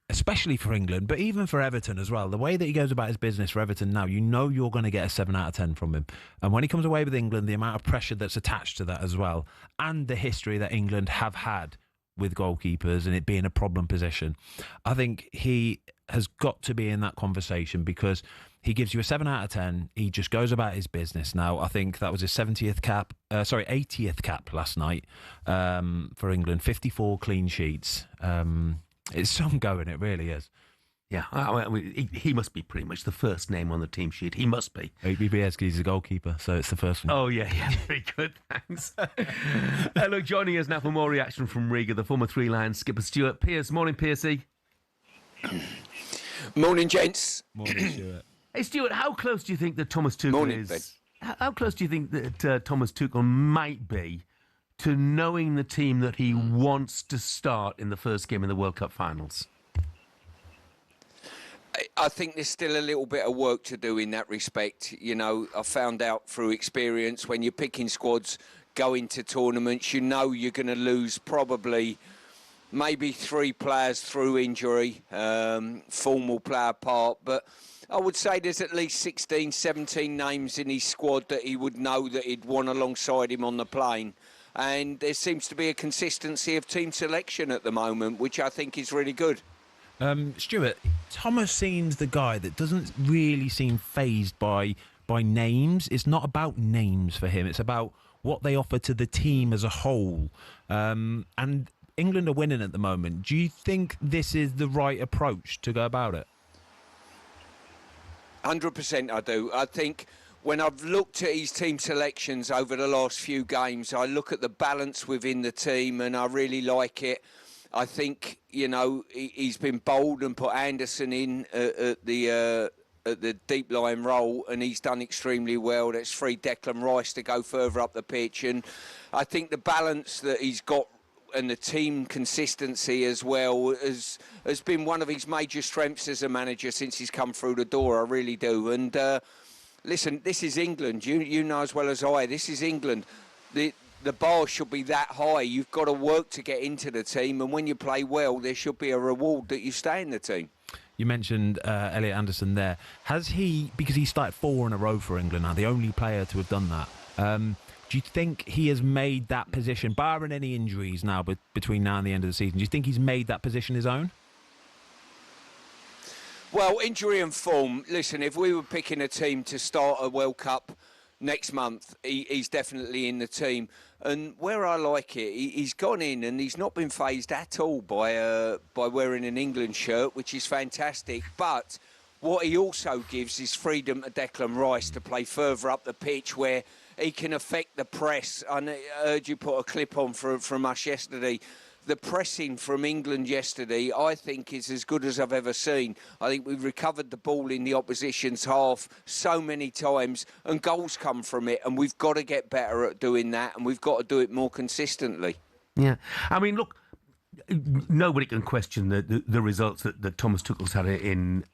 especially for England, but even for Everton as well, the way that he goes about his business for Everton now, you're going to get a 7 out of 10 from him. And when he comes away with England, the amount of pressure that's attached to that as well, and the history that England have had with goalkeepers and it being a problem position, I think he has got to be in that conversation because He gives you a 7 out of 10. He just goes about his business now. I think that was his 80th cap last night for England. 54 clean sheets. It's some going, it really is. Yeah, I mean, he must be pretty much the first name on the team sheet. He must be. He's a goalkeeper, so it's the first one. Oh, yeah, very good, thanks. Look, joining us now for more reaction from Riga, the former Three Lions skipper Stuart Pearce. Morning, Pearcey. Morning, gents. Morning, Stuart. Hey, Stuart, how close do you think that Thomas Tuchel is? How close do you think that Thomas Tuchel might be to knowing the team that he wants to start in the first game in the World Cup finals? I think there's still a little bit of work to do in that respect. You know, I found out through experience when you're picking squads going to tournaments, you know you're going to lose probably maybe 3 players through injury, formal player part. But I would say there's at least 16, 17 names in his squad that he would know that he'd want alongside him on the plane. And there seems to be a consistency of team selection at the moment, which I think is really good. Stuart, Thomas seems the guy that doesn't really seem fazed by names. It's not about names for him. It's about what they offer to the team as a whole. And England are winning at the moment. Do you think this is the right approach to go about it? 100% I do. I think when I've looked at his team selections over the last few games, I look at the balance within the team and I really like it. I think, you know, he's been bold and put Anderson in at the deep line role, and he's done extremely well. That's freed Declan Rice to go further up the pitch. And I think the balance that he's got and the team consistency as well has been one of his major strengths as a manager since he's come through the door. I really do. And listen, this is England. You know as well as I, this is England. The bar should be that high. You've got to work to get into the team, and when you play well, there should be a reward that you stay in the team. You mentioned Elliot Anderson there. Has he, because he started 4 in a row for England now, the only player to have done that, do you think he has made that position, barring any injuries now between now and the end of the season, do you think he's made that position his own? Well, injury and form. Listen, if we were picking a team to start a World Cup next month, he's definitely in the team. And where I like it, he's gone in and he's not been fazed at all by wearing an England shirt, which is fantastic. But what he also gives is freedom to Declan Rice to play further up the pitch where he can affect the press. I heard you put a clip on from us yesterday. The pressing from England yesterday, I think, is as good as I've ever seen. I think we've recovered the ball in the opposition's half so many times, and goals come from it, and we've got to get better at doing that, and we've got to do it more consistently. Yeah. I mean, look, nobody can question the results that Thomas Tuchel's had in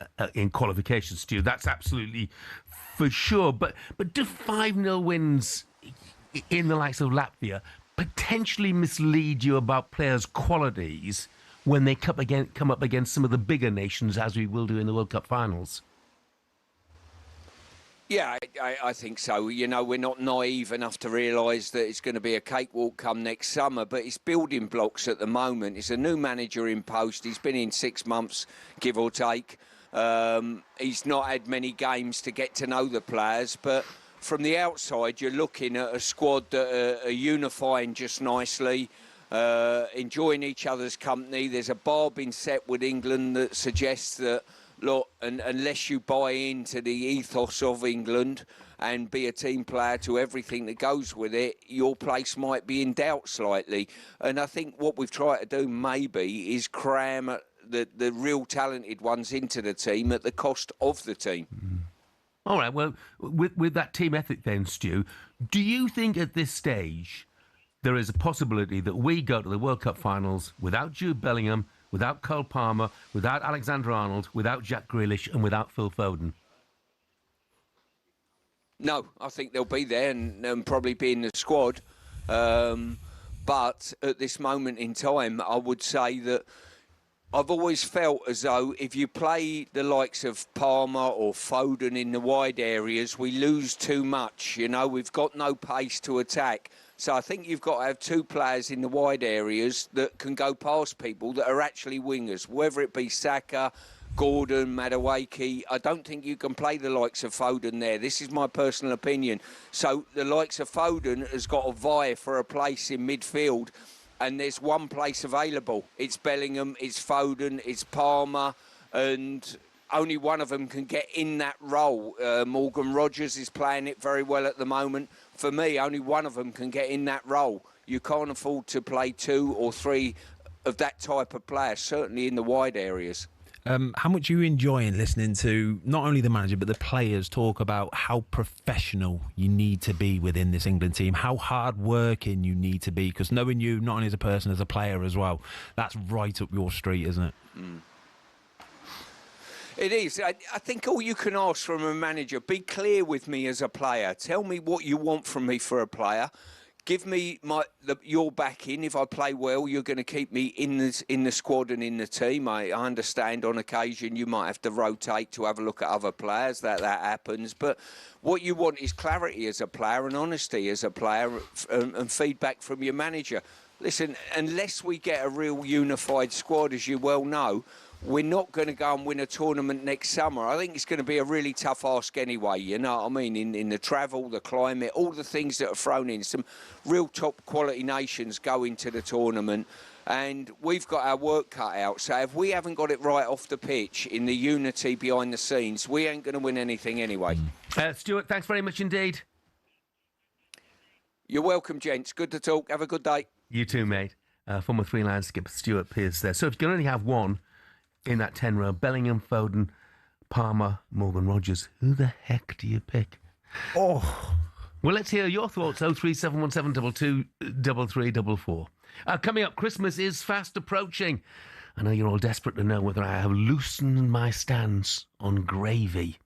qualification, Stu. That's absolutely for sure. But do 5-0 wins in the likes of Latvia potentially mislead you about players' qualities when they come up against some of the bigger nations, as we will do in the World Cup finals? Yeah, I think so. You know, we're not naive enough to realise that it's going to be a cakewalk come next summer, but it's building blocks at the moment. It's a new manager in post. He's been in 6 months, give or take. He's not had many games to get to know the players, but from the outside, you're looking at a squad that are unifying just nicely, enjoying each other's company. There's a bar being set with England that suggests that, look, unless you buy into the ethos of England and be a team player to everything that goes with it, your place might be in doubt slightly. And I think what we've tried to do maybe is cram the real talented ones into the team at the cost of the team. Mm. All right, well, with that team ethic then, Stu, do you think at this stage there is a possibility that we go to the World Cup finals without Jude Bellingham, without Cole Palmer, without Alexander-Arnold, without Jack Grealish and without Phil Foden? No, I think they'll be there and probably be in the squad. But at this moment in time, I would say that I've always felt as though if you play the likes of Palmer or Foden in the wide areas, we lose too much. You know, we've got no pace to attack. So I think you've got to have 2 players in the wide areas that can go past people that are actually wingers, whether it be Saka, Gordon, Madueke. I don't think you can play the likes of Foden there. This is my personal opinion. So the likes of Foden has got to vie for a place in midfield, and there's one place available. It's Bellingham, it's Foden, it's Palmer, and only one of them can get in that role. Morgan Rogers is playing it very well at the moment. For me, only one of them can get in that role. You can't afford to play 2 or 3 of that type of player, certainly in the wide areas. How much are you enjoying listening to not only the manager but the players talk about how professional you need to be within this England team, how hard working you need to be? Because knowing you, not only as a person, as a player as well, that's right up your street, isn't it? It is. I think all you can ask from a manager, be clear with me as a player. Tell me what you want from me for a player. Give me your backing. If I play well, you're going to keep me in the squad and in the team. I understand on occasion you might have to rotate to have a look at other players. That happens. But what you want is clarity as a player and honesty as a player and feedback from your manager. Listen, unless we get a real unified squad, as you well know, we're not going to go and win a tournament next summer. I think it's going to be a really tough ask anyway, you know what I mean? In the travel, the climate, all the things that are thrown in. Some real top quality nations go into the tournament, and we've got our work cut out. So if we haven't got it right off the pitch in the unity behind the scenes, we ain't going to win anything anyway. Stuart, thanks very much indeed. You're welcome, gents. Good to talk. Have a good day. You too, mate. Former three-line skipper Stuart Pearce there. So if you can only have one in that 10 row, Bellingham, Foden, Palmer, Morgan Rogers, who the heck do you pick? Oh. Well, let's hear your thoughts. 03717 223344. Coming up, Christmas is fast approaching. I know you're all desperate to know whether I have loosened my stance on gravy.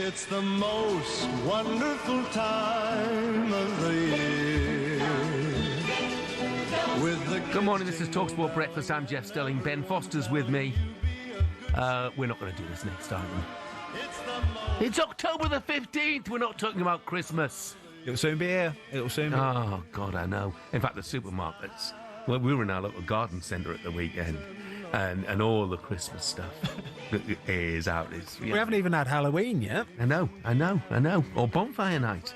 It's the most wonderful time of the year. Good morning, this is talkSPORT Breakfast. I'm Jeff Stelling. Ben Foster's with me. We're not going to do this next time. It's October the 15th. We're not talking about Christmas. It'll soon be here. It'll soon be. Oh, God, I know. In fact, the supermarkets. Well, we were in our local garden centre at the weekend, and all the Christmas stuff is out. We haven't even had Halloween yet. I know. Or bonfire night.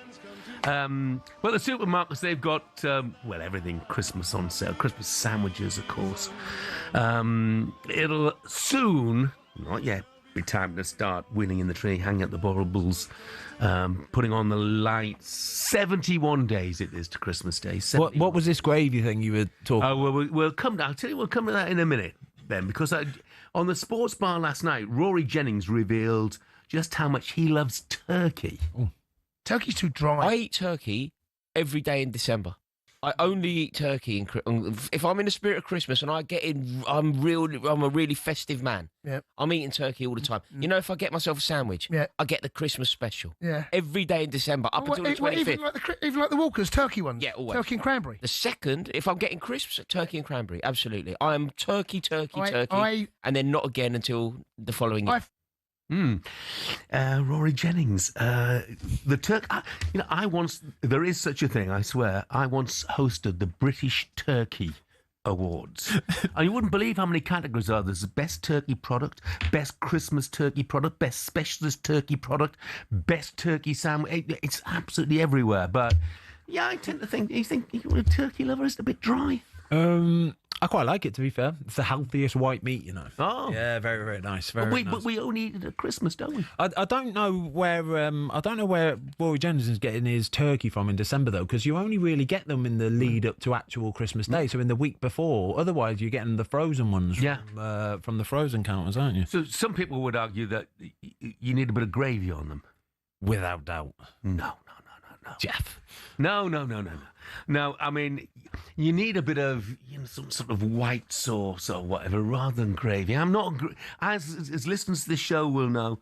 Well, the supermarkets, they've got, everything Christmas on sale. Christmas sandwiches, of course. It'll soon, not yet, be time to start wheeling in the tree, hanging up the baubles, putting on the lights. 71 days it is to Christmas Day. What was this gravy thing you were talking about? Oh, we'll come to, I'll tell you, we'll come to that in a minute, Ben, because on the sports bar last night, Rory Jennings revealed just how much he loves turkey. Oh. Turkey's too dry. I eat turkey every day in December. I only eat turkey if I'm in the spirit of Christmas and I'm a really festive man. Yeah. I'm eating turkey all the time. You know, if I get myself a sandwich, I get the Christmas special. Yeah. Every day in December up until the 25th. Even like the Walker's turkey ones. Yeah, always. Turkey and cranberry. The second, if I'm getting crisps, turkey and cranberry. Absolutely. I am turkey, and then not again until the following year. Rory Jennings, the Turk. There is such a thing, I swear. I once hosted the British Turkey Awards. And you wouldn't believe how many categories there are. There's best turkey product, best Christmas turkey product, best specialist turkey product, best turkey sandwich. It's absolutely everywhere. But yeah, I tend to think, you think you're a turkey lover, is it a bit dry? I quite like it, to be fair. It's the healthiest white meat, you know. Oh, yeah, very, very nice. Very, but nice. But we only eat it at Christmas, don't we? I don't know where Rory Jennings is getting his turkey from in December though, because you only really get them in the lead up to actual Christmas Day, so in the week before. Otherwise, you're getting the frozen ones from the frozen counters, aren't you? So some people would argue that you need a bit of gravy on them. Without doubt. No. Jeff. No. No, I mean, you need a bit of some sort of white sauce or whatever rather than gravy. I'm not, as listeners to the show will know,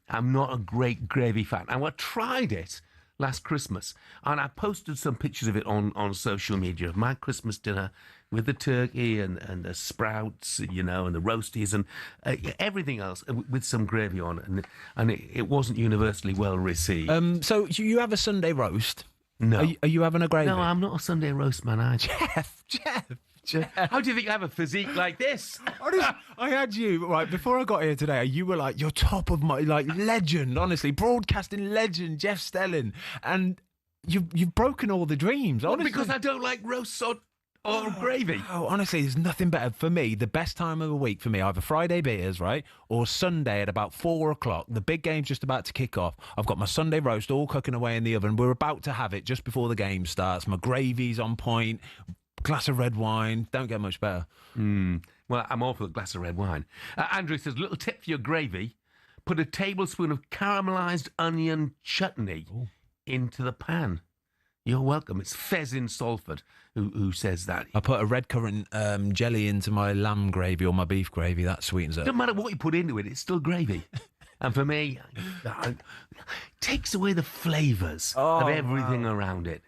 I'm not a great gravy fan. I tried it last Christmas, and I posted some pictures of it on social media of my Christmas dinner with the turkey and the sprouts, and the roasties and everything else with some gravy on it, and it wasn't universally well received. So you have a Sunday roast? No. Are you having a gravy? No, I'm not a Sunday roast man, I Jeff. How do you think I have a physique like this? I had you, right, before I got here today, you were like, you're top of my, legend, honestly, broadcasting legend, Jeff Stelling, and you've broken all the dreams, honestly. Because I don't like roast or gravy. Oh, honestly, there's nothing better for me. The best time of the week for me, either Friday beers, right, or Sunday at about 4 o'clock. The big game's just about to kick off. I've got my Sunday roast all cooking away in the oven. We're about to have it just before the game starts. My gravy's on point. Glass of red wine. Don't get much better. Well, I'm all for the glass of red wine. Andrew says, little tip for your gravy. Put a tablespoon of caramelised onion chutney into the pan. You're welcome. It's Fez in Salford who says that. I put a red currant jelly into my lamb gravy or my beef gravy. That sweetens it. Doesn't matter what you put into it, it's still gravy. And for me, it takes away the flavours of everything around it.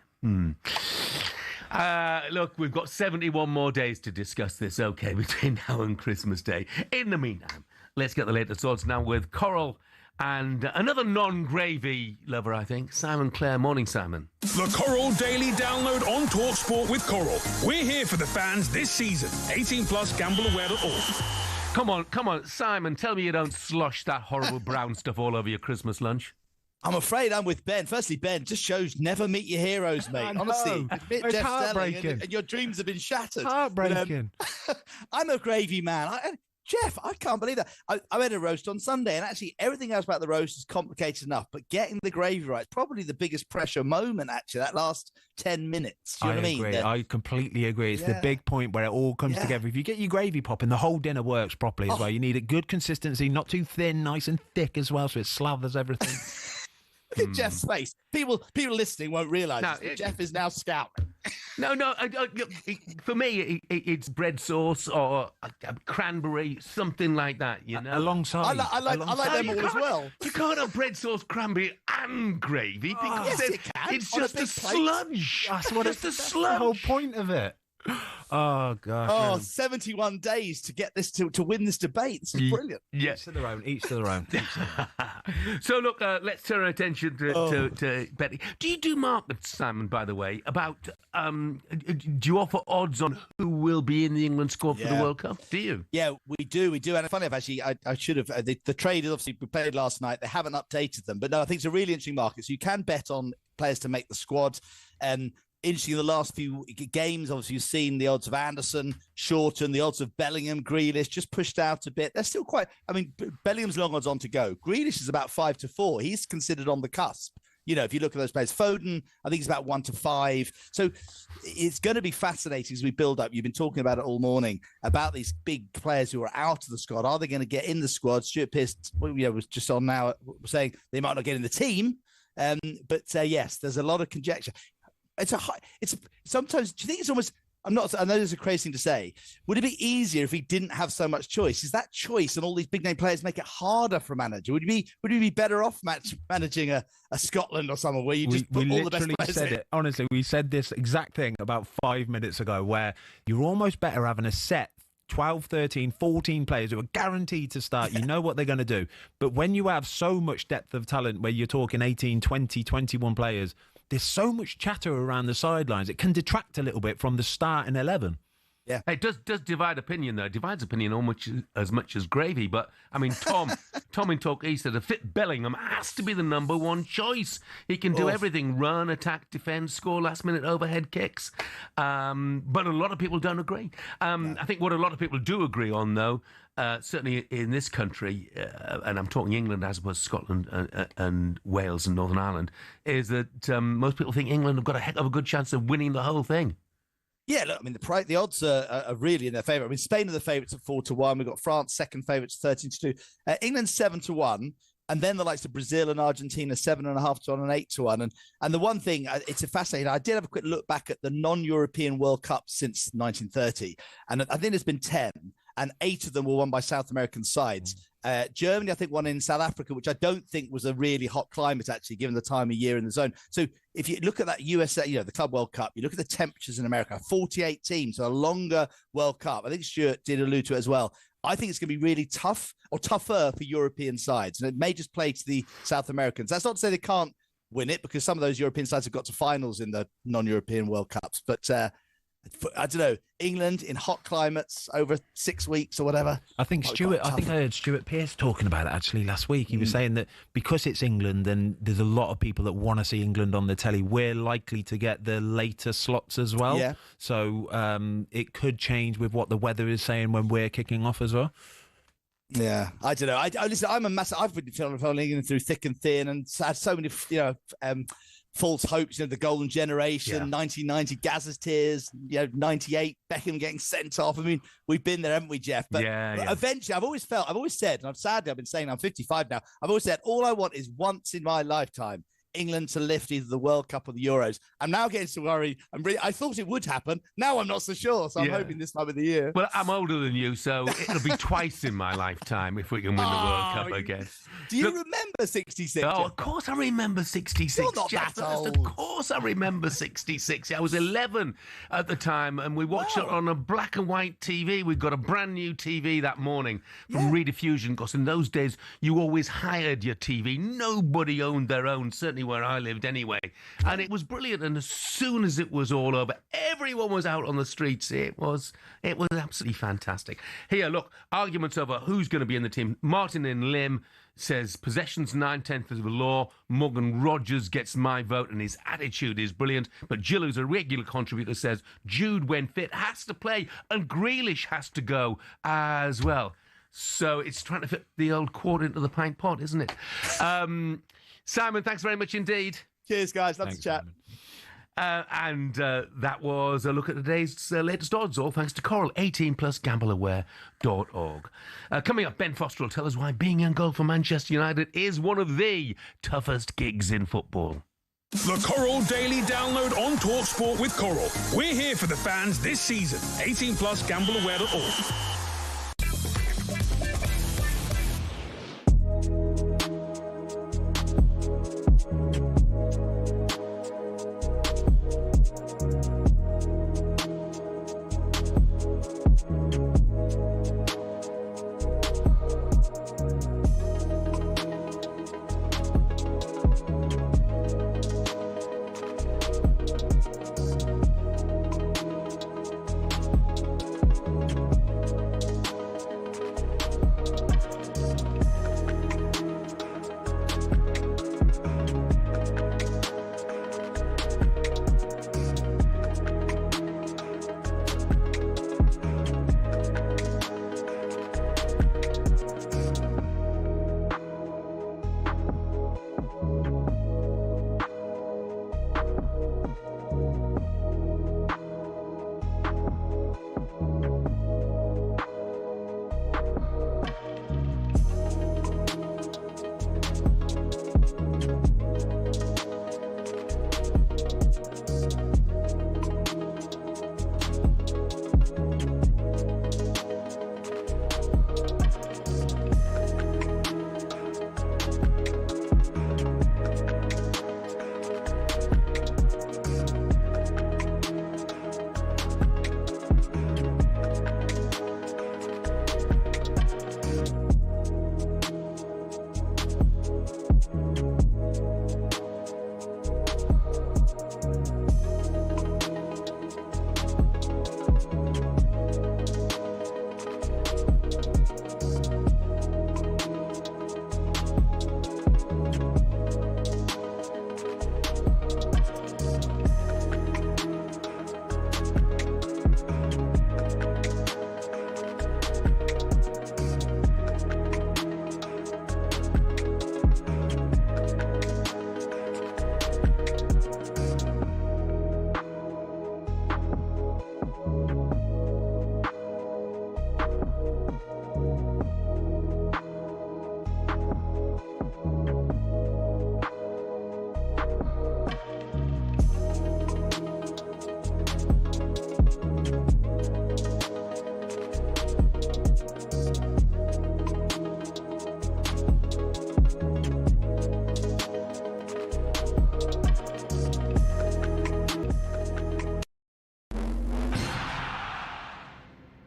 Look, we've got 71 more days to discuss this, okay, between now and Christmas Day. In the meantime, let's get the latest thoughts now with Coral and another non-gravy lover, I think, Simon Clare. Morning, Simon. The Coral Daily Download on talkSPORT with Coral. We're here for the fans this season. 18 plus, gambleaware.org. Come on, Simon, tell me you don't slosh that horrible brown stuff all over your Christmas lunch. I'm afraid I'm with Ben. Firstly, Ben, just shows never meet your heroes, mate. Honestly, admit Jeff Stelling and your dreams have been shattered. Heartbreaking. I'm a gravy man. Jeff, I can't believe that. I had a roast on Sunday, and actually everything else about the roast is complicated enough, but getting the gravy right is probably the biggest pressure moment, actually, that last 10 minutes. Do you know what I mean? Agree. I completely agree. It's the big point where it all comes together. If you get your gravy popping, the whole dinner works properly as well. You need a good consistency, not too thin, nice and thick as well, so it slathers everything. Look at Jeff's face. People listening won't realise this, but Jeff is now scouting. No. For me, it's bread sauce or a cranberry, something like that. You know, alongside. I like them all as well. You can't have bread sauce, cranberry, and gravy because yes, you can. it's On a just big a plate. sludge. That's what just a that's sludge. the whole point of it. Oh gosh. Oh, 71 days to get this to win this debate. This is brilliant. Yeah. Each to their own. Each to their own. So look, let's turn our attention to betting. Do you do markets, Simon? By the way, about do you offer odds on who will be in the England squad for the World Cup? Do you? Yeah, we do. And funny enough, actually, I should have. The traders obviously we played last night. They haven't updated them, but no, I think it's a really interesting market. So you can bet on players to make the squad. Interesting, in the last few games, obviously, you've seen the odds of Anderson, Shorten, the odds of Bellingham, Grealish, just pushed out a bit. They're still quite... I mean, Bellingham's long odds on to go. Grealish is about 5-4. He's considered on the cusp. You know, if you look at those players, Foden, I think he's about 1-5. So it's going to be fascinating as we build up. You've been talking about it all morning, about these big players who are out of the squad. Are they going to get in the squad? Stuart Pearce was just on now saying they might not get in the team. But yes, there's a lot of conjecture. Sometimes, do you think it's almost, I know this is a crazy thing to say. Would it be easier if he didn't have so much choice? Is that choice and all these big name players make it harder for a manager? Would you be better off managing a Scotland or somewhere where you just put all the best players said in? it. Honestly, we said this exact thing about 5 minutes ago, where you're almost better having a set 12, 13, 14 players who are guaranteed to start. You know what they're going to do. But when you have so much depth of talent, where you're talking 18, 20, 21 players, there's so much chatter around the sidelines. It can detract a little bit from the starting 11. Yeah, it does divide opinion though. It divides opinion almost as much as gravy. But I mean, Tom in Talk East said a fit Bellingham has to be the number one choice. He can do everything: run, attack, defend, score, last minute overhead kicks. But a lot of people don't agree. I think what a lot of people do agree on, though, certainly in this country, and I'm talking England as opposed to Scotland and Wales and Northern Ireland, is that most people think England have got a heck of a good chance of winning the whole thing. Yeah, look, I mean, the odds are really in their favour. I mean, Spain are the favourites at 4-1. We've got France second favourites 13-2. England 7-1. And then the likes of Brazil and Argentina 7.5-1 and 8-1. And the one thing, it's a fascinating. I did have a quick look back at the non-European World Cup since 1930. And I think there's been 10. And 8 of them were won by South American sides. Germany, I think, won in South Africa, which I don't think was a really hot climate, actually, given the time of year in the zone. So if you look at that USA, the Club World Cup, you look at the temperatures in America, 48 teams, so a longer World Cup. I think Stuart did allude to it as well. I think it's going to be really tough or tougher for European sides. And it may just play to the South Americans. That's not to say they can't win it, because some of those European sides have got to finals in the non-European World Cups. But I don't know, England in hot climates over 6 weeks or whatever. I think I heard Stuart Pearce talking about it actually last week. He was saying that because it's England and there's a lot of people that want to see England on the telly, we're likely to get the later slots as well. Yeah. So it could change with what the weather is saying when we're kicking off as well. Yeah, I don't know. Listen, I'm a massive. I've been following England through thick and thin, and had so many, false hopes. The golden generation, 1990, Gazza's tears. 98, Beckham getting sent off. I mean, we've been there, haven't we, Jeff? But eventually, I've always said, and I've been saying I'm 55 now. I've always said, all I want is once in my lifetime England to lift either the World Cup or the Euros. I'm now getting to worry. I thought it would happen. Now I'm not so sure. So I'm hoping this time of the year. Well, I'm older than you, so it'll be twice in my lifetime if we can win the World Cup again. Do you remember 66? Oh, of course I remember 66. You're not Jeff, that old. Of course I remember 66. I was 11 at the time, and we watched it on a black and white TV. We got a brand new TV that morning from Rediffusion, because in those days you always hired your TV. Nobody owned their own, certainly where I lived anyway. And it was brilliant. And as soon as it was all over, everyone was out on the streets. It was absolutely fantastic. Here, look, arguments over who's going to be in the team. Martin in Lim says possession's 9/10 of the law. Morgan Rogers gets my vote, and his attitude is brilliant. But Jill, who's a regular contributor, says Jude, when fit, has to play, and Grealish has to go as well. So it's trying to fit the old quarter into the pint pot, isn't it? Simon, thanks very much indeed. Cheers, guys. Love to chat. And that was a look at today's latest odds, all thanks to Coral, 18+, gambleaware.org. Coming up, Ben Foster will tell us why being in goal for Manchester United is one of the toughest gigs in football. The Coral Daily Download on talkSPORT with Coral. We're here for the fans this season. 18 plus gambleaware.org.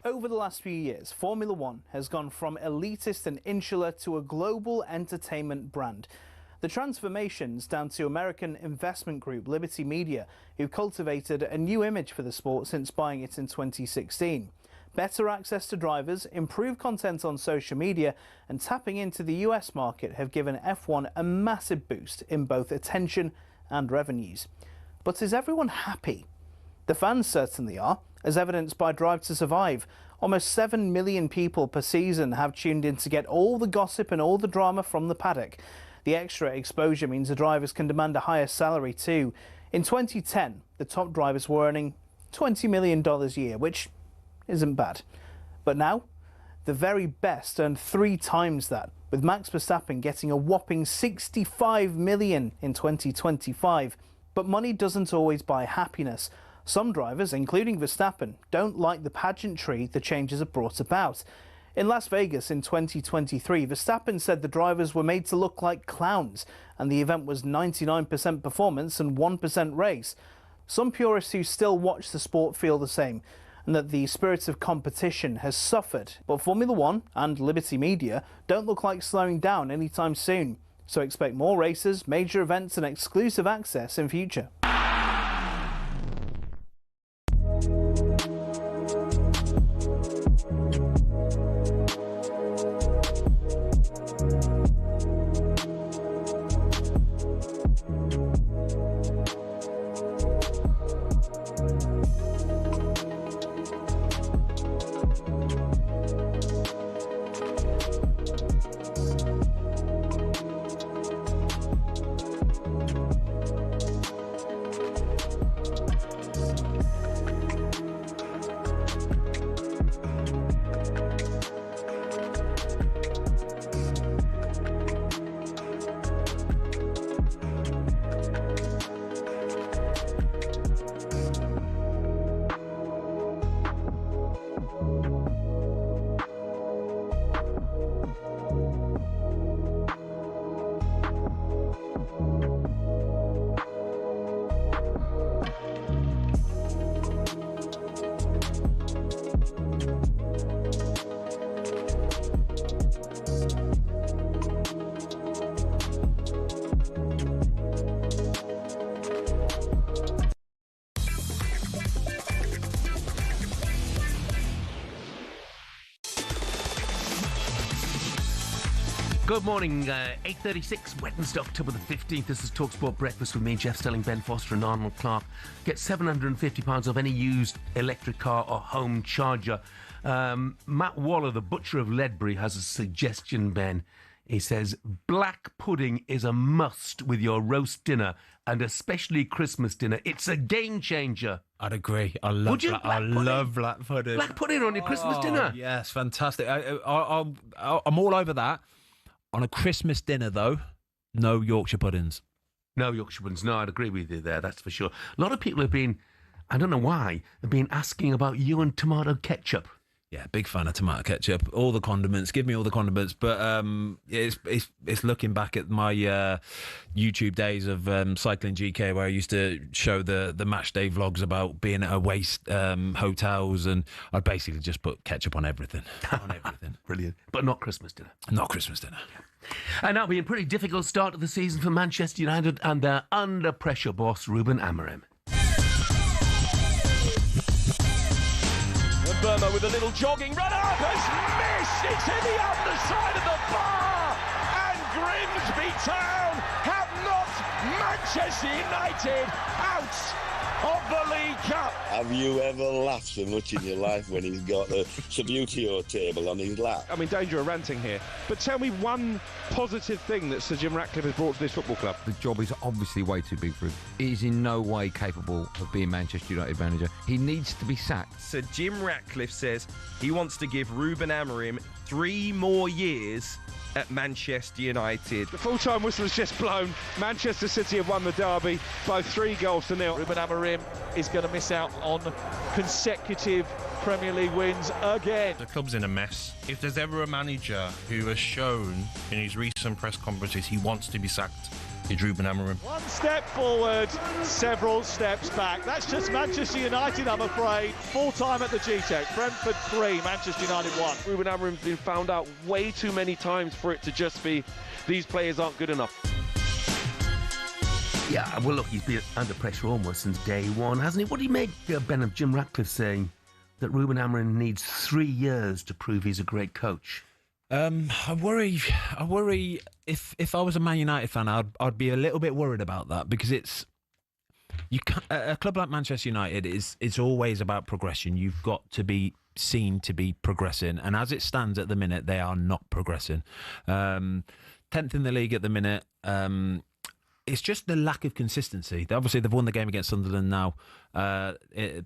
Over the last few years, Formula One has gone from elitist and insular to a global entertainment brand. The transformation's down to American investment group Liberty Media, who cultivated a new image for the sport since buying it in 2016. Better access to drivers, improved content on social media, and tapping into the US market have given F1 a massive boost in both attention and revenues. But is everyone happy? The fans certainly are, as evidenced by Drive to Survive. Almost 7 million people per season have tuned in to get all the gossip and all the drama from the paddock. The extra exposure means the drivers can demand a higher salary too. In 2010, the top drivers were earning $20 million a year, which isn't bad. But now, the very best earn 3 times that, with Max Verstappen getting a whopping $65 million in 2025. But money doesn't always buy happiness. Some drivers, including Verstappen, don't like the pageantry the changes have brought about. In Las Vegas in 2023, Verstappen said the drivers were made to look like clowns, and the event was 99% performance and 1% race. Some purists who still watch the sport feel the same, and that the spirit of competition has suffered. But Formula One and Liberty Media don't look like slowing down anytime soon. So expect more races, major events and exclusive access in future. Good morning, 8:36, Wednesday, October the 15th. This is talkSPORT Breakfast with me, Jeff Stelling, Ben Foster and Arnold Clark. Get £750 off any used electric car or home charger. Matt Waller, the butcher of Ledbury, has a suggestion, Ben. He says, black pudding is a must with your roast dinner, and especially Christmas dinner. It's a game changer. I'd agree. I love black pudding. Black pudding on your Christmas dinner. Yes, fantastic. I'm all over that. On a Christmas dinner, though, no Yorkshire puddings. No Yorkshire puddings. No, I'd agree with you there, that's for sure. A lot of people have been, I don't know why, have been asking about you and tomato ketchup. Yeah, big fan of tomato ketchup. All the condiments. Give me all the condiments. But it's looking back at my YouTube days of cycling GK, where I used to show the match day vlogs about being at away hotels, and I basically just put ketchup on everything. Brilliant. But not Christmas dinner. Not Christmas dinner. And that'll be a pretty difficult start of the season for Manchester United and their under-pressure boss, Ruben Amorim. Burma with a little jogging run up has missed. It's in the underside of the bar, and Grimsby Town have knocked Manchester United out of the League Cup. Have you ever laughed so much in your life when he's got a Subbuteo table on his lap? I'm in danger of ranting here, but tell me one positive thing that Sir Jim Ratcliffe has brought to this football club. The job is obviously way too big for him. He is in no way capable of being Manchester United manager. He needs to be sacked. Sir Jim Ratcliffe says he wants to give Ruben Amorim 3 more years at Manchester United. The full-time whistle has just blown. Manchester City have won the derby by 3-0. Ruben Amorim is going to miss out on consecutive Premier League wins again. The club's in a mess. If there's ever a manager who has shown in his recent press conferences he wants to be sacked, it's Ruben Amorim. One step forward, several steps back. That's just Manchester United, I'm afraid. Full time at the G-Tech. Brentford 3, Manchester United 1. Ruben Amorim's been found out way too many times for it to just be these players aren't good enough. Yeah, well, look, he's been under pressure almost since day one, hasn't he? What do you make, Ben, of Jim Ratcliffe saying that Ruben Amorim needs 3 years to prove he's a great coach? I worry if I was a Man United fan, I'd be a little bit worried about that, because a club like Manchester United it's always about progression. You've got to be seen to be progressing, and as it stands at the minute, they are not progressing. 10th in the league at the minute. It's just the lack of consistency. Obviously, they've won the game against Sunderland now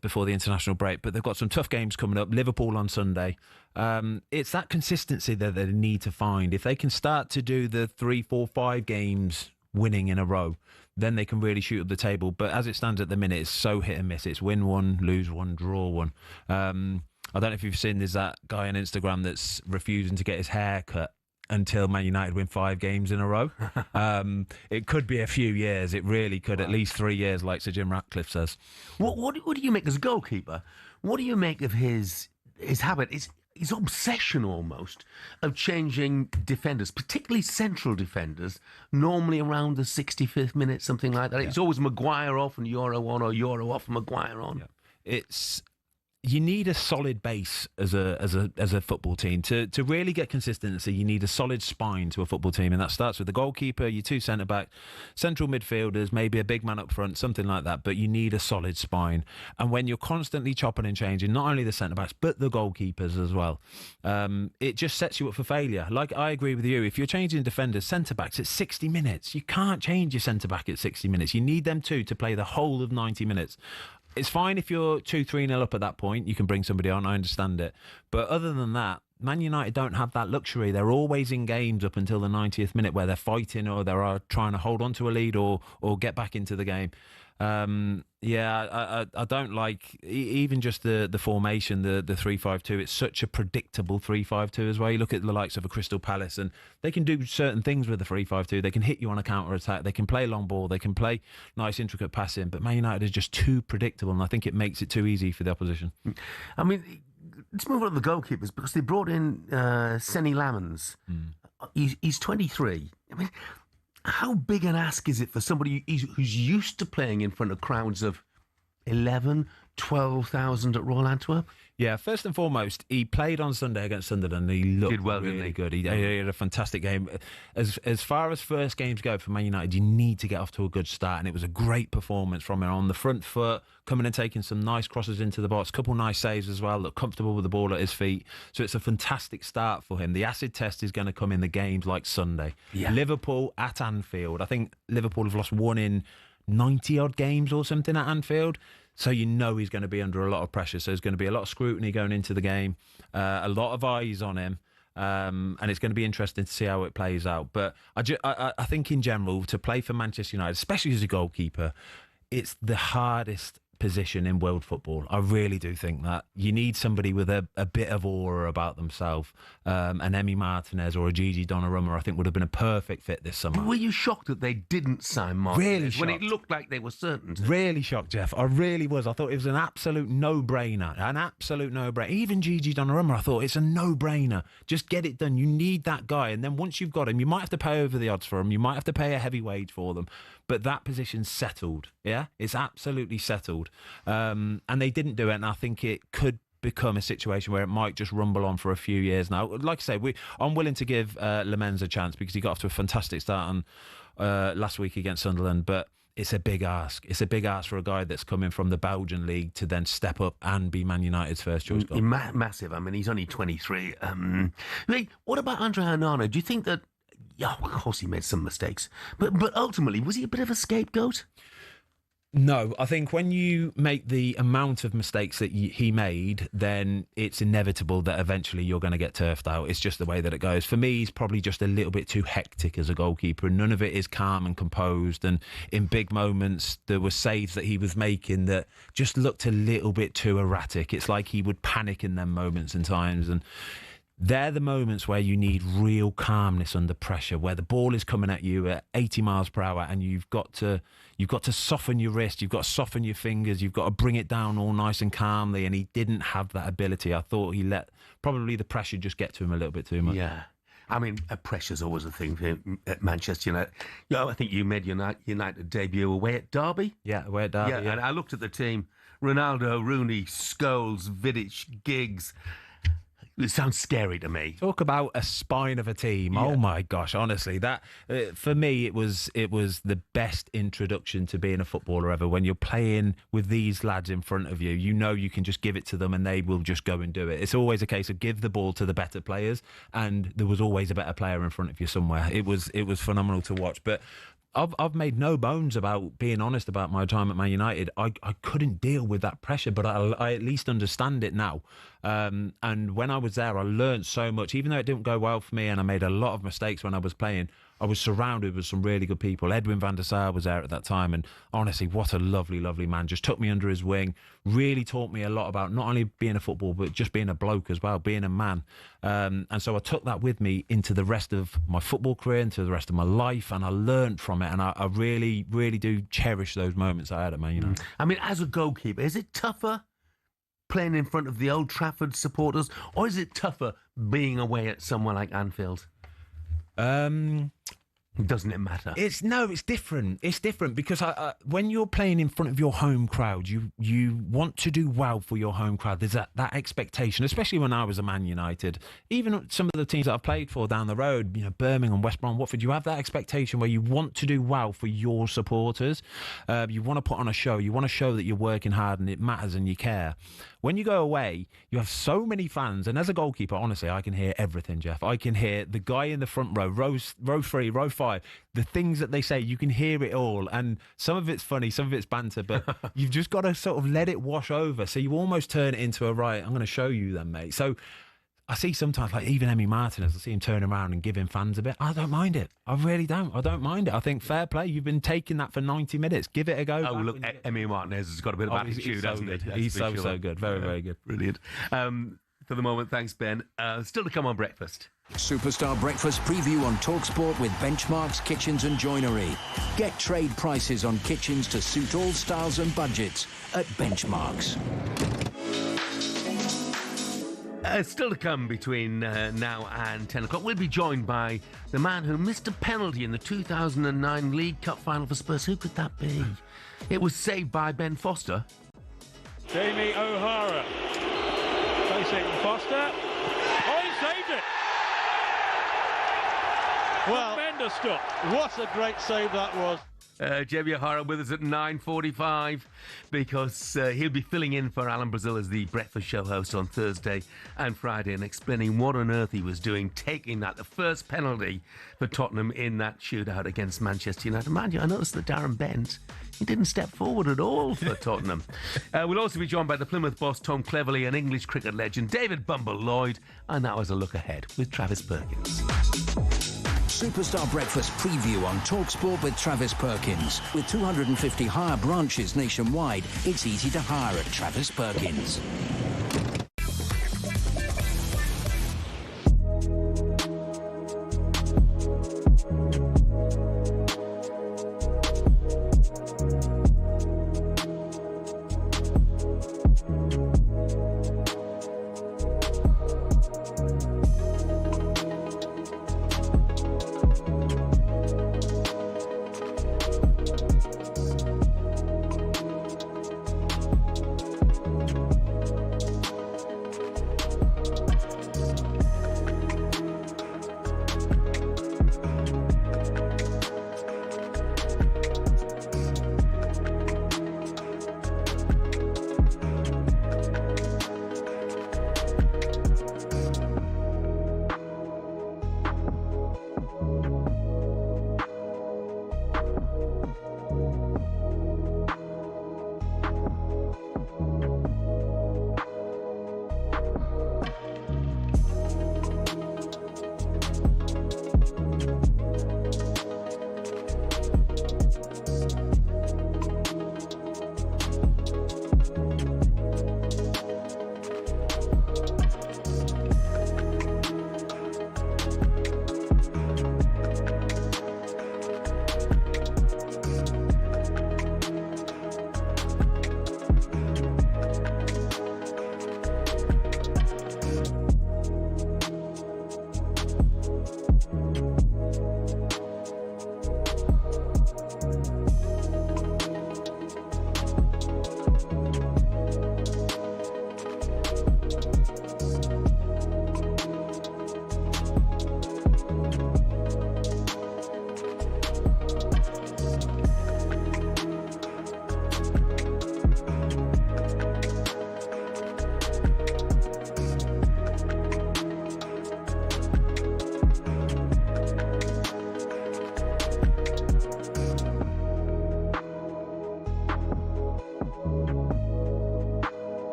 before the international break, but they've got some tough games coming up. Liverpool on Sunday. It's that consistency that they need to find. If they can start to do the 3, 4, 5 games winning in a row, then they can really shoot up the table. But as it stands at the minute, it's so hit and miss. It's win one, lose one, draw one. I don't know if you've seen, there's that guy on Instagram that's refusing to get his hair cut until Man United win 5 games in a row. It could be a few years. It really could. At least 3 years, like Sir Jim Ratcliffe says. What do you make as a goalkeeper? What do you make of his habit, his obsession almost, of changing defenders, particularly central defenders, normally around the 65th minute, something like that? Yeah. It's always Maguire off and Euro on, or Euro off and Maguire on. Yeah. You need a solid base as a football team to really get consistency. You need a solid spine to a football team, and that starts with the goalkeeper, your 2 centre back, central midfielders, maybe a big man up front, something like that. But you need a solid spine, and when you're constantly chopping and changing, not only the centre backs but the goalkeepers as well, it just sets you up for failure. Like, I agree with you. If you're changing defenders, centre backs at 60 minutes, you can't change your centre back at 60 minutes. You need them to play the whole of 90 minutes. It's fine if you're 2-3-0 up at that point. You can bring somebody on. I understand it. But other than that, Man United don't have that luxury. They're always in games up until the 90th minute where they're fighting, or they're trying to hold on to a lead, or get back into the game. I don't like even just the formation, the 3-5-2. It's such a predictable 3-5-2 as well. You look at the likes of a Crystal Palace, and they can do certain things with the 3-5-2. They can hit you on a counter attack. They can play long ball. They can play nice intricate passing. But Man United is just too predictable, and I think it makes it too easy for the opposition. I mean, let's move on to the goalkeepers, because they brought in Senny Lamans. He's 23. I mean, how big an ask is it for somebody who's used to playing in front of crowds of 11, 12,000 at Royal Antwerp? Yeah, first and foremost, he played on Sunday against Sunderland. He looked Did well, really didn't he? good. He had a fantastic game. As far as first games go for Man United, you need to get off to a good start, and it was a great performance from him on the front foot, coming and taking some nice crosses into the box, couple nice saves as well, looked comfortable with the ball at his feet. So it's a fantastic start for him. The acid test is going to come in the games like Sunday. Yeah. Liverpool at Anfield. I think Liverpool have lost one in 90-odd games or something at Anfield. So you know he's going to be under a lot of pressure. So there's going to be a lot of scrutiny going into the game, a lot of eyes on him, and it's going to be interesting to see how it plays out. But I think in general, to play for Manchester United, especially as a goalkeeper, it's the hardest position in world football. I really do think that. You need somebody with a bit of aura about themselves. An Emi Martinez or a Gigi Donnarumma, I think, would have been a perfect fit this summer. Were you shocked that they didn't sign Martinez Really when shocked. it looked like they were certain to? Really shocked, Jeff. I really was. I thought it was an absolute no-brainer. An absolute no-brainer. Even Gigi Donnarumma, I thought it's a no-brainer. Just get it done. You need that guy. And then once you've got him, you might have to pay over the odds for him. You might have to pay a heavy wage for them. But that position's settled. Yeah? It's absolutely settled. And they didn't do it. And I think it could become a situation where it might just rumble on for a few years now. Like I say, I'm willing to give Lemens a chance because he got off to a fantastic start on last week against Sunderland, but it's a big ask. It's a big ask for a guy that's coming from the Belgian league to then step up and be Man United's first choice goal. Massive. I mean, he's only 23. What about Andre Onana? Do you think that... Yeah, of course he made some mistakes, but ultimately, was he a bit of a scapegoat? No, I think when you make the amount of mistakes that he made, then it's inevitable that eventually you're going to get turfed out. It's just the way that it goes. For me, he's probably just a little bit too hectic as a goalkeeper, and none of it is calm and composed. And in big moments, there were saves that he was making that just looked a little bit too erratic. It's like he would panic in them moments and times, and they're the moments where you need real calmness under pressure, where the ball is coming at you at 80 miles per hour and you've got to soften your wrist, you've got to soften your fingers, you've got to bring it down all nice and calmly, and he didn't have that ability. I thought he let probably the pressure just get to him a little bit too much. Yeah. I mean, pressure's always a thing for at Manchester United. I think you made United debut away at Derby. Yeah, away at Derby. Yeah, and I looked at the team. Ronaldo, Rooney, Scholes, Vidic, Giggs. It sounds scary to me. Talk about a spine of a team. Yeah. Oh my gosh, honestly, that for me it was the best introduction to being a footballer ever. When you're playing with these lads in front of you, you know you can just give it to them and they will just go and do it. It's always a case of give the ball to the better players, and there was always a better player in front of you somewhere. It was phenomenal to watch. But I've made no bones about being honest about my time at Man United. I couldn't deal with that pressure, but I at least understand it now. And when I was there, I learned so much. Even though it didn't go well for me and I made a lot of mistakes when I was playing, I was surrounded with some really good people. Edwin van der Sar was there at that time, and honestly, what a lovely, lovely man. Just took me under his wing, really taught me a lot about not only being a footballer, but just being a bloke as well, being a man. And so I took that with me into the rest of my football career, into the rest of my life, and I learned from it. And I really, really do cherish those moments I had at Man United. I mean, as a goalkeeper, is it tougher playing in front of the Old Trafford supporters, or is it tougher being away at somewhere like Anfield? Doesn't it matter? It's different. It's different because when you're playing in front of your home crowd, you want to do well for your home crowd. There's that expectation, especially when I was a Man United. Even some of the teams that I've played for down the road, Birmingham, West Brom, Watford, you have that expectation where you want to do well for your supporters. You want to put on a show. You want to show that you're working hard and it matters and you care. When you go away, you have so many fans. And as a goalkeeper, honestly, I can hear everything, Jeff. I can hear the guy in the front row, row 3, row 5, the things that they say, you can hear it all. And some of it's funny, some of it's banter, but you've just got to sort of let it wash over. So you almost turn it into I'm going to show you then, mate. So I see sometimes, like even Emi Martinez, I see him turn around and giving fans a bit. I don't mind it. I really don't. I don't mind it. I think fair play. You've been taking that for 90 minutes. Give it a go. Oh, look, Emi Martinez has got a bit of attitude, hasn't he? He's so good. Very, very good. Brilliant. For the moment, thanks, Ben. Still to come on breakfast. Superstar Breakfast preview on talkSPORT with Benchmarks Kitchens and Joinery. Get trade prices on kitchens to suit all styles and budgets at Benchmarks. Still to come between now and 10 o'clock. We'll be joined by the man who missed a penalty in the 2009 League Cup final for Spurs. Who could that be? It was saved by Ben Foster. Jamie O'Hara. Facing Foster. Oh, he saved it! Well, Tremendous stop. What a great save that was. Jamie O'Hara with us at 9:45 because he'll be filling in for Alan Brazil as the breakfast show host on Thursday and Friday and explaining what on earth he was doing, taking the first penalty for Tottenham in that shootout against Manchester United. Mind you, I noticed that Darren Bent, he didn't step forward at all for Tottenham. We'll also be joined by the Plymouth boss, Tom Cleverley, and English cricket legend David Bumble Lloyd, and that was a look ahead with Travis Perkins. Superstar Breakfast preview on talkSPORT with Travis Perkins. With 250 hire branches nationwide, it's easy to hire at Travis Perkins.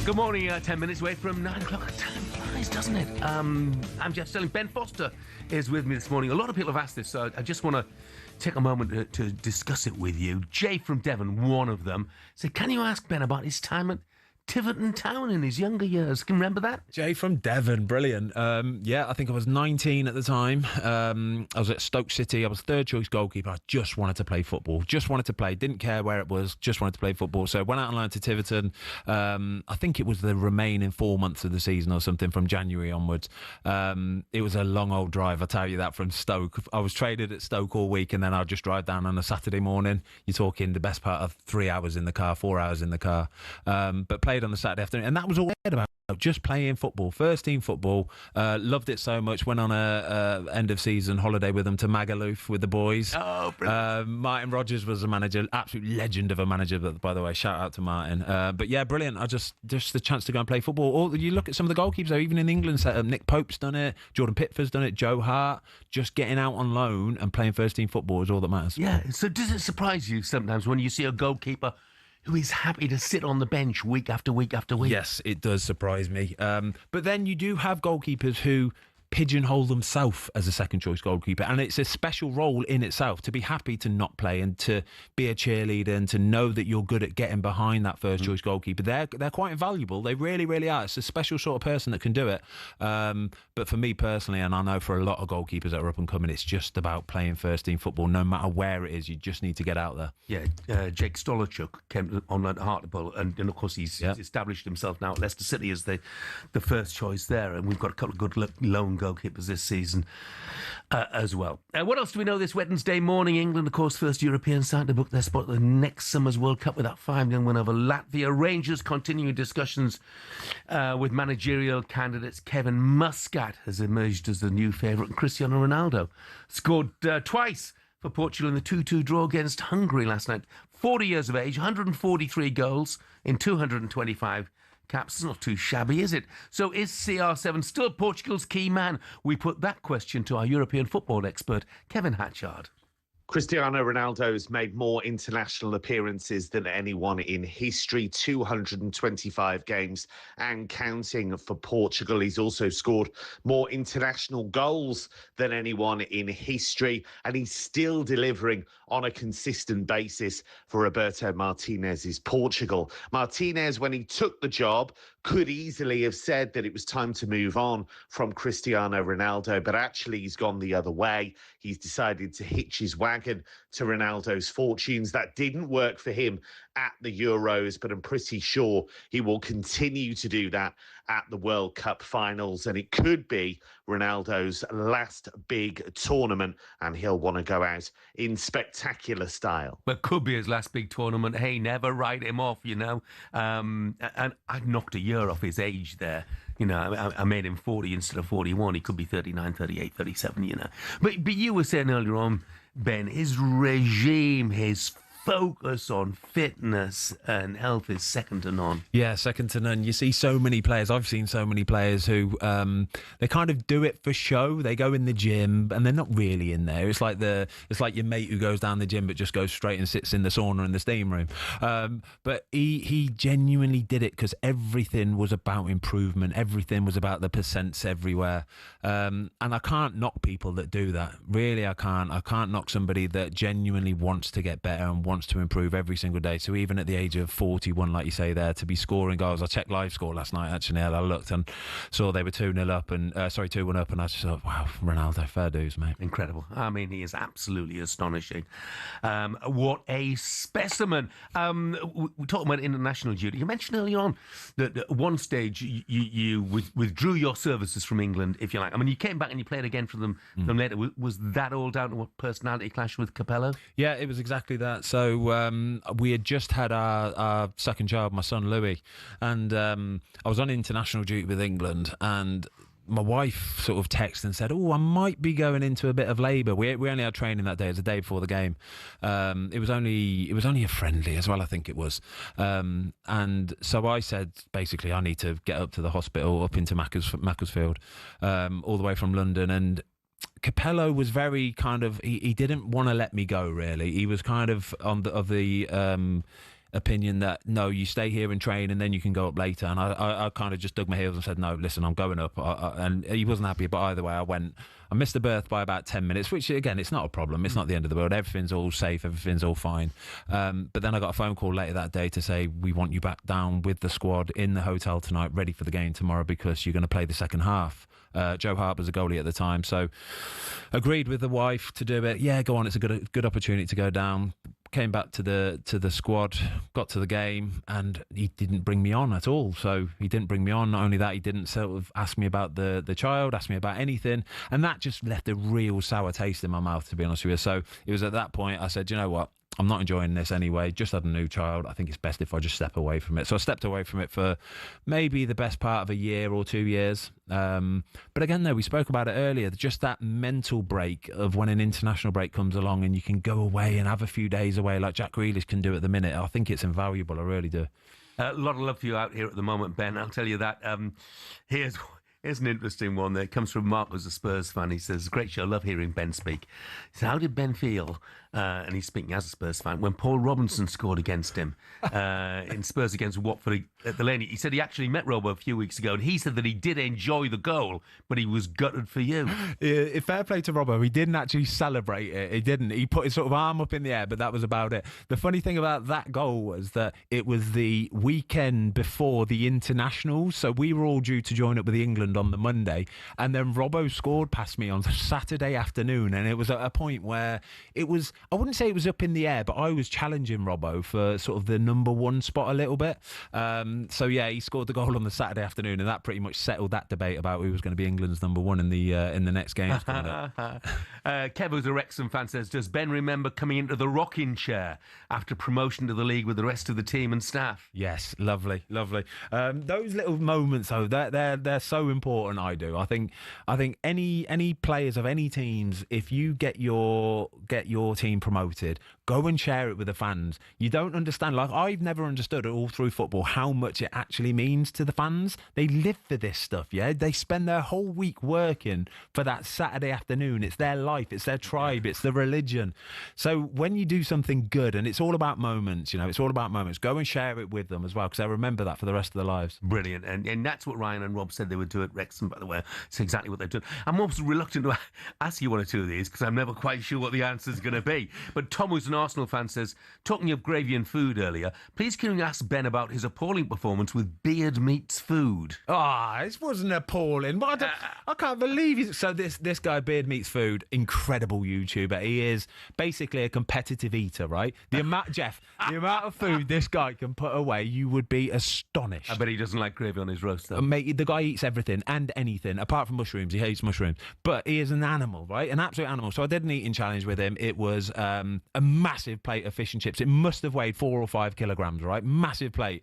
Good morning, 10 minutes away from 9 o'clock. Time flies, doesn't it? I'm Jeff Stelling. Ben Foster is with me this morning. A lot of people have asked this, so I just want to take a moment to discuss it with you. Jay from Devon, one of them, said, can you ask Ben about his time at Tiverton Town in his younger years. Can you remember that? Jay from Devon, brilliant. Yeah, I think I was 19 at the time. I was at Stoke City. I was third choice goalkeeper. I just wanted to play football. Just wanted to play. Didn't care where it was. Just wanted to play football. So I went out on loan to Tiverton. I think it was the remaining 4 months of the season or something from January onwards. It was a long old drive, I tell you that, from Stoke. I was traded at Stoke all week, and then I'd just drive down on a Saturday morning. You're talking the best part of 3 hours in the car, 4 hours in the car. But played on the Saturday afternoon, and that was all I cared about. Just playing football, first team football. Loved it so much. Went on a end of season holiday with them to Magaluf with the boys. Oh, brilliant. Martin Rogers was a manager, absolute legend of a manager, by the way. Shout out to Martin. But yeah, brilliant. I just the chance to go and play football. Or you look at some of the goalkeepers, though, even in the England setup. Nick Pope's done it. Jordan Pickford's done it. Joe Hart. Just getting out on loan and playing first team football is all that matters. Yeah. So does it surprise you sometimes when you see a goalkeeper who is happy to sit on the bench week after week after week? Yes, it does surprise me. But then you do have goalkeepers who pigeonhole themselves as a second choice goalkeeper, and it's a special role in itself to be happy to not play and to be a cheerleader and to know that you're good at getting behind that first choice goalkeeper. They're quite invaluable. They really, really are. It's a special sort of person that can do it. But for me personally, and I know for a lot of goalkeepers that are up and coming, it's just about playing first team football. No matter where it is, you just need to get out there. Yeah, Jake Stolachuk came on Lighthearted, and of course he's established himself now at Leicester City as the first choice there, and we've got a couple of good lone goalkeepers this season as well. What else do we know this Wednesday morning? England, of course, first European side to book their spot at the next summer's World Cup with that 5-0 win over Latvia. Rangers continuing discussions with managerial candidates. Kevin Muscat has emerged as the new favourite, and Cristiano Ronaldo scored twice for Portugal in the 2-2 draw against Hungary last night. 40 years of age, 143 goals in 225 caps. It's not too shabby, is it? So is CR7 still Portugal's key man? We put that question to our European football expert, Kevin Hatchard. Cristiano Ronaldo's made more international appearances than anyone in history, 225 games and counting for Portugal. He's also scored more international goals than anyone in history, and he's still delivering on a consistent basis for Roberto Martinez's Portugal. Martinez, when he took the job, could easily have said that it was time to move on from Cristiano Ronaldo, but actually he's gone the other way. He's decided to hitch his wagon to Ronaldo's fortunes. That didn't work for him at the Euros, but I'm pretty sure he will continue to do that at the World Cup finals, and it could be Ronaldo's last big tournament, and he'll want to go out in spectacular style. But could be his last big tournament. Hey, never write him off, you know. And I knocked a year off his age there. You know, I made him 40 instead of 41. He could be 39, 38, 37, you know. But you were saying earlier on, Ben, his regime, his focus on fitness and health is second to none. Yeah, second to none. You see so many players. I've seen so many players who they kind of do it for show. They go in the gym and they're not really in there. It's like your mate who goes down the gym but just goes straight and sits in the sauna in the steam room. But he genuinely did it because everything was about improvement. Everything was about the percents everywhere. And I can't knock people that do that. Really, I can't. I can't knock somebody that genuinely wants to get better and wants to improve every single day. So even at the age of 41, like you say there, to be scoring goals. I checked live score last night, actually. I looked and saw they were 2-0 up and 2-1 up, and I just thought, wow, Ronaldo, fair dues, mate. Incredible. I mean, he is absolutely astonishing. What a specimen. We're talking about international duty. You mentioned earlier on that at one stage you withdrew your services from England, if you like. I mean, you came back and you played again for them later. Was that all down to a personality clash with Capello? Yeah, it was exactly that. So we had just had our second child, my son Louis, and I was on international duty with England, and my wife sort of texted and said, "Oh, I might be going into a bit of labour." We only had training that day. It was the day before the game. It was only a friendly as well, I think it was. And so I said, basically, I need to get up to the hospital, up into Macclesfield, all the way from London. And Capello was very kind of, he didn't want to let me go, really. He was kind of opinion that, no, you stay here and train and then you can go up later. And I kind of just dug my heels and said, no, listen, I'm going up. And he wasn't happy, but either way, I went. I missed the berth by about 10 minutes, which, again, it's not a problem. It's not the end of the world. Everything's all safe. Everything's all fine. But then I got a phone call later that day to say, we want you back down with the squad in the hotel tonight, ready for the game tomorrow, because you're going to play the second half. Joe Hart was a goalie at the time, so agreed with the wife to do it. Yeah, go on, it's a good opportunity to go down. Came back to the squad, got to the game, and he didn't bring me on at all. So he didn't bring me on. Not only that, he didn't sort of ask me about the child, ask me about anything, and that just left a real sour taste in my mouth, to be honest with you. So it was at that point I said, you know what? I'm not enjoying this anyway. Just had a new child. I think it's best if I just step away from it. So I stepped away from it for maybe the best part of a year or 2 years. But again, though, we spoke about it earlier, just that mental break of when an international break comes along and you can go away and have a few days away like Jack Grealish can do at the minute. I think it's invaluable. I really do. A lot of love for you out here at the moment, Ben. I'll tell you that. Here's an interesting one that comes from Mark, who's a Spurs fan. He says, great show, love hearing Ben speak. He said, how did Ben feel, and he's speaking as a Spurs fan, when Paul Robinson scored against him in Spurs against Watford at the Lane? He said he actually met Robbo a few weeks ago, and he said that he did enjoy the goal, but he was gutted for you. Yeah, fair play to Robbo. He didn't actually celebrate it. He didn't. He put his sort of arm up in the air, but that was about it. The funny thing about that goal was that it was the weekend before the internationals, so we were all due to join up with England on the Monday, and then Robbo scored past me on Saturday afternoon, and it was at a point where it was, I wouldn't say it was up in the air, but I was challenging Robbo for sort of the number one spot a little bit. So yeah, he scored the goal on the Saturday afternoon, and that pretty much settled that debate about who was going to be England's number one in the next games coming up. Kev, who's a Wrexham fan, says, does Ben remember coming into the rocking chair after promotion to the league with the rest of the team and staff? Yes, lovely. Those little moments, though, they're so important. I think any players of any teams, if you get your team promoted, go and share it with the fans. You don't understand, like I've never understood all through football how much it actually means to the fans. They live for this stuff, yeah? They spend their whole week working for that Saturday afternoon. It's their life, it's their tribe, it's the religion. So when you do something good, and it's all about moments, it's all about moments, go and share it with them as well, because they'll remember that for the rest of their lives. Brilliant. And that's what Ryan and Rob said they would do at Wrexham, by the way. It's exactly what they've done. I'm also reluctant to ask you one or two of these because I'm never quite sure what the answer is going to be. But Tom, who's an Arsenal fan, says, talking of gravy and food earlier, please can you ask Ben about his appalling performance with beard meets food? This wasn't appalling. But I can't believe it. So this guy, Beard Meets Food, incredible YouTuber. He is basically a competitive eater, right? The amount of food this guy can put away, you would be astonished. I bet he doesn't like gravy on his roast, though. Mate, the guy eats everything and anything, apart from mushrooms. He hates mushrooms. But he is an animal, right? An absolute animal. So I did an eating challenge with him. It was a massive plate of fish and chips. It must have weighed 4 or 5 kilograms, right? Massive plate.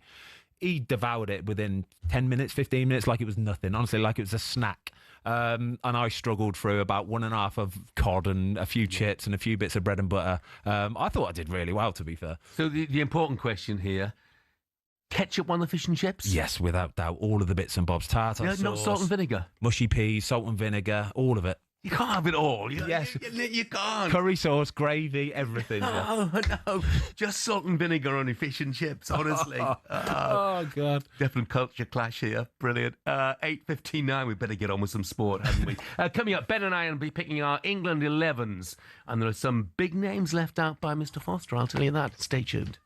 He devoured it within 10 minutes, 15 minutes, like it was nothing. Honestly, like it was a snack. And I struggled through about 1.5 of cod and a few chips and a few bits of bread and butter. I thought I did really well, to be fair. So the important question here, ketchup on the fish and chips? Yes, without doubt. All of the bits and bobs. Tartar sauce. Not salt and vinegar? Mushy peas, salt and vinegar, all of it. You can't have it all. Yes. You can't. Curry sauce, gravy, everything. No, just salt and vinegar on your fish and chips, honestly. Oh, God. Definite culture clash here. Brilliant. 8:59, we better get on with some sport, haven't we? Coming up, Ben and I will be picking our England 11s, and there are some big names left out by Mr. Foster, I'll tell you that. Stay tuned.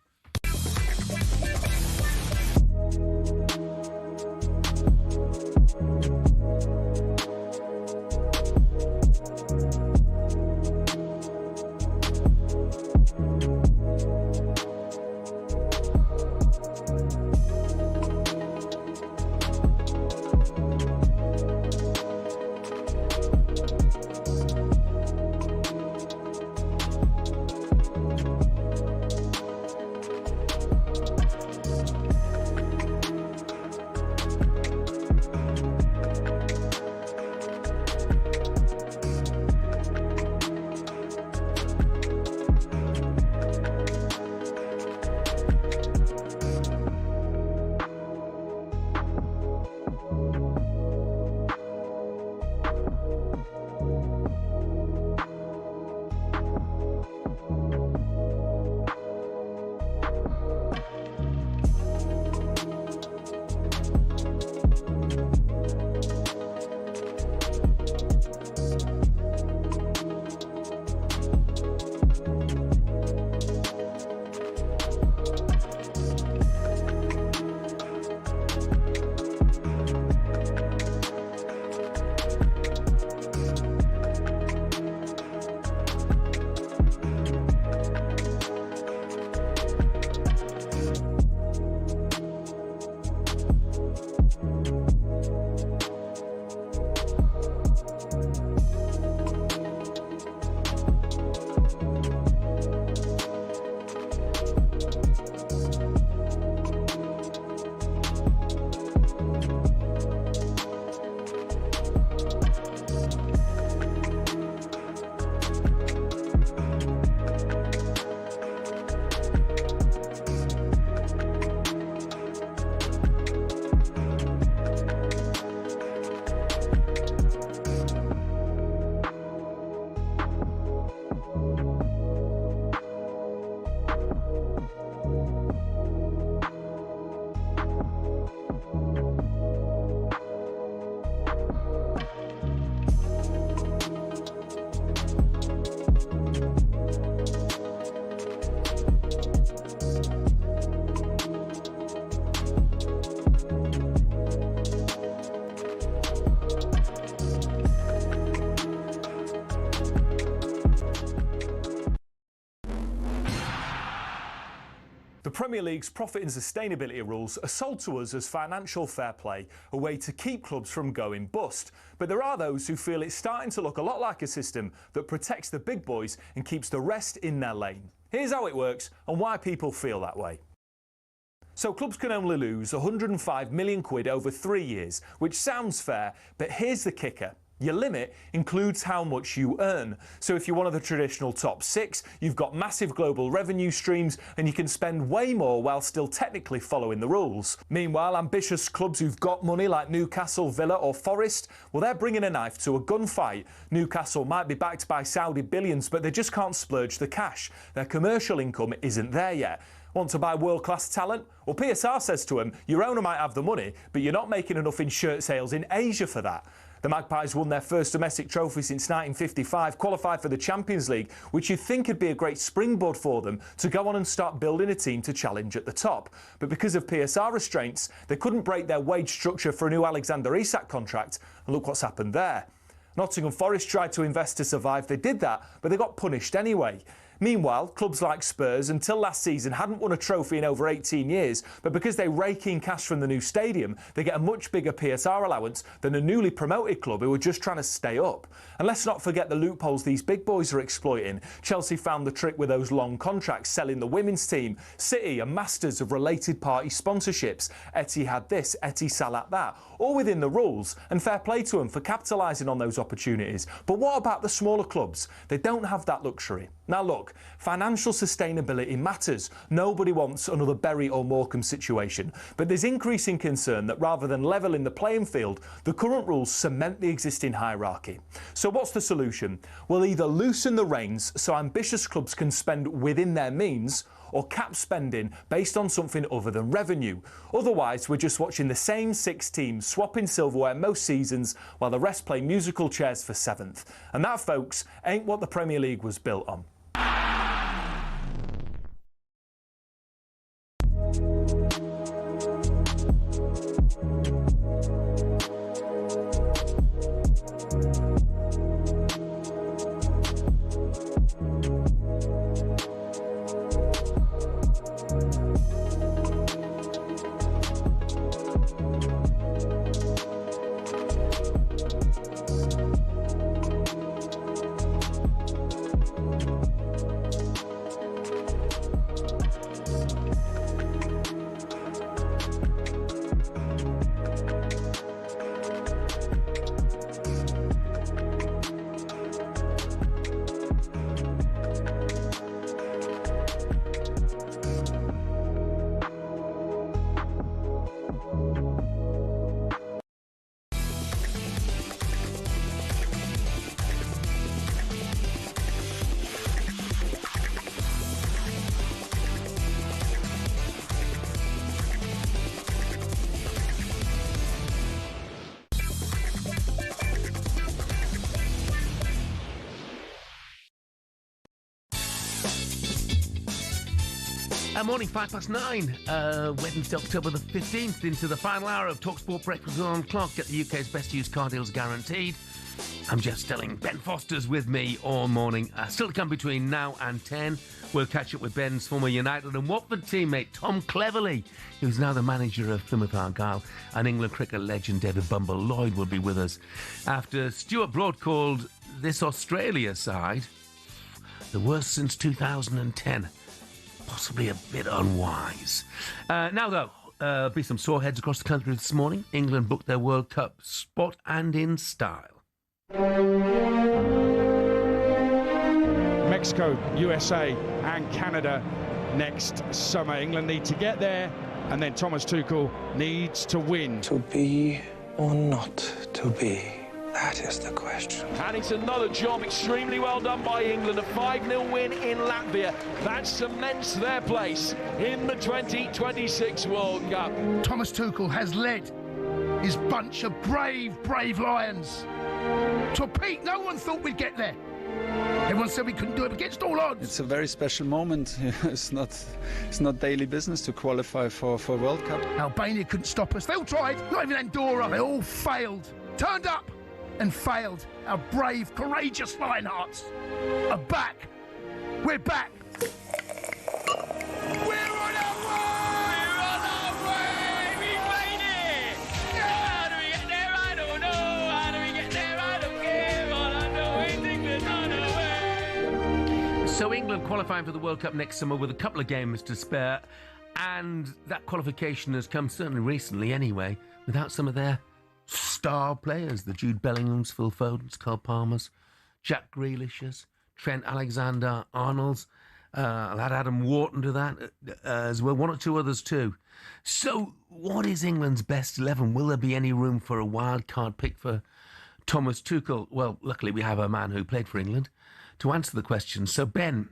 The Premier League's profit and sustainability rules are sold to us as financial fair play, a way to keep clubs from going bust. But there are those who feel it's starting to look a lot like a system that protects the big boys and keeps the rest in their lane. Here's how it works and why people feel that way. So clubs can only lose 105 million quid over 3 years, which sounds fair, but here's the kicker. Your limit includes how much you earn. So if you're one of the traditional top 6, you've got massive global revenue streams and you can spend way more while still technically following the rules. Meanwhile, ambitious clubs who've got money like Newcastle, Villa or Forest, well, they're bringing a knife to a gunfight. Newcastle might be backed by Saudi billions, but they just can't splurge the cash. Their commercial income isn't there yet. Want to buy world-class talent? Well, PSR says to them, your owner might have the money, but you're not making enough in shirt sales in Asia for that. The Magpies won their first domestic trophy since 1955, qualified for the Champions League, which you'd think would be a great springboard for them to go on and start building a team to challenge at the top. But because of PSR restraints, they couldn't break their wage structure for a new Alexander Isak contract, and look what's happened there. Nottingham Forest tried to invest to survive, they did that, but they got punished anyway. Meanwhile, clubs like Spurs, until last season, hadn't won a trophy in over 18 years, but because they rake in cash from the new stadium, they get a much bigger PSR allowance than a newly promoted club who are just trying to stay up. And let's not forget the loopholes these big boys are exploiting. Chelsea found the trick with those long contracts, selling the women's team. City are masters of related party sponsorships. Etihad this, Etisalat that, all within the rules, and fair play to them for capitalising on those opportunities. But what about the smaller clubs? They don't have that luxury. Now look, financial sustainability matters. Nobody wants another Bury or Morecambe situation. But there's increasing concern that rather than levelling the playing field, the current rules cement the existing hierarchy. So what's the solution? Well, either loosen the reins so ambitious clubs can spend within their means, or cap spending based on something other than revenue. Otherwise, we're just watching the same 6 teams swapping silverware most seasons while the rest play musical chairs for 7th. And that, folks, ain't what the Premier League was built on. Morning, 9:05, Wednesday, October the 15th, into the final hour of talkSPORT Breakfast on Clock. Get the UK's best used car deals guaranteed. I'm Jeff Stelling. Ben Foster's with me all morning. Still to come between now and 10. We'll catch up with Ben's former United and Watford teammate Tom Cleverley, who's now the manager of Plymouth Argyle, and England cricket legend David Bumble Lloyd will be with us. After Stuart Broad called this Australia side the worst since 2010. Possibly a bit unwise. Now, though, be some sore heads across the country this morning. England booked their World Cup spot and in style. Mexico, USA and Canada next summer. England need to get there, and then Thomas Tuchel needs to win. To be or not to be? That is the question. And it's another job extremely well done by England. A 5-0 win in Latvia. That cements their place in the 2026 World Cup. Thomas Tuchel has led his bunch of brave lions to a peak no one thought we'd get there. Everyone said we couldn't do it against all odds. It's a very special moment. It's not daily business to qualify for World Cup. Albania couldn't stop us. They all tried. Not even Andorra. They all failed. Turned up and failed. Our brave, courageous Lionhearts are back. We're back. So England qualifying for the World Cup next summer with a couple of games to spare, and that qualification has come certainly recently anyway, without some of their star players, the Jude Bellinghams, Phil Fodens, Cole Palmers, Jack Grealish's, Trent Alexander-Arnold's, I'll add Adam Wharton to that as well, one or two others too. So what is England's best 11? Will there be any room for a wild card pick for Thomas Tuchel? Well, luckily we have a man who played for England to answer the question. So Ben,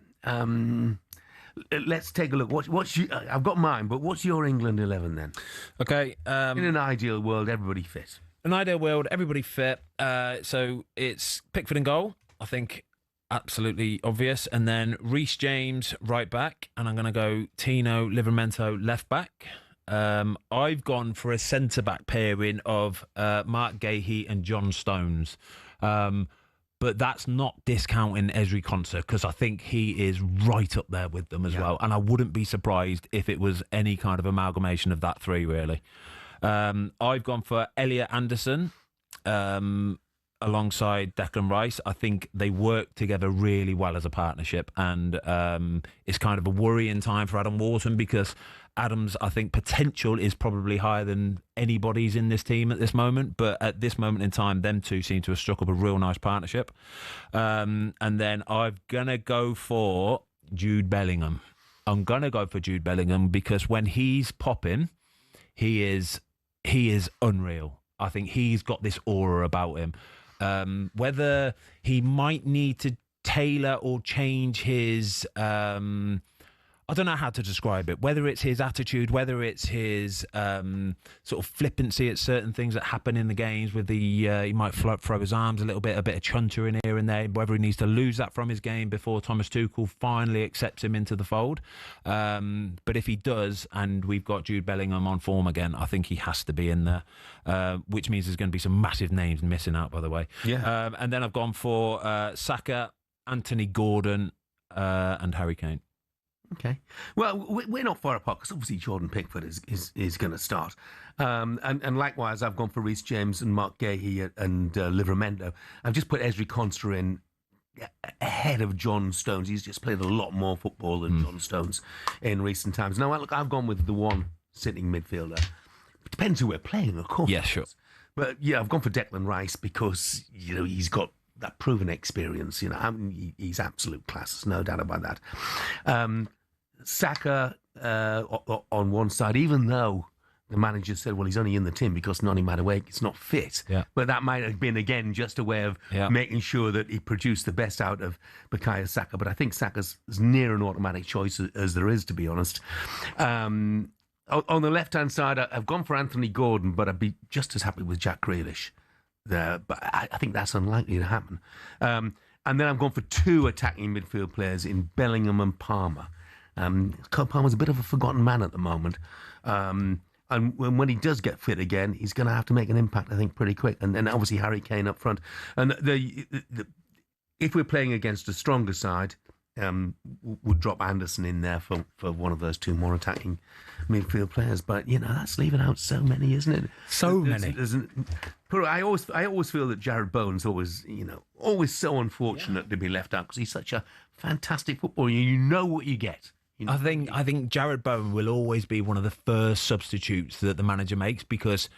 let's take a look. I've got mine, but what's your England 11 then? Okay. In an ideal world, everybody fit. An ideal world, everybody fit. So it's Pickford in goal, I think, absolutely obvious. And then Reece James, right back. And I'm going to go Tino Livramento, left back. I've gone for a centre-back pairing of Mark Gahey and John Stones. But that's not discounting Ezri Konsa, because I think he is right up there with them as well. And I wouldn't be surprised if it was any kind of amalgamation of that three, really. I've gone for Elliot Anderson alongside Declan Rice. I think they work together really well as a partnership. And it's kind of a worrying time for Adam Wharton, because Adam's, I think, potential is probably higher than anybody's in this team at this moment. But at this moment in time, them two seem to have struck up a real nice partnership. And then I'm going to go for Jude Bellingham. I'm going to go for Jude Bellingham because when he's popping, he is unreal. I think he's got this aura about him. Whether he might need to tailor or change his... I don't know how to describe it, whether it's his attitude, whether it's his sort of flippancy at certain things that happen in the games with he might throw his arms a little bit, a bit of chunter in here and there, whether he needs to lose that from his game before Thomas Tuchel finally accepts him into the fold. But if he does, and we've got Jude Bellingham on form again, I think he has to be in there, which means there's going to be some massive names missing out, by the way. Yeah. And then I've gone for Saka, Anthony Gordon and Harry Kane. Okay. Well, we're not far apart because obviously Jordan Pickford is going to start. And likewise, I've gone for Reece James and Mark Gahey and Livramento. I've just put Ezri Konsa in ahead of John Stones. He's just played a lot more football than John Stones in recent times. Now, look, I've gone with the one sitting midfielder. It depends who we're playing, of course. Yeah, sure. But yeah, I've gone for Declan Rice because, he's got that proven experience. He's absolute class. No doubt about that. Saka on one side, even though the manager said, well, he's only in the team because Noni Madueke is not fit. Yeah. But that might have been, again, just a way of making sure that he produced the best out of Bukayo Saka. But I think Saka's as near an automatic choice as there is, to be honest. On the left-hand side, I've gone for Anthony Gordon, but I'd be just as happy with Jack Grealish there. But I think that's unlikely to happen. And then I've gone for two attacking midfield players in Bellingham and Palmer. Cole Palmer's a bit of a forgotten man at the moment. And when he does get fit again, he's going to have to make an impact, I think, pretty quick. And obviously Harry Kane up front. And if we're playing against a stronger side, would drop Anderson in there for one of those two more attacking midfield players. But, that's leaving out so many, isn't it? So many. I always feel that Jared Bowen's always so unfortunate to be left out because he's such a fantastic footballer. You know what you get. I think Jared Bowen will always be one of the first substitutes that the manager makes because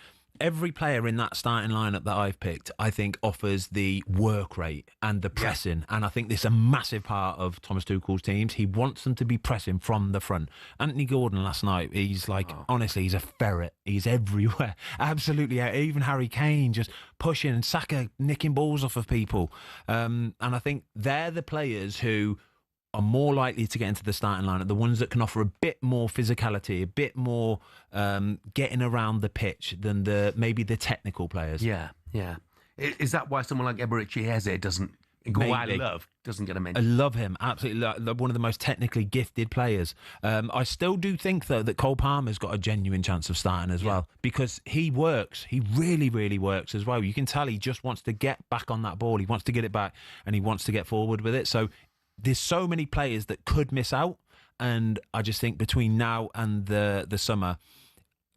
every player in that starting lineup that I've picked, I think offers the work rate and the pressing. And I think this is a massive part of Thomas Tuchel's teams. He wants them to be pressing from the front. Anthony Gordon last night, he's like, honestly, he's a ferret. He's everywhere. Absolutely. Even Harry Kane just pushing, and Saka nicking balls off of people. And I think they're the players who are more likely to get into the starting lineup, the ones that can offer a bit more physicality, a bit more getting around the pitch than maybe the technical players. Yeah. Is that why someone like Eberechi Eze doesn't get a mention? I love him, absolutely. One of the most technically gifted players. I still do think, though, that Cole Palmer's got a genuine chance of starting as well, because he works. He really, really works as well. You can tell he just wants to get back on that ball. He wants to get it back, and he wants to get forward with it. So there's so many players that could miss out, and I just think between now and the summer,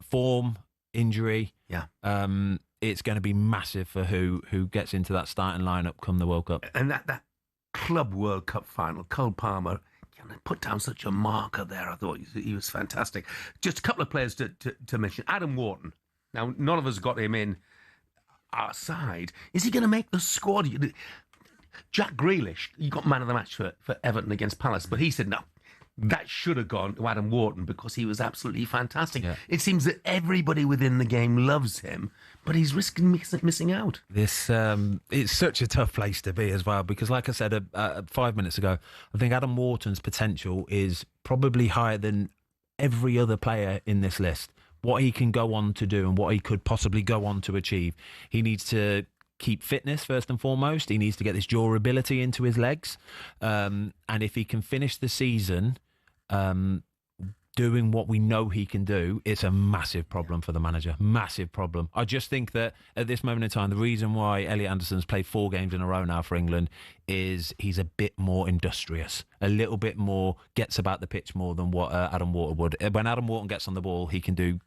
form, injury, it's going to be massive for who gets into that starting lineup come the World Cup. And that Club World Cup final, Cole Palmer put down such a marker there. I thought he was fantastic. Just a couple of players to mention. Adam Wharton. Now, none of us got him in our side. Is he going to make the squad? Jack Grealish, he got man of the match for Everton against Palace, but he said no, that should have gone to Adam Wharton because he was absolutely fantastic. Yeah. It seems that everybody within the game loves him, but he's risking missing out. This it's such a tough place to be as well, because like I said 5 minutes ago, I think Adam Wharton's potential is probably higher than every other player in this list. What he can go on to do and what he could possibly go on to achieve. He needs to keep fitness first and foremost. He needs to get this durability into his legs. And if he can finish the season doing what we know he can do, it's a massive problem for the manager. Massive problem. I just think that at this moment in time, the reason why Elliot Anderson's played 4 games in a row now for England is he's a bit more industrious, a little bit more, gets about the pitch more than what Adam Wharton would. When Adam Wharton gets on the ball, he can do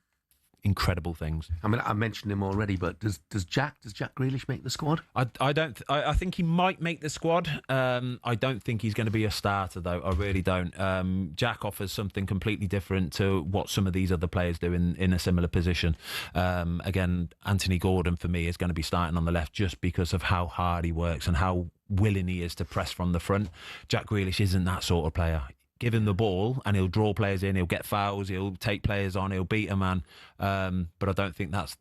incredible things. I mean, I mentioned him already, but does Jack Grealish make the squad? I don't. I think he might make the squad. I don't think he's going to be a starter, though. I really don't. Jack offers something completely different to what some of these other players do in a similar position. Again, Anthony Gordon for me is going to be starting on the left just because of how hard he works and how willing he is to press from the front. Jack Grealish isn't that sort of player. Give him the ball and he'll draw players in, he'll get fouls, he'll take players on, he'll beat a man. But I don't think that's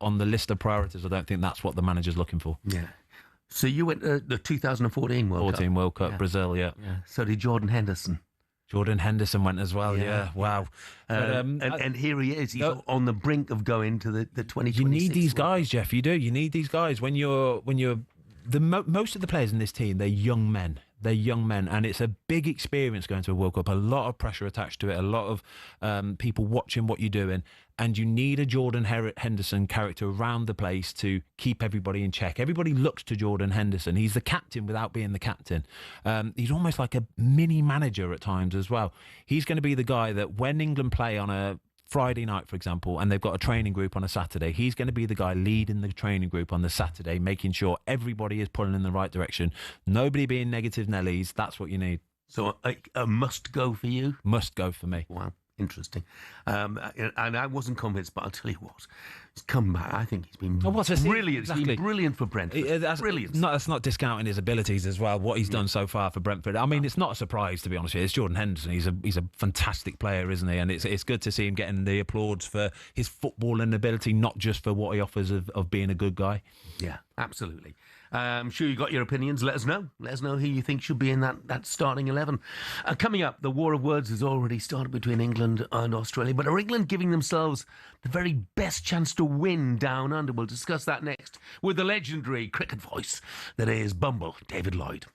on the list of priorities. I don't think that's what the manager's looking for. Yeah. So you went to the 2014 World Cup? World Cup, Brazil, yeah. So did Jordan Henderson. Jordan Henderson went as well, yeah. Wow. And here he is. He's on the brink of going to the 2026. You need these guys, Jeff. You do. You need these guys. When you're most of the players in this team, they're young men. They're young men, and it's a big experience going to a World Cup. A lot of pressure attached to it, a lot of people watching what you're doing, and you need a Jordan Henderson character around the place to keep everybody in check. Everybody looks to Jordan Henderson. He's the captain without being the captain. He's almost like a mini manager at times as well. He's going to be the guy that when England play on a Friday night, for example, and they've got a training group on a Saturday, he's going to be the guy leading the training group on the Saturday, making sure everybody is pulling in the right direction. Nobody being negative Nellies. That's what you need. So a must go for you? Must go for me. Wow. Interesting. And I wasn't convinced, but I'll tell you what, he's come back. I think he's been brilliant. Exactly. He's been brilliant for Brentford. Brilliant. That's not discounting his abilities as well, what he's done so far for Brentford. I mean, it's not a surprise, to be honest with you. It's Jordan Henderson. He's a fantastic player, isn't he? And it's good to see him getting the applause for his footballing ability, not just for what he offers of being a good guy. Yeah, absolutely. I'm sure you got your opinions. Let us know. Let us know who you think should be in that starting 11. Coming up, the war of words has already started between England and Australia. But are England giving themselves the very best chance to win down under? We'll discuss that next with the legendary cricket voice that is Bumble, David Lloyd.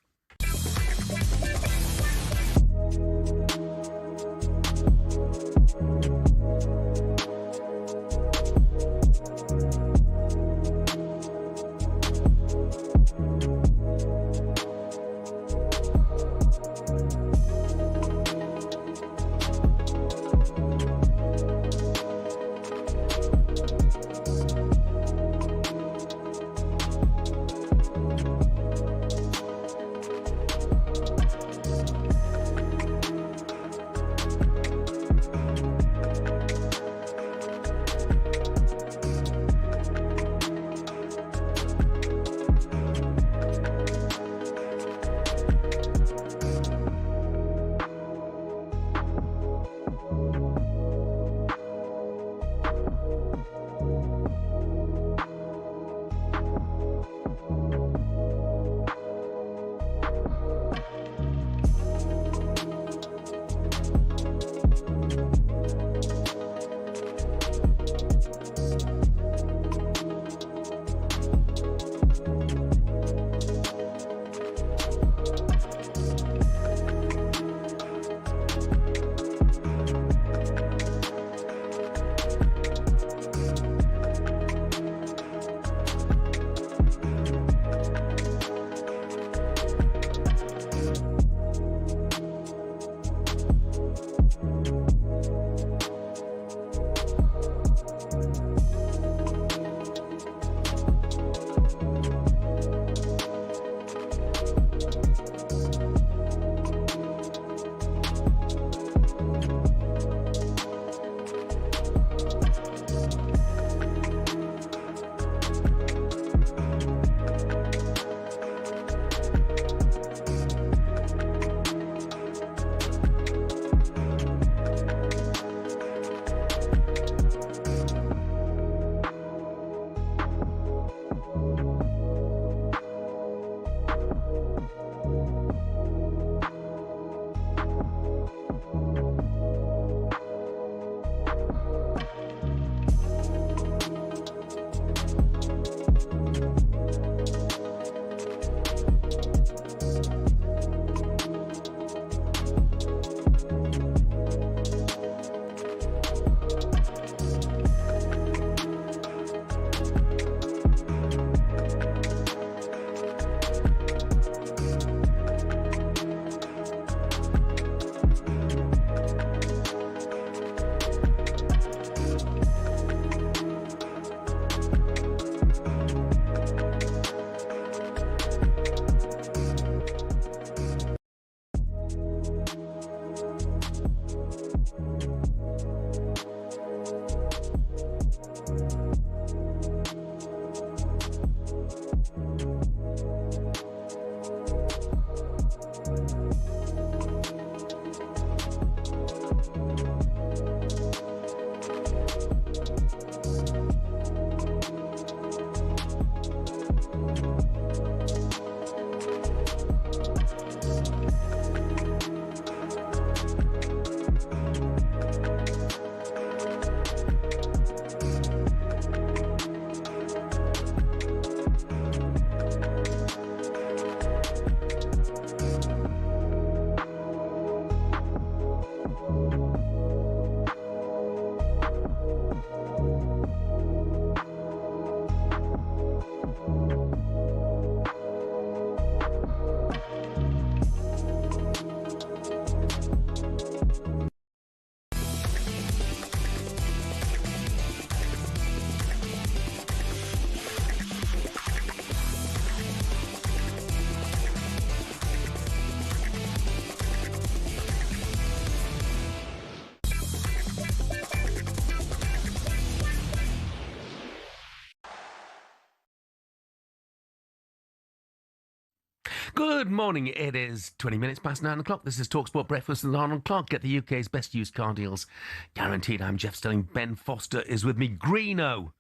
Good morning. It is 20 minutes past 9 o'clock. This is talkSPORT Breakfast with Arnold Clark. Get the UK's best used car deals guaranteed. I'm Jeff Stelling. Ben Foster is with me. Greeno,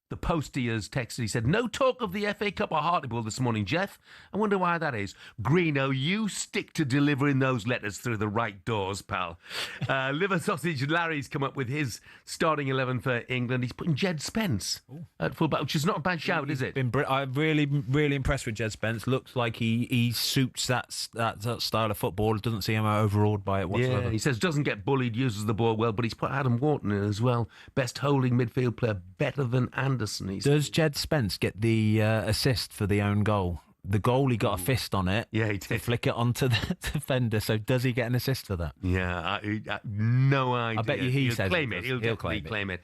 the postie, has texted. He said, no talk of the FA Cup or Hartlepool this morning, Jeff. I wonder why that is. Greeno, you stick to delivering those letters through the right doors, pal. Liver Sausage Larry's come up with his starting 11 for England. He's putting Jed Spence at fullback, which is not a bad shout, is it? I'm really impressed with Jed Spence. Looks like he suits that style of football. Doesn't seem overawed by it whatsoever. Yeah, he says doesn't get bullied, uses the ball well, but he's put Adam Wharton in as well. Best holding midfield player, better than Anderson. Does Jed Spence get the assist for the own goal? The goalie got a fist on it. Yeah, he did. To flick it onto the defender. So does he get an assist for that? Yeah, no idea. I bet you he'll claim it. He'll definitely claim it.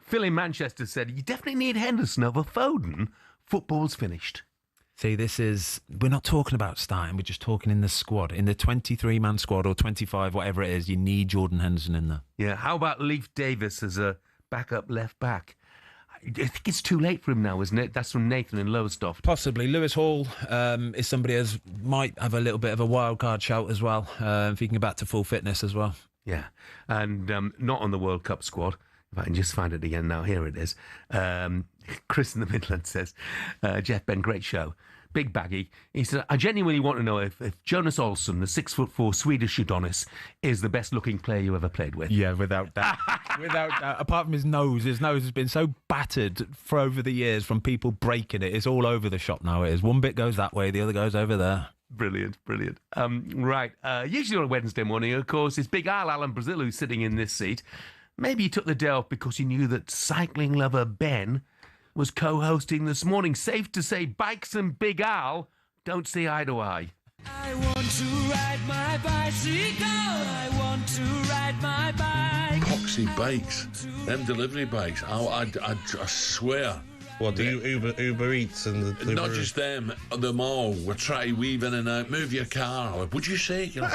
Phil in Manchester said, you definitely need Henderson over Foden. Football's finished. See, we're not talking about starting, we're just talking in the squad. In the 23-man squad or 25, whatever it is, you need Jordan Henderson in there. Yeah, how about Leif Davis as a backup left back? I think it's too late for him now, isn't it? That's from Nathan in Lowestoft. Possibly. Lewis Hall is somebody who might have a little bit of a wild card shout as well, if he can get back to full fitness as well. Yeah, and not on the World Cup squad. If I can just find it again now. Here it is. Chris in the Midlands says, Jeff, Ben, great show. Big baggy. He said, I genuinely want to know if Jonas Olsson, the 6'4" Swedish Adonis, is the best looking player you ever played with. Yeah, without doubt. Without doubt. Apart from his nose has been so battered for over the years from people breaking it. It's all over the shop now. It is. One bit goes that way, the other goes over there. Brilliant. Right. Usually on a Wednesday morning, of course, it's Big Alan Brazil who's sitting in this seat. Maybe he took the day off because he knew that cycling lover Ben was co-hosting this morning. Safe to say, Bikes and Big Al don't see eye to eye. I want to ride my bicycle. I want to ride my bike. Poxy bikes, them delivery bikes. I swear. What, the Uber Eats and the... Not just them all. We're trying to weave in and out. Move your car. Would you say? You know,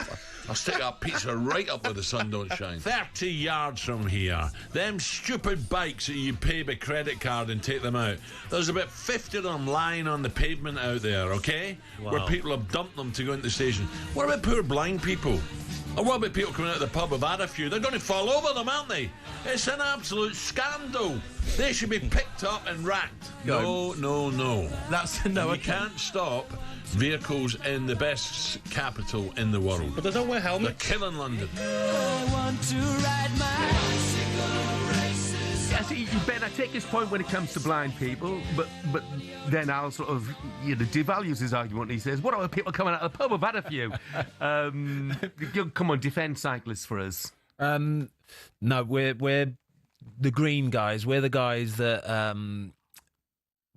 I'll stick that pizza right up where the sun don't shine. 30 yards from here. Them stupid bikes that you pay by credit card and take them out. There's about 50 of them lying on the pavement out there, okay? Wow. Where people have dumped them to go into the station. What about poor blind people? Or what about people coming out of the pub who've had a few? They're going to fall over them, aren't they? It's an absolute scandal. They should be picked up and racked. No. That's no. You can't stop vehicles in the best capital in the world. But they don't wear helmets. They're killing London. I want to ride my bicycle races. Yeah, see, Ben, I take his point when it comes to blind people, but then Al sort of devalues his argument. He says, what about people coming out of the pub? I've had a few. Come on, defend cyclists for us. No, we're the green guys. We're the guys that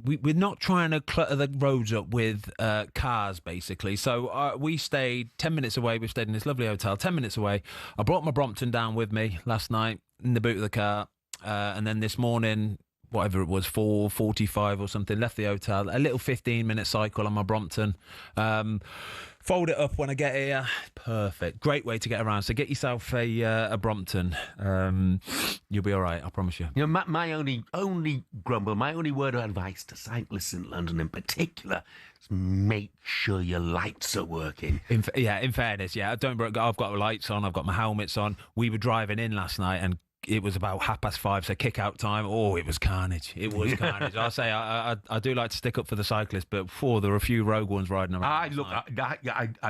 we're not trying to clutter the roads up with cars, basically. So we stayed 10 minutes away. We stayed in this lovely hotel 10 minutes away. I brought my Brompton down with me last night in the boot of the car, and then this morning, whatever it was, 4:45 or something, left the hotel. A little 15-minute cycle on my Brompton. Fold it up when I get here. Perfect. Great way to get around. So get yourself a Brompton. You'll be all right, I promise you. You know, my only grumble, my only word of advice to cyclists in London in particular is make sure your lights are working. In fairness, I've got lights on, I've got my helmets on. We were driving in last night and it was about 5:30, so kick-out time. Oh, it was carnage. It was carnage. I'll say I do like to stick up for the cyclists, but there were a few rogue ones riding around. I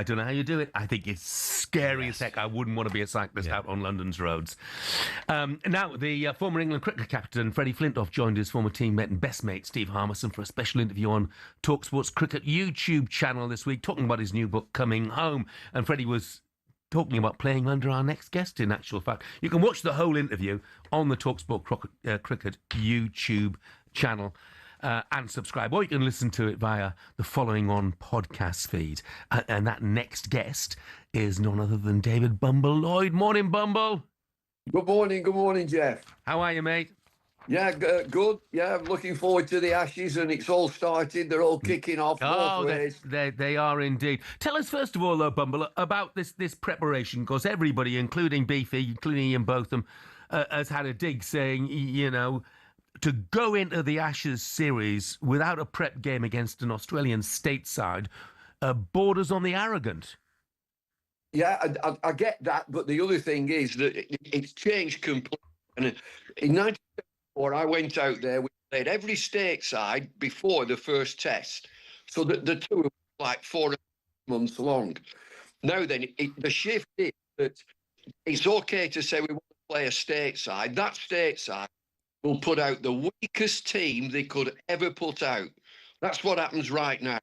don't know how you do it. I think it's scary as heck. I wouldn't want to be a cyclist out on London's roads. Now, the former England cricket captain, Freddie Flintoff, joined his former teammate and best mate, Steve Harmison, for a special interview on talkSPORT's Cricket YouTube channel this week, talking about his new book, Coming Home. And Freddie was talking about playing under our next guest, in actual fact. You can watch the whole interview on the talkSPORT Cricket YouTube channel and subscribe, or you can listen to it via the following on podcast feed. And that next guest is none other than David Bumble Lloyd. Morning, Bumble. Good morning, Jeff. How are you, mate? Yeah, good. Yeah, I'm looking forward to the Ashes, and it's all started. They're all kicking off. They are indeed. Tell us first of all, though, Bumble, about this preparation, because everybody, including Beefy, including Ian Botham, has had a dig saying, to go into the Ashes series without a prep game against an Australian stateside borders on the arrogant. Yeah, I get that, but the other thing is that it's changed completely. And in 1974, I went out there. We played every stateside before the first test, so that the tour was like 4 months long. Now then, the shift is that it's okay to say we want to play a stateside. That stateside will put out the weakest team they could ever put out. That's what happens right now.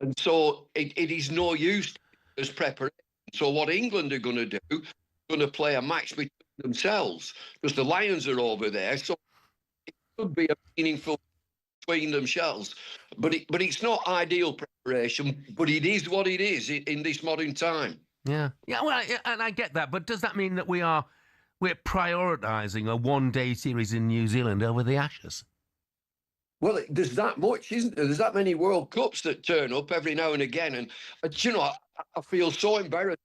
And so it is no use as preparation. So what England are going to do, going to play a match between themselves, because the Lions are over there. So it could be a meaningful between themselves. But it's not ideal preparation, but it is what it is in this modern time. Yeah. Well, and I get that. But does that mean that we're prioritising a one-day series in New Zealand over the Ashes? Well, there's that much, isn't there? There's that many World Cups that turn up every now and again. And you know, I feel so embarrassed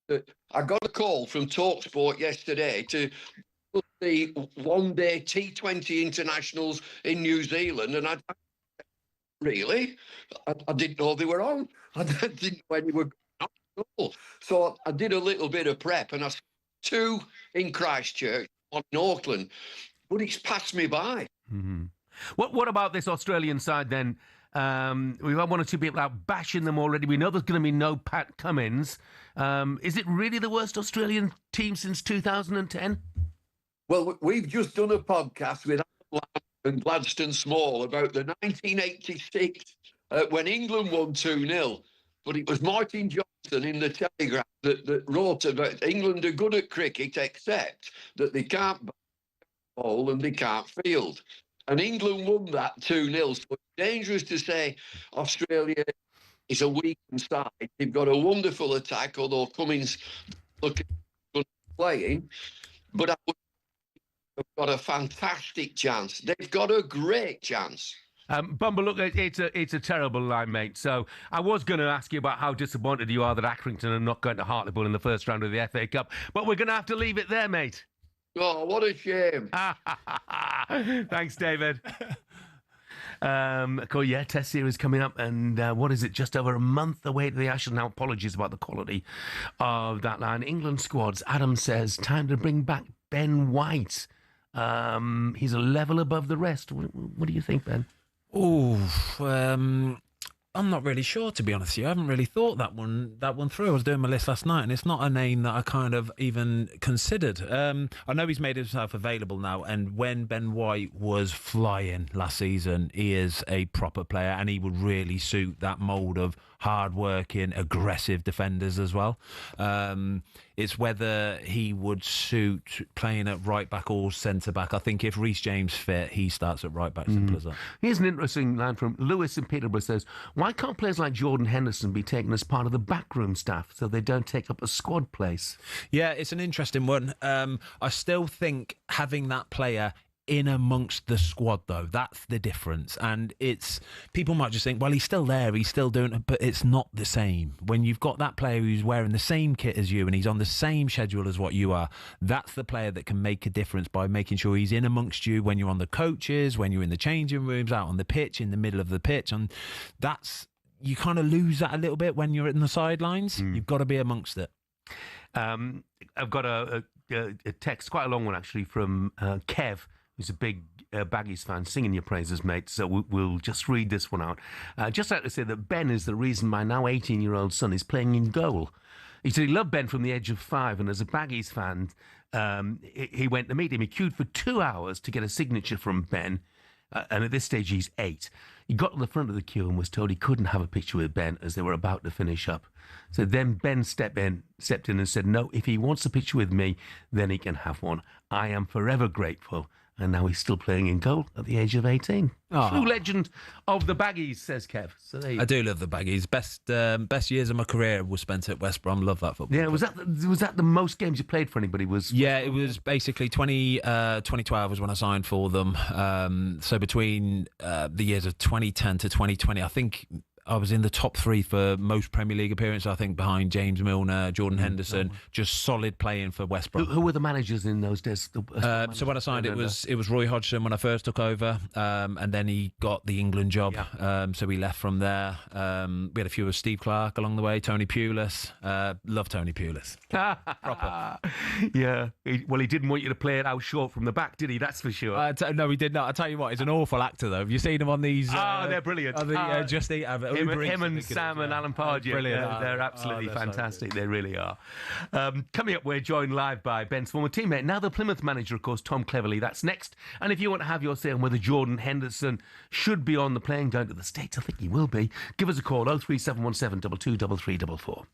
that I got a call from talkSPORT yesterday to put the one-day T20 internationals in New Zealand. And I didn't know they were on. I didn't know any were on. So I did a little bit of prep, and I saw 2 in Christchurch, 1 in Auckland. But it's passed me by. Mm-hmm. What about this Australian side then? We've had 1 or 2 people out bashing them already. We know there's going to be no Pat Cummins. Is it really the worst Australian team since 2010? Well, we've just done a podcast with Alan and Gladstone Small about the 1986 when England won 2-0. But it was Martin Johnson in the Telegraph that wrote about England are good at cricket, except that they can't bowl and they can't field. And England won that 2-0. So it's dangerous to say Australia is a weakened side. They've got a wonderful attack, although Cummins looking good playing. But I would have got a fantastic chance. They've got a great chance. Bumble, look, it's a terrible line, mate. So I was going to ask you about how disappointed you are that Accrington are not going to Hartlepool in the first round of the FA Cup, but we're going to have to leave it there, mate. Oh, what a shame. Thanks, David. Test series coming up, and what is it, just over a month away to the Ashes. Now, apologies about the quality of that line. England squads, Adam says, time to bring back Ben White. He's a level above the rest. What do you think, Ben? I'm not really sure, to be honest with you. I haven't really thought that one through. I was doing my list last night, and it's not a name that I kind of even considered. I know he's made himself available now, and when Ben White was flying last season, he is a proper player, and he would really suit that mould of hard-working, aggressive defenders as well. It's whether he would suit playing at right-back or centre-back. I think if Reece James fit, he starts at right-back, simple as that. Here's an interesting line from Lewis in Peterborough. Says, why can't players like Jordan Henderson be taken as part of the backroom staff so they don't take up a squad place? Yeah, it's an interesting one. I still think having that player in amongst the squad, though, that's the difference. And it's, people might just think, well, he's still there, he's still doing it, but it's not the same. When you've got that player who's wearing the same kit as you and he's on the same schedule as what you are, that's the player that can make a difference by making sure he's in amongst you when you're on the coaches, when you're in the changing rooms, out on the pitch, in the middle of the pitch. And that's, you kind of lose that a little bit when you're in the sidelines. You've got to be amongst it. I've got a text, quite a long one actually, from Kev, who's a big Baggies fan, singing your praises, mate. So we'll just read this one out. Just like to say that Ben is the reason my now 18-year-old son is playing in goal. He said he loved Ben from the age of 5, and as a Baggies fan, he went to meet him. He queued for 2 hours to get a signature from Ben, and at this stage he's 8. He got to the front of the queue and was told he couldn't have a picture with Ben as they were about to finish up. So then Ben stepped in and said, no, if he wants a picture with me, then he can have one. I am forever grateful. And now he's still playing in goal at the age of 18. Oh. True legend of the Baggies, says Kev. So there you I do love the Baggies. Best years of my career was spent at West Brom. Love that football. Yeah, was that the most games you played for anybody? Yeah, it was basically 2012 was when I signed for them. So between the years of 2010 to 2020, I think I was in the top 3 for most Premier League appearances, I think, behind James Milner, Jordan Henderson. Just solid playing for West Brom. Who were the managers in those days? So when I signed, it was Roy Hodgson when I first took over, and then he got the England job. Yeah. So we left from there. We had a few of Steve Clark along the way, Tony Pulis. Love Tony Pulis. Proper. Yeah. He didn't want you to play it out short from the back, did he? That's for sure. No, he did not. I tell you what, he's an awful actor, though. Have you seen him on these? They're brilliant. On the Just Eat advert. Him and Sam and Alan Pardew. Brilliant. They're absolutely they're fantastic. They really are. Coming up, we're joined live by Ben's former teammate, now the Plymouth manager, of course, Tom Cleverley. That's next. And if you want to have your say on whether Jordan Henderson should be on the plane going to the States, I think he will be. Give us a call, 03717 22 3344.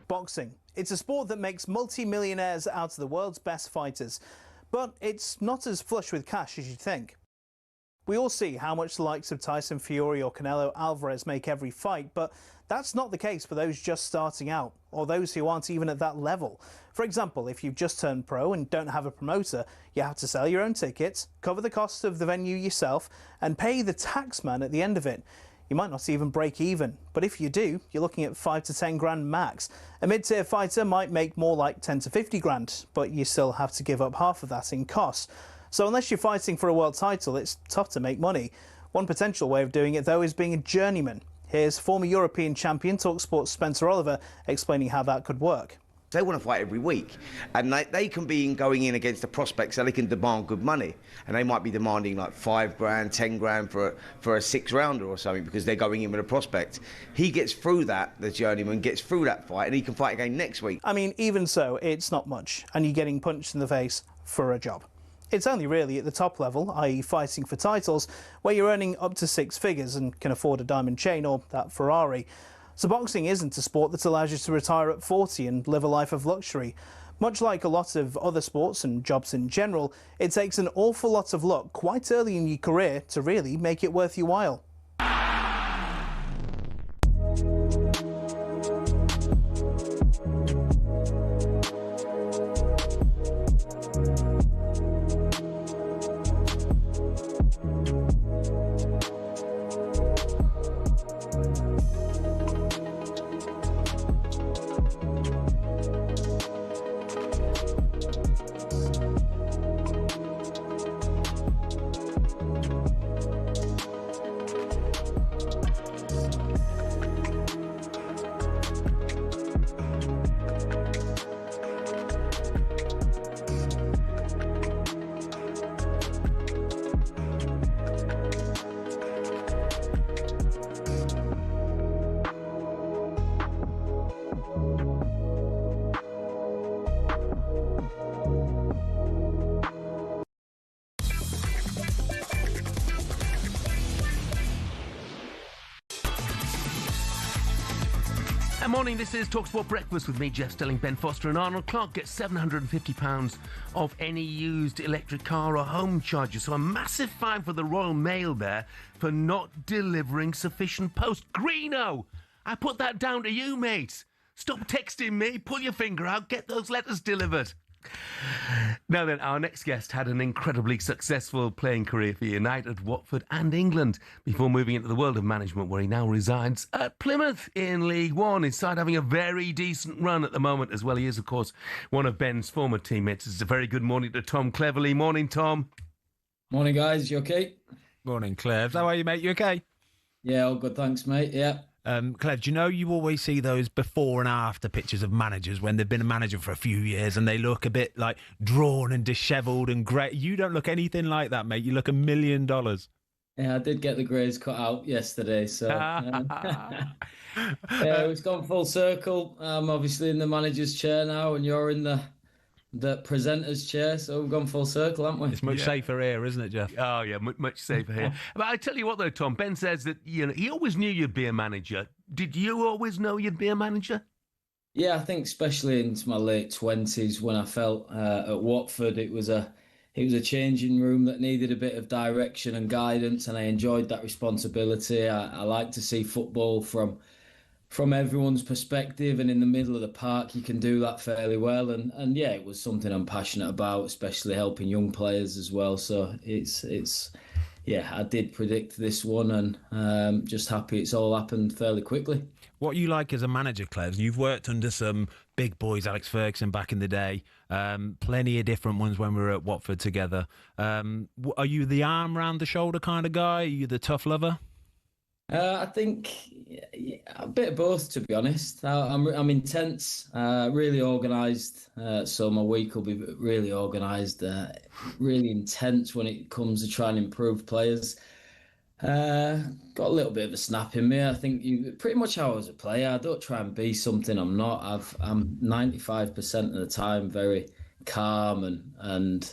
Boxing. It's a sport that makes multi-millionaires out of the world's best fighters, but it's not as flush with cash as you'd think. We all see how much the likes of Tyson Fury or Canelo Alvarez make every fight, but that's not the case for those just starting out, or those who aren't even at that level. For example, if you've just turned pro and don't have a promoter, you have to sell your own tickets, cover the cost of the venue yourself, and pay the tax man at the end of it. You might not even break even, but if you do, you're looking at 5 to 10 grand max. A mid-tier fighter might make more like 10 to 50 grand, but you still have to give up half of that in costs. So unless you're fighting for a world title, it's tough to make money. One potential way of doing it, though, is being a journeyman. Here's former European champion talkSPORT's Spencer Oliver explaining how that could work. They want to fight every week, and they can be going in against the prospects, so they can demand good money, and they might be demanding like 5 grand, 10 grand for a 6-rounder or something because they're going in with a prospect. He gets through that, the journeyman gets through that fight, and he can fight again next week. I mean, even so, it's not much, and you're getting punched in the face for a job. It's only really at the top level, i.e. fighting for titles, where you're earning up to 6 figures and can afford a diamond chain or that Ferrari. So boxing isn't a sport that allows you to retire at 40 and live a life of luxury. Much like a lot of other sports and jobs in general, it takes an awful lot of luck quite early in your career to really make it worth your while. Morning, this is talkSPORT Breakfast with me, Jeff Stelling, Ben Foster and Arnold Clark. Get £750 off any used electric car or home charger. So a massive fine for the Royal Mail there for not delivering sufficient post. Greeno, I put that down to you, mate. Stop texting me, pull your finger out, get those letters delivered. Now then, our next guest had an incredibly successful playing career for United, Watford and England before moving into the world of management, where he now resides at Plymouth in League One. His side having a very decent run at the moment as well. He is, of course, one of Ben's former teammates. It's a very good morning to Tom Cleverley. Morning, Tom. Morning, guys. You okay? Morning, Clev. How are you, mate? You okay? Yeah, all good. Thanks, mate. Yeah. Clev, do you know you always see those before and after pictures of managers when they've been a manager for a few years and they look a bit like drawn and dishevelled and grey? You don't look anything like that, mate. You look $1 million. Yeah, I did get the greys cut out yesterday, so it's gone full circle. I'm obviously in the manager's chair now, and you're in the presenter's chair, so we've gone full circle, haven't we? It's much safer here, isn't it, Jeff? Oh, yeah, much safer here. But I tell you what, though, Tom, Ben says that he always knew you'd be a manager. Did you always know you'd be a manager? Yeah, I think especially into my late 20s when I felt at Watford it was a changing room that needed a bit of direction and guidance, and I enjoyed that responsibility. I like to see football from everyone's perspective, and in the middle of the park you can do that fairly well, and yeah, it was something I'm passionate about, especially helping young players as well. So it's I did predict this one, and just happy it's all happened fairly quickly. What you like as a manager, Cleves? You've worked under some big boys, Alex Ferguson back in the day, plenty of different ones when we were at Watford together. Are you the arm round the shoulder kind of guy? Are you the tough lover? I think a bit of both, to be honest. I'm intense, really organised, so my week will be really organised, really intense when it comes to trying to improve players. Got a little bit of a snap in me. I think pretty much how I was a player. I don't try and be something I'm not. I'm 95% of the time very calm and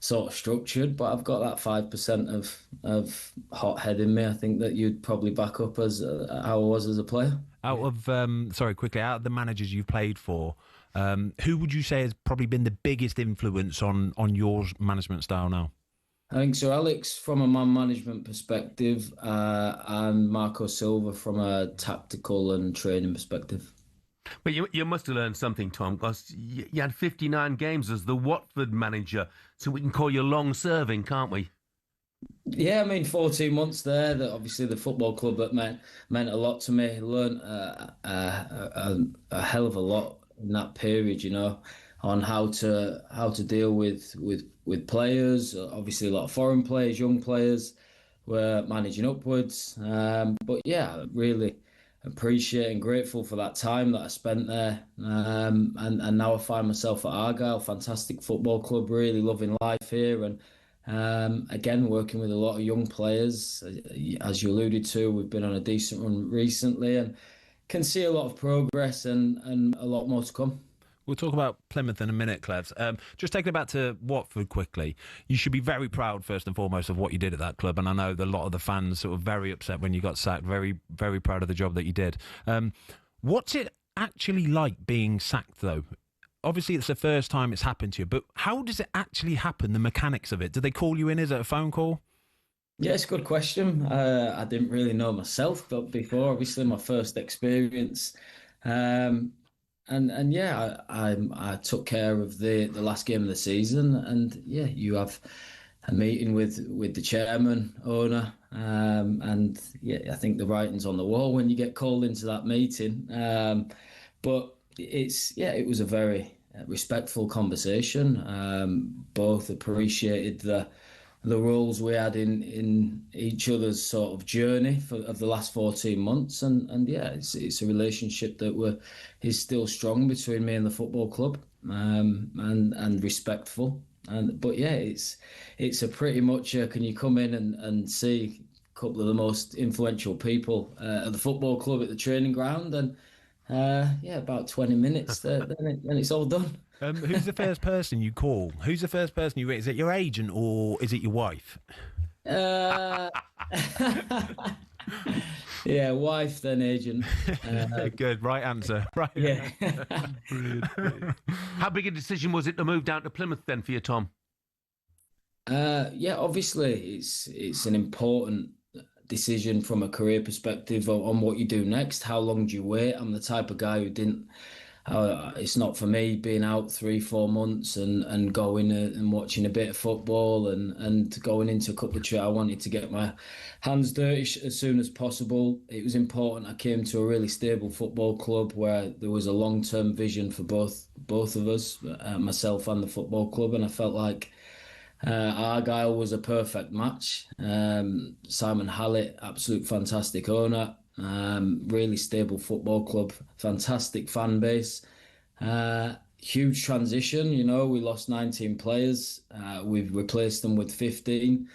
sort of structured, but I've got that 5% of hot head in me. I think that you'd probably back up as how I was as a player. Out of the managers you've played for, who would you say has probably been the biggest influence on your management style now? I think so, Alex from a man management perspective, and Marco Silva from a tactical and training perspective. But you must have learned something, Tom, because you had 59 games as the Watford manager, so we can call you long-serving, can't we? Yeah, I mean, 14 months there. That obviously the football club that meant a lot to me. Learned a hell of a lot in that period, on how to deal with players. Obviously, a lot of foreign players, young players, were managing upwards. But yeah, really appreciate and grateful for that time that I spent there. And now I find myself at Argyle, fantastic football club, really loving life here. And again, working with a lot of young players. As you alluded to, we've been on a decent run recently and can see a lot of progress and a lot more to come. We'll talk about Plymouth in a minute, Clevs. Just taking it back to Watford quickly, you should be very proud, first and foremost, of what you did at that club. And I know that a lot of the fans sort of very upset when you got sacked, very, very proud of the job that you did. What's it actually like being sacked, though? Obviously, it's the first time it's happened to you, but how does it actually happen, the mechanics of it? Do they call you in? Is it a phone call? Yeah, it's a good question. I didn't really know myself but before, obviously, my first experience. And yeah, I took care of the last game of the season, and yeah, you have a meeting with the chairman, owner, and yeah, I think the writing's on the wall when you get called into that meeting. But it was a very respectful conversation. Both appreciated the roles we had in each other's sort of journey of the last 14 months, and yeah, it's a relationship that is still strong between me and the football club, and respectful. But yeah, it's a pretty much can you come in and see a couple of the most influential people at the football club at the training ground, and yeah, about 20 minutes, then it's all done. Who's the first person you call? Who's the first person you ring? Is it your agent or is it your wife? Yeah, wife then agent. Good, right answer. Right. Yeah. Brilliant. How big a decision was it to move down to Plymouth then for you, Tom? Yeah, obviously it's an important decision from a career perspective on what you do next. How long do you wait? I'm the type of guy who didn't. It's not for me being out 3-4 months and going and watching a bit of football and going into a couple of trials. I wanted to get my hands dirty as soon as possible. It was important. I came to a really stable football club where there was a long-term vision for both of us, myself and the football club, and I felt like Argyle was a perfect match. Simon Hallett, absolute fantastic owner. Really stable football club, fantastic fan base, huge transition. We lost 19 players, we've replaced them with 15,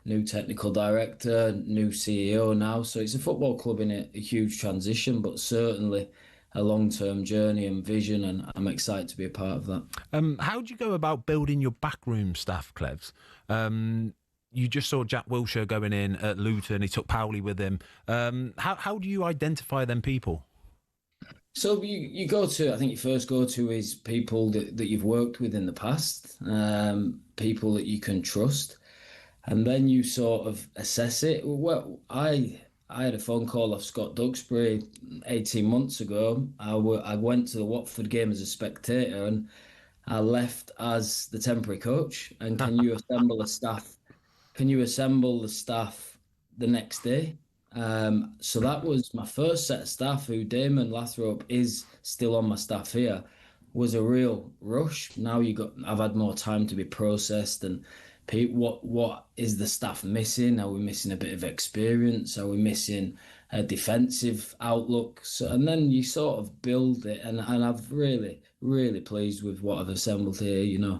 new technical director, new CEO now, so it's a football club in a huge transition, but certainly a long-term journey and vision, and I'm excited to be a part of that. How do you go about building your backroom staff, Clevs? You just saw Jack Wilshere going in at Luton. He took Powley with him. How do you identify them people? So you go to, I think you first go to is people that you've worked with in the past, people that you can trust, and then you sort of assess it. Well, I had a phone call off Scott Duxbury 18 months ago. I went to the Watford game as a spectator, and I left as the temporary coach. And can you assemble a staff? Can you assemble the staff the next day? So that was my first set of staff, who Damon Lathrop is still on my staff here, was a real rush. Now I've had more time to be processed, and what is the staff missing? Are we missing a bit of experience? Are we missing a defensive outlook? And then you sort of build it, and I've really pleased with what I've assembled here.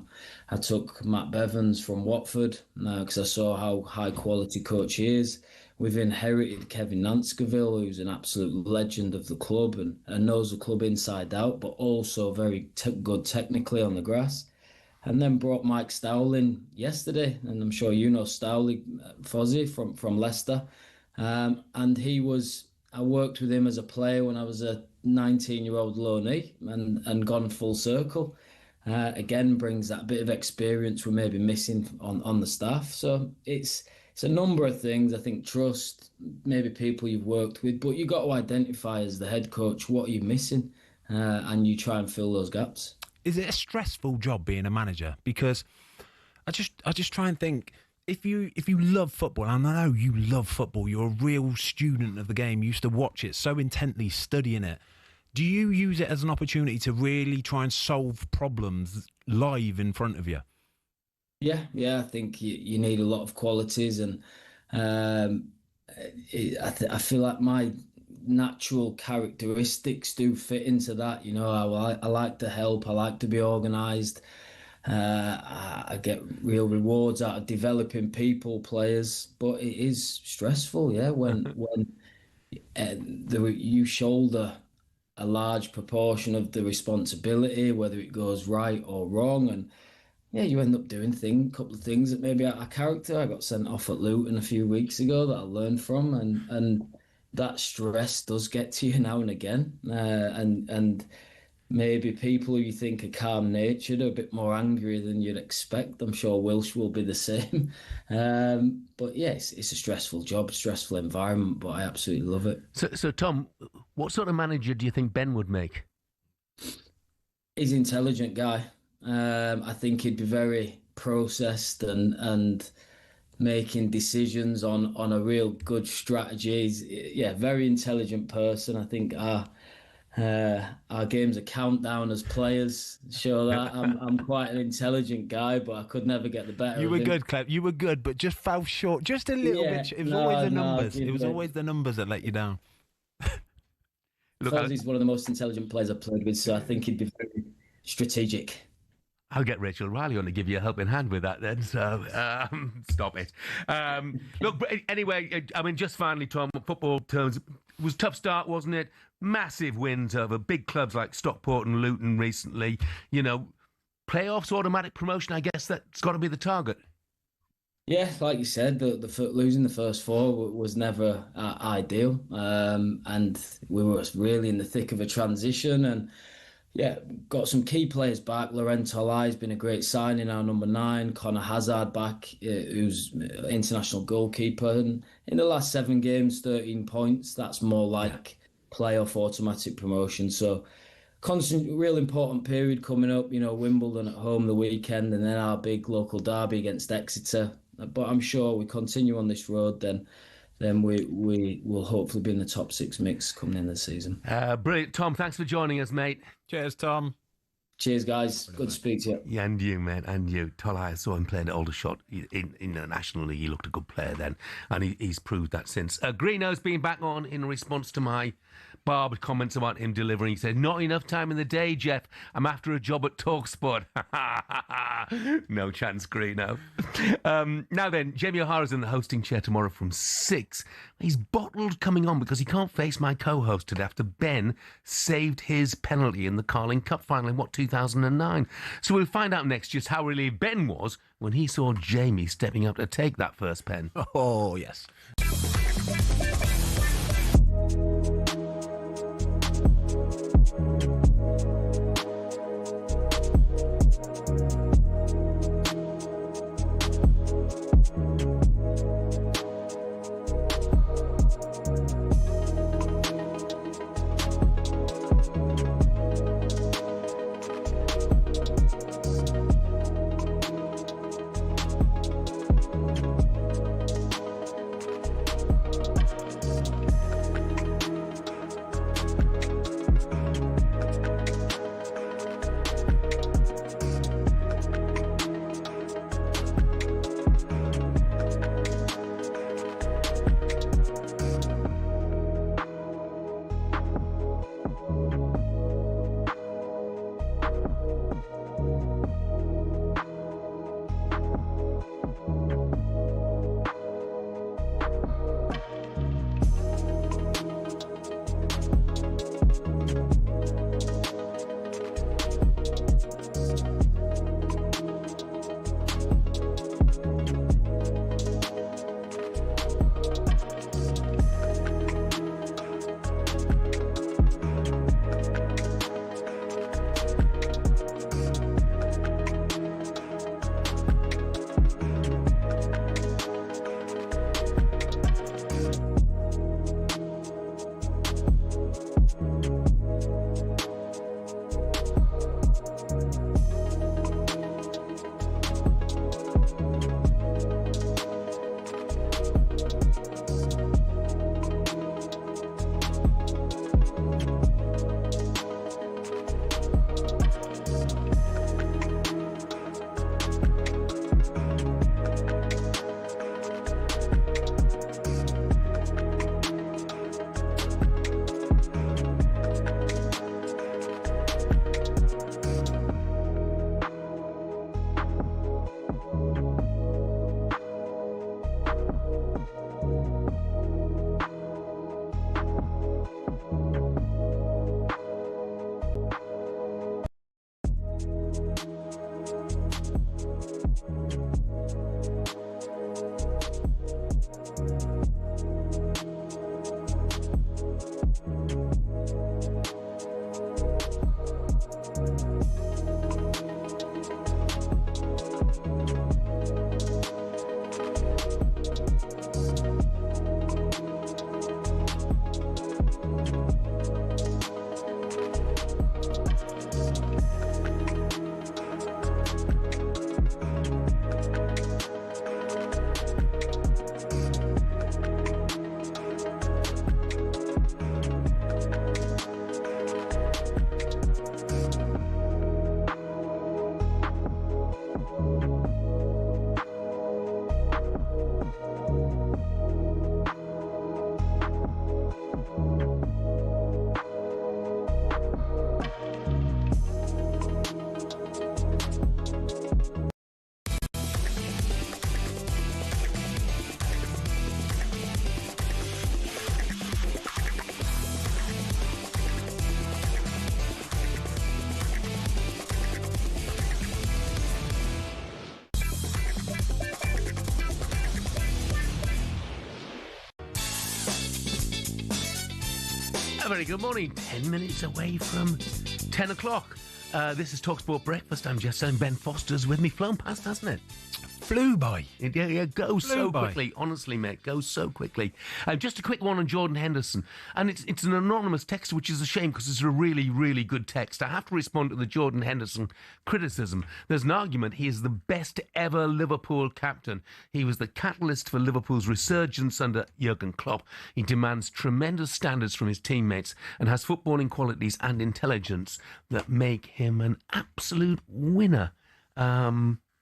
I took Matt Bevans from Watford because I saw how high quality coach he is. We've inherited Kevin Nanscoville, who's an absolute legend of the club and knows the club inside out, but also very good technically on the grass. And then brought Mike Stowling yesterday, and I'm sure you know Stowling, Fozzie from Leicester. And I worked with him as a player when I was a 19-year-old loanee and gone full circle. Again, brings that bit of experience we're maybe missing on the staff. So it's a number of things. I think trust, maybe people you've worked with, but you've got to identify as the head coach what are you missing, and you try and fill those gaps. Is it a stressful job being a manager? Because I just try and think, if you love football, and I know you love football, you're a real student of the game, you used to watch it so intently, studying it, do you use it as an opportunity to really try and solve problems live in front of you? Yeah, I think you need a lot of qualities, and I feel like my natural characteristics do fit into that. I like to help, I like to be organised. I get real rewards out of developing people, players, but it is stressful, when you shoulder a large proportion of the responsibility, whether it goes right or wrong, and you end up doing a couple of things that maybe out of character. I got sent off at Luton a few weeks ago that I learned from, and that stress does get to you now and again, and maybe people who you think are calm-natured are a bit more angry than you'd expect. I'm sure Wilsh will be the same. But yes, it's a stressful job, stressful environment, but I absolutely love it. So Tom, what sort of manager do you think Ben would make? He's an intelligent guy. I think he'd be very processed and making decisions on a real good strategy. He's, very intelligent person. I think our game's a countdown as players show that. I'm quite an intelligent guy, but I could never get the better You of were him. good, Clem. You were good, but just fell short just a little bit. It was always the numbers. It was always the numbers that let you down. Fozzie's one of the most intelligent players I've played with, so I think he'd be very strategic. I'll get Rachel Riley on to give you a helping hand with that then, so stop it. Look, anyway, I mean, just finally, Tom, football terms, it was a tough start, wasn't it? Massive wins over big clubs like Stockport and Luton recently. Playoffs, automatic promotion, I guess that's got to be the target. Yeah, like you said, losing the first 4 was never ideal, and we were really in the thick of a transition. And yeah, got some key players back. Laurent Tolai's been a great signing, our number 9. Conor Hazard back, who's international goalkeeper. And in the last 7 games, 13 points. That's more like playoff automatic promotion. So real important period coming up. Wimbledon at home the weekend, and then our big local derby against Exeter. But I'm sure we continue on this road, then we will hopefully be in the top 6 mix coming in the season. Brilliant. Tom, thanks for joining us, mate. Cheers, Tom. Cheers, guys. Good to speak to you. Yeah, and you, mate, and you. Tolai, I saw him playing at Aldershot in the National League. He looked a good player then, and he's proved that since. Greeno's been back on in response to my barbed comments about him delivering. He said, "Not enough time in the day, Jeff. I'm after a job at talkSPORT." No chance, Greeno. Now then, Jamie O'Hara's in the hosting chair tomorrow from 6. He's bottled coming on because he can't face my co-host today after Ben saved his penalty in the Carling Cup final in 2009. So we'll find out next just how relieved Ben was when he saw Jamie stepping up to take that first pen. Oh, yes. A very good morning. 10 minutes away from 10 o'clock. This is talkSPORT Breakfast. I'm just saying Ben Foster's with me. Flown past, hasn't it? Flew by. Yeah, goes so by. quickly. Honestly, mate, goes so quickly. Just a quick one on Jordan Henderson. And it's an anonymous text, which is a shame because it's a really, really good text. I have to respond to the Jordan Henderson criticism. There's an argument he is the best ever Liverpool captain. He was the catalyst for Liverpool's resurgence under Jurgen Klopp. He demands tremendous standards from his teammates and has footballing qualities and intelligence that make him an absolute winner.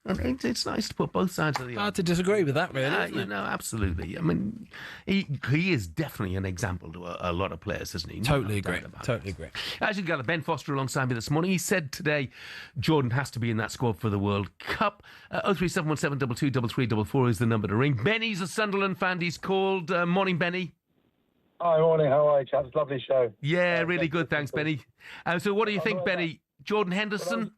It's nice to put both sides of the argument. Hard to disagree with that, really. You know, absolutely. I mean, he is definitely an example to a lot of players, isn't he? Totally agree. Totally agree. Actually, got Ben Foster alongside me this morning. He said today Jordan has to be in that squad for the World Cup. 03717 223344 is the number to ring. Benny's a Sunderland fan. He's called. Morning, Benny. Hi, morning. How are you, chaps? Lovely show. Yeah, really good. Thanks, Benny. So what do you think, Benny? Jordan Henderson?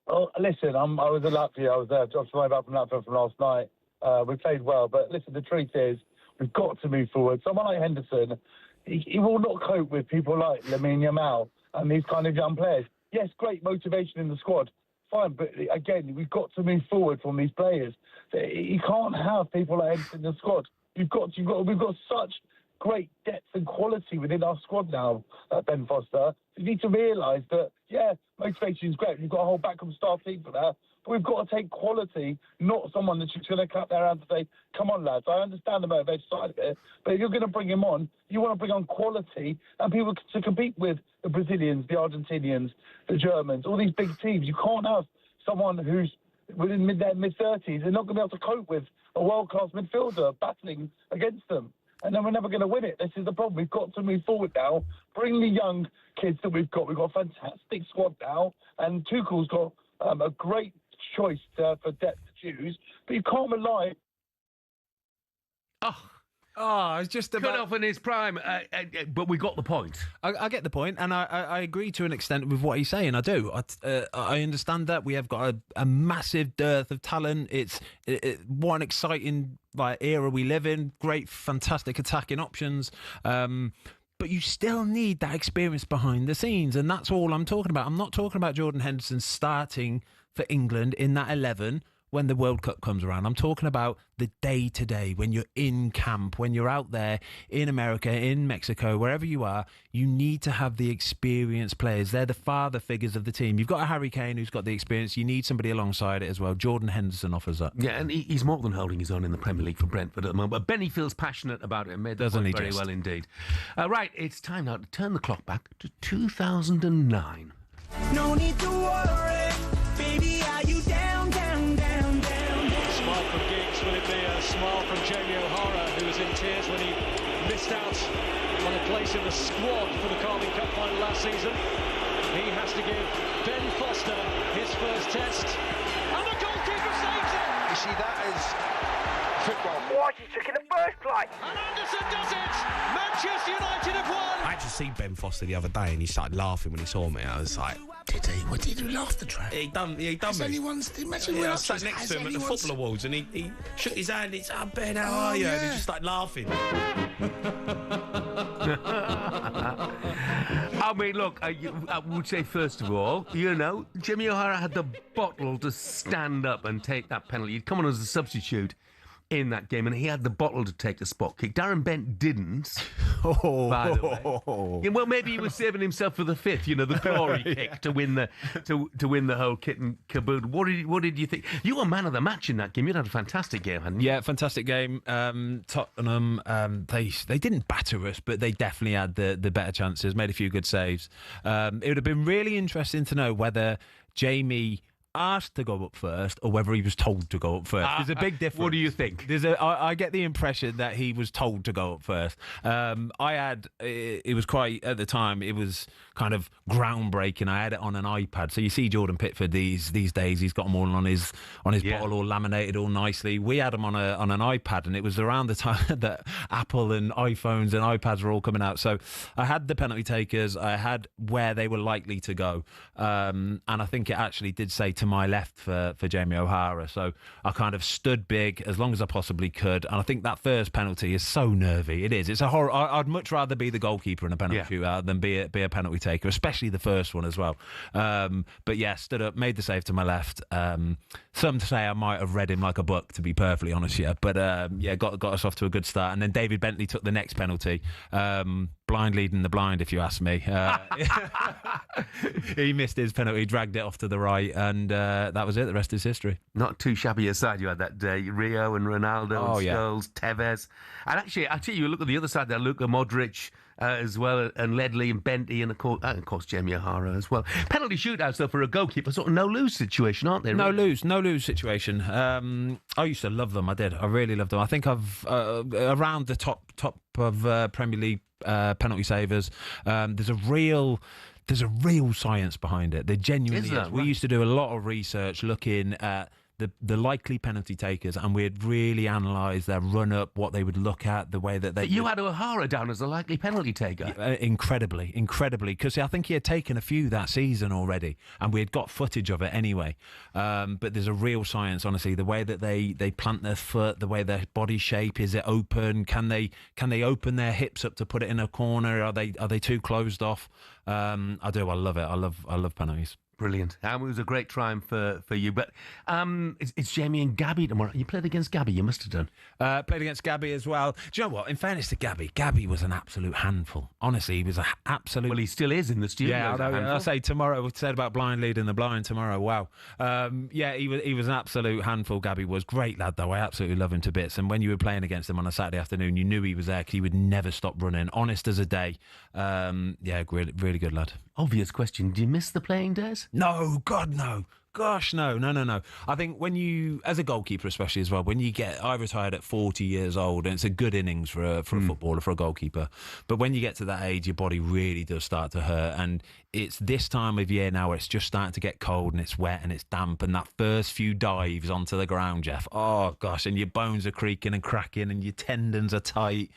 Oh, listen, I was in Latvia. I was there. Just flying back from Latvia from last night. We played well, but listen, the truth is, we've got to move forward. Someone like Henderson, he will not cope with people like Lamine Yamal and these kind of young players. Yes, great motivation in the squad, fine, but again, we've got to move forward from these players. You can't have people like Henderson in the squad. We've got such great depth and quality within our squad now, Ben Foster. You need to realise that, yeah, motivation is great. You've got a whole backroom staff team for that. But we've got to take quality, not someone that's just going to clap their hands and say, come on, lads. I understand the motivation side of it, but if you're going to bring him on, you want to bring on quality and people to compete with the Brazilians, the Argentinians, the Germans, all these big teams. You can't have someone who's within their mid-30s. They're not going to be able to cope with a world-class midfielder battling against them. And then we're never going to win it. This is the problem. We've got to move forward now. Bring the young kids that we've got. We've got a fantastic squad now. And Tuchel's got a great choice for depth to choose. But you can't rely... Oh, it's just about... Cut off in his prime, but we got the point. I get the point, and I agree to an extent with what he's saying. I do. I understand that. We have got a massive dearth of talent. It's what an exciting era we live in. Great, fantastic attacking options. But you still need that experience behind the scenes, and that's all I'm talking about. I'm not talking about Jordan Henderson starting for England in that 11 when the World Cup comes around. I'm talking about the day-to-day, when you're in camp, when you're out there in America, in Mexico, wherever you are. You need to have the experienced players. They're the father figures of the team. You've got a Harry Kane who's got the experience. You need somebody alongside it as well. Jordan Henderson offers that. Yeah, and he's more than holding his own in the Premier League for Brentford at the moment. But Benny feels passionate about it and made the point very well indeed. Right, it's time now to turn the clock back to 2009. No need to worry, baby, are you down, down, down, down? Smile from Giggs, will it be a smile from Jamie O'Hara, who was in tears when he missed out on a place in the squad for the Carling Cup final last season? He has to give Ben Foster his first test, and the goalkeeper saves it! You see, that is football. Why did you took in the first place? And Anderson does it! Manchester United have won! I actually seen Ben Foster the other day and he started laughing when he saw me. I was like, did he? What did he laugh the track? He done me. Imagine I sat next to him at the football awards and he shook his hand. He said, Ben, how are you? And he just started laughing. I mean, look, I would say, first of all, Jimmy O'Hara had the bottle to stand up and take that penalty. He'd come on as a substitute in that game, and he had the bottle to take the spot kick. Darren Bent didn't, by the way. Yeah, well, maybe he was saving himself for the fifth, the glory kick to win the whole kit and caboodle. What did you think? You were man of the match in that game. You had a fantastic game, hadn't you? Yeah, fantastic game. Tottenham, they didn't batter us, but they definitely had the better chances, made a few good saves. It would have been really interesting to know whether Jamie asked to go up first or whether he was told to go up first. There's a big difference. What do you think? I get the impression that he was told to go up first. It was quite, at the time, it was kind of groundbreaking. I had it on an iPad. So you see Jordan Pickford these days, he's got them all on his bottle, all laminated, all nicely. We had them on an iPad, and it was around the time that Apple and iPhones and iPads were all coming out. So I had the penalty takers, I had where they were likely to go. And I think it actually did say to to my left for Jamie O'Hara. So I kind of stood big as long as I possibly could. And I think that first penalty is so nervy. It is. It's a horror. I'd much rather be the goalkeeper in a penalty shootout than be a penalty taker, especially the first one as well. But yeah, stood up, made the save to my left. Some say I might have read him like a book, to be perfectly honest, but got us off to a good start. And then David Bentley took the next penalty. Blind leading the blind, if you ask me. He missed his penalty, dragged it off to the right, and that was it. The rest is history. Not too shabby a side you had that day. Rio and Ronaldo and Scholes, Tevez. And actually, you look at the other side there, Luka Modric as well, and Ledley and Bentley, and of course Jamie O'Hara as well. Penalty shootouts, though, for a goalkeeper, sort of no-lose situation, aren't they? Really? No lose situation. I used to love them. I did. I really loved them. I think I've around the top of Premier League penalty savers. There's a real science behind it. There genuinely is. We used to do a lot of research looking at the likely penalty takers, and we'd really analyse their run-up, what they would look at, the way that they... But you had O'Hara down as a likely penalty taker. Incredibly, because I think he had taken a few that season already, and we had got footage of it anyway. But there's a real science, honestly, the way that they plant their foot, the way their body shape, is it open? Can they open their hips up to put it in a corner? Are they too closed off? I do. I love it. I love penalties. Brilliant. It was a great triumph for you. But it's Jamie and Gabby tomorrow. You played against Gabby, you must have done. Played against Gabby as well. Do you know what? In fairness to Gabby was an absolute handful. Honestly, he was an absolute... Well, he still is in the studio. Yeah, I'll say tomorrow, we said about blind leading the blind tomorrow. Wow. He was an absolute handful, Gabby was. Great lad, though. I absolutely love him to bits. And when you were playing against him on a Saturday afternoon, you knew he was there because he would never stop running. Honest as a day. Really good lad. Obvious question. Do you miss the playing days? No, God, no. Gosh, no. I think when you, as a goalkeeper especially as well, I retired at 40 years old, and it's a good innings for a footballer, for a goalkeeper. But when you get to that age, your body really does start to hurt. And it's this time of year now where it's just starting to get cold and it's wet and it's damp. And that first few dives onto the ground, Jeff, oh gosh, and your bones are creaking and cracking and your tendons are tight.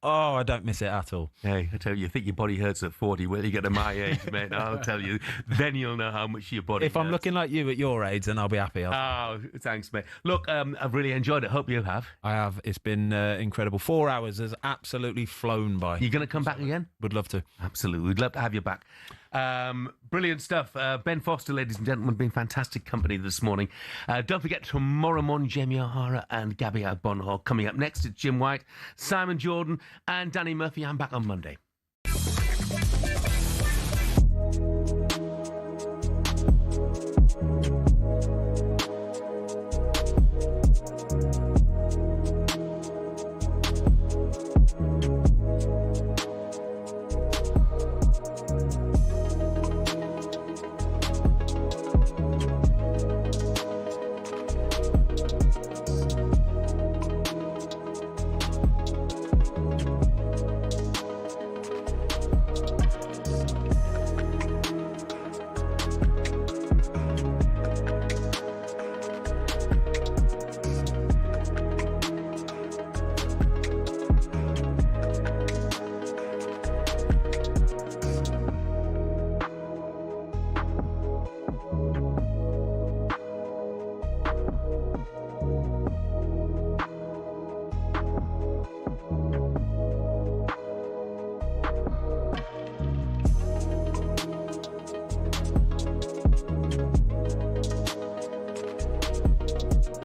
Oh, I don't miss it at all. Hey, I tell you think your body hurts at 40. Well, you get to my age, mate, I'll tell you. Then you'll know how much your body hurts. If I'm looking like you at your age, then I'll be happy. Oh, thanks, mate. Look, I've really enjoyed it. Hope you have. I have. It's been incredible. 4 hours has absolutely flown by. You going to come back again? Would love to. Absolutely. We'd love to have you back. Brilliant stuff. Ben Foster, ladies and gentlemen, been fantastic company this morning. Don't forget, tomorrow morning, Jamie O'Hara and Gabby Bonhall coming up next. It's Jim White, Simon Jordan and Danny Murphy. I'm back on Monday.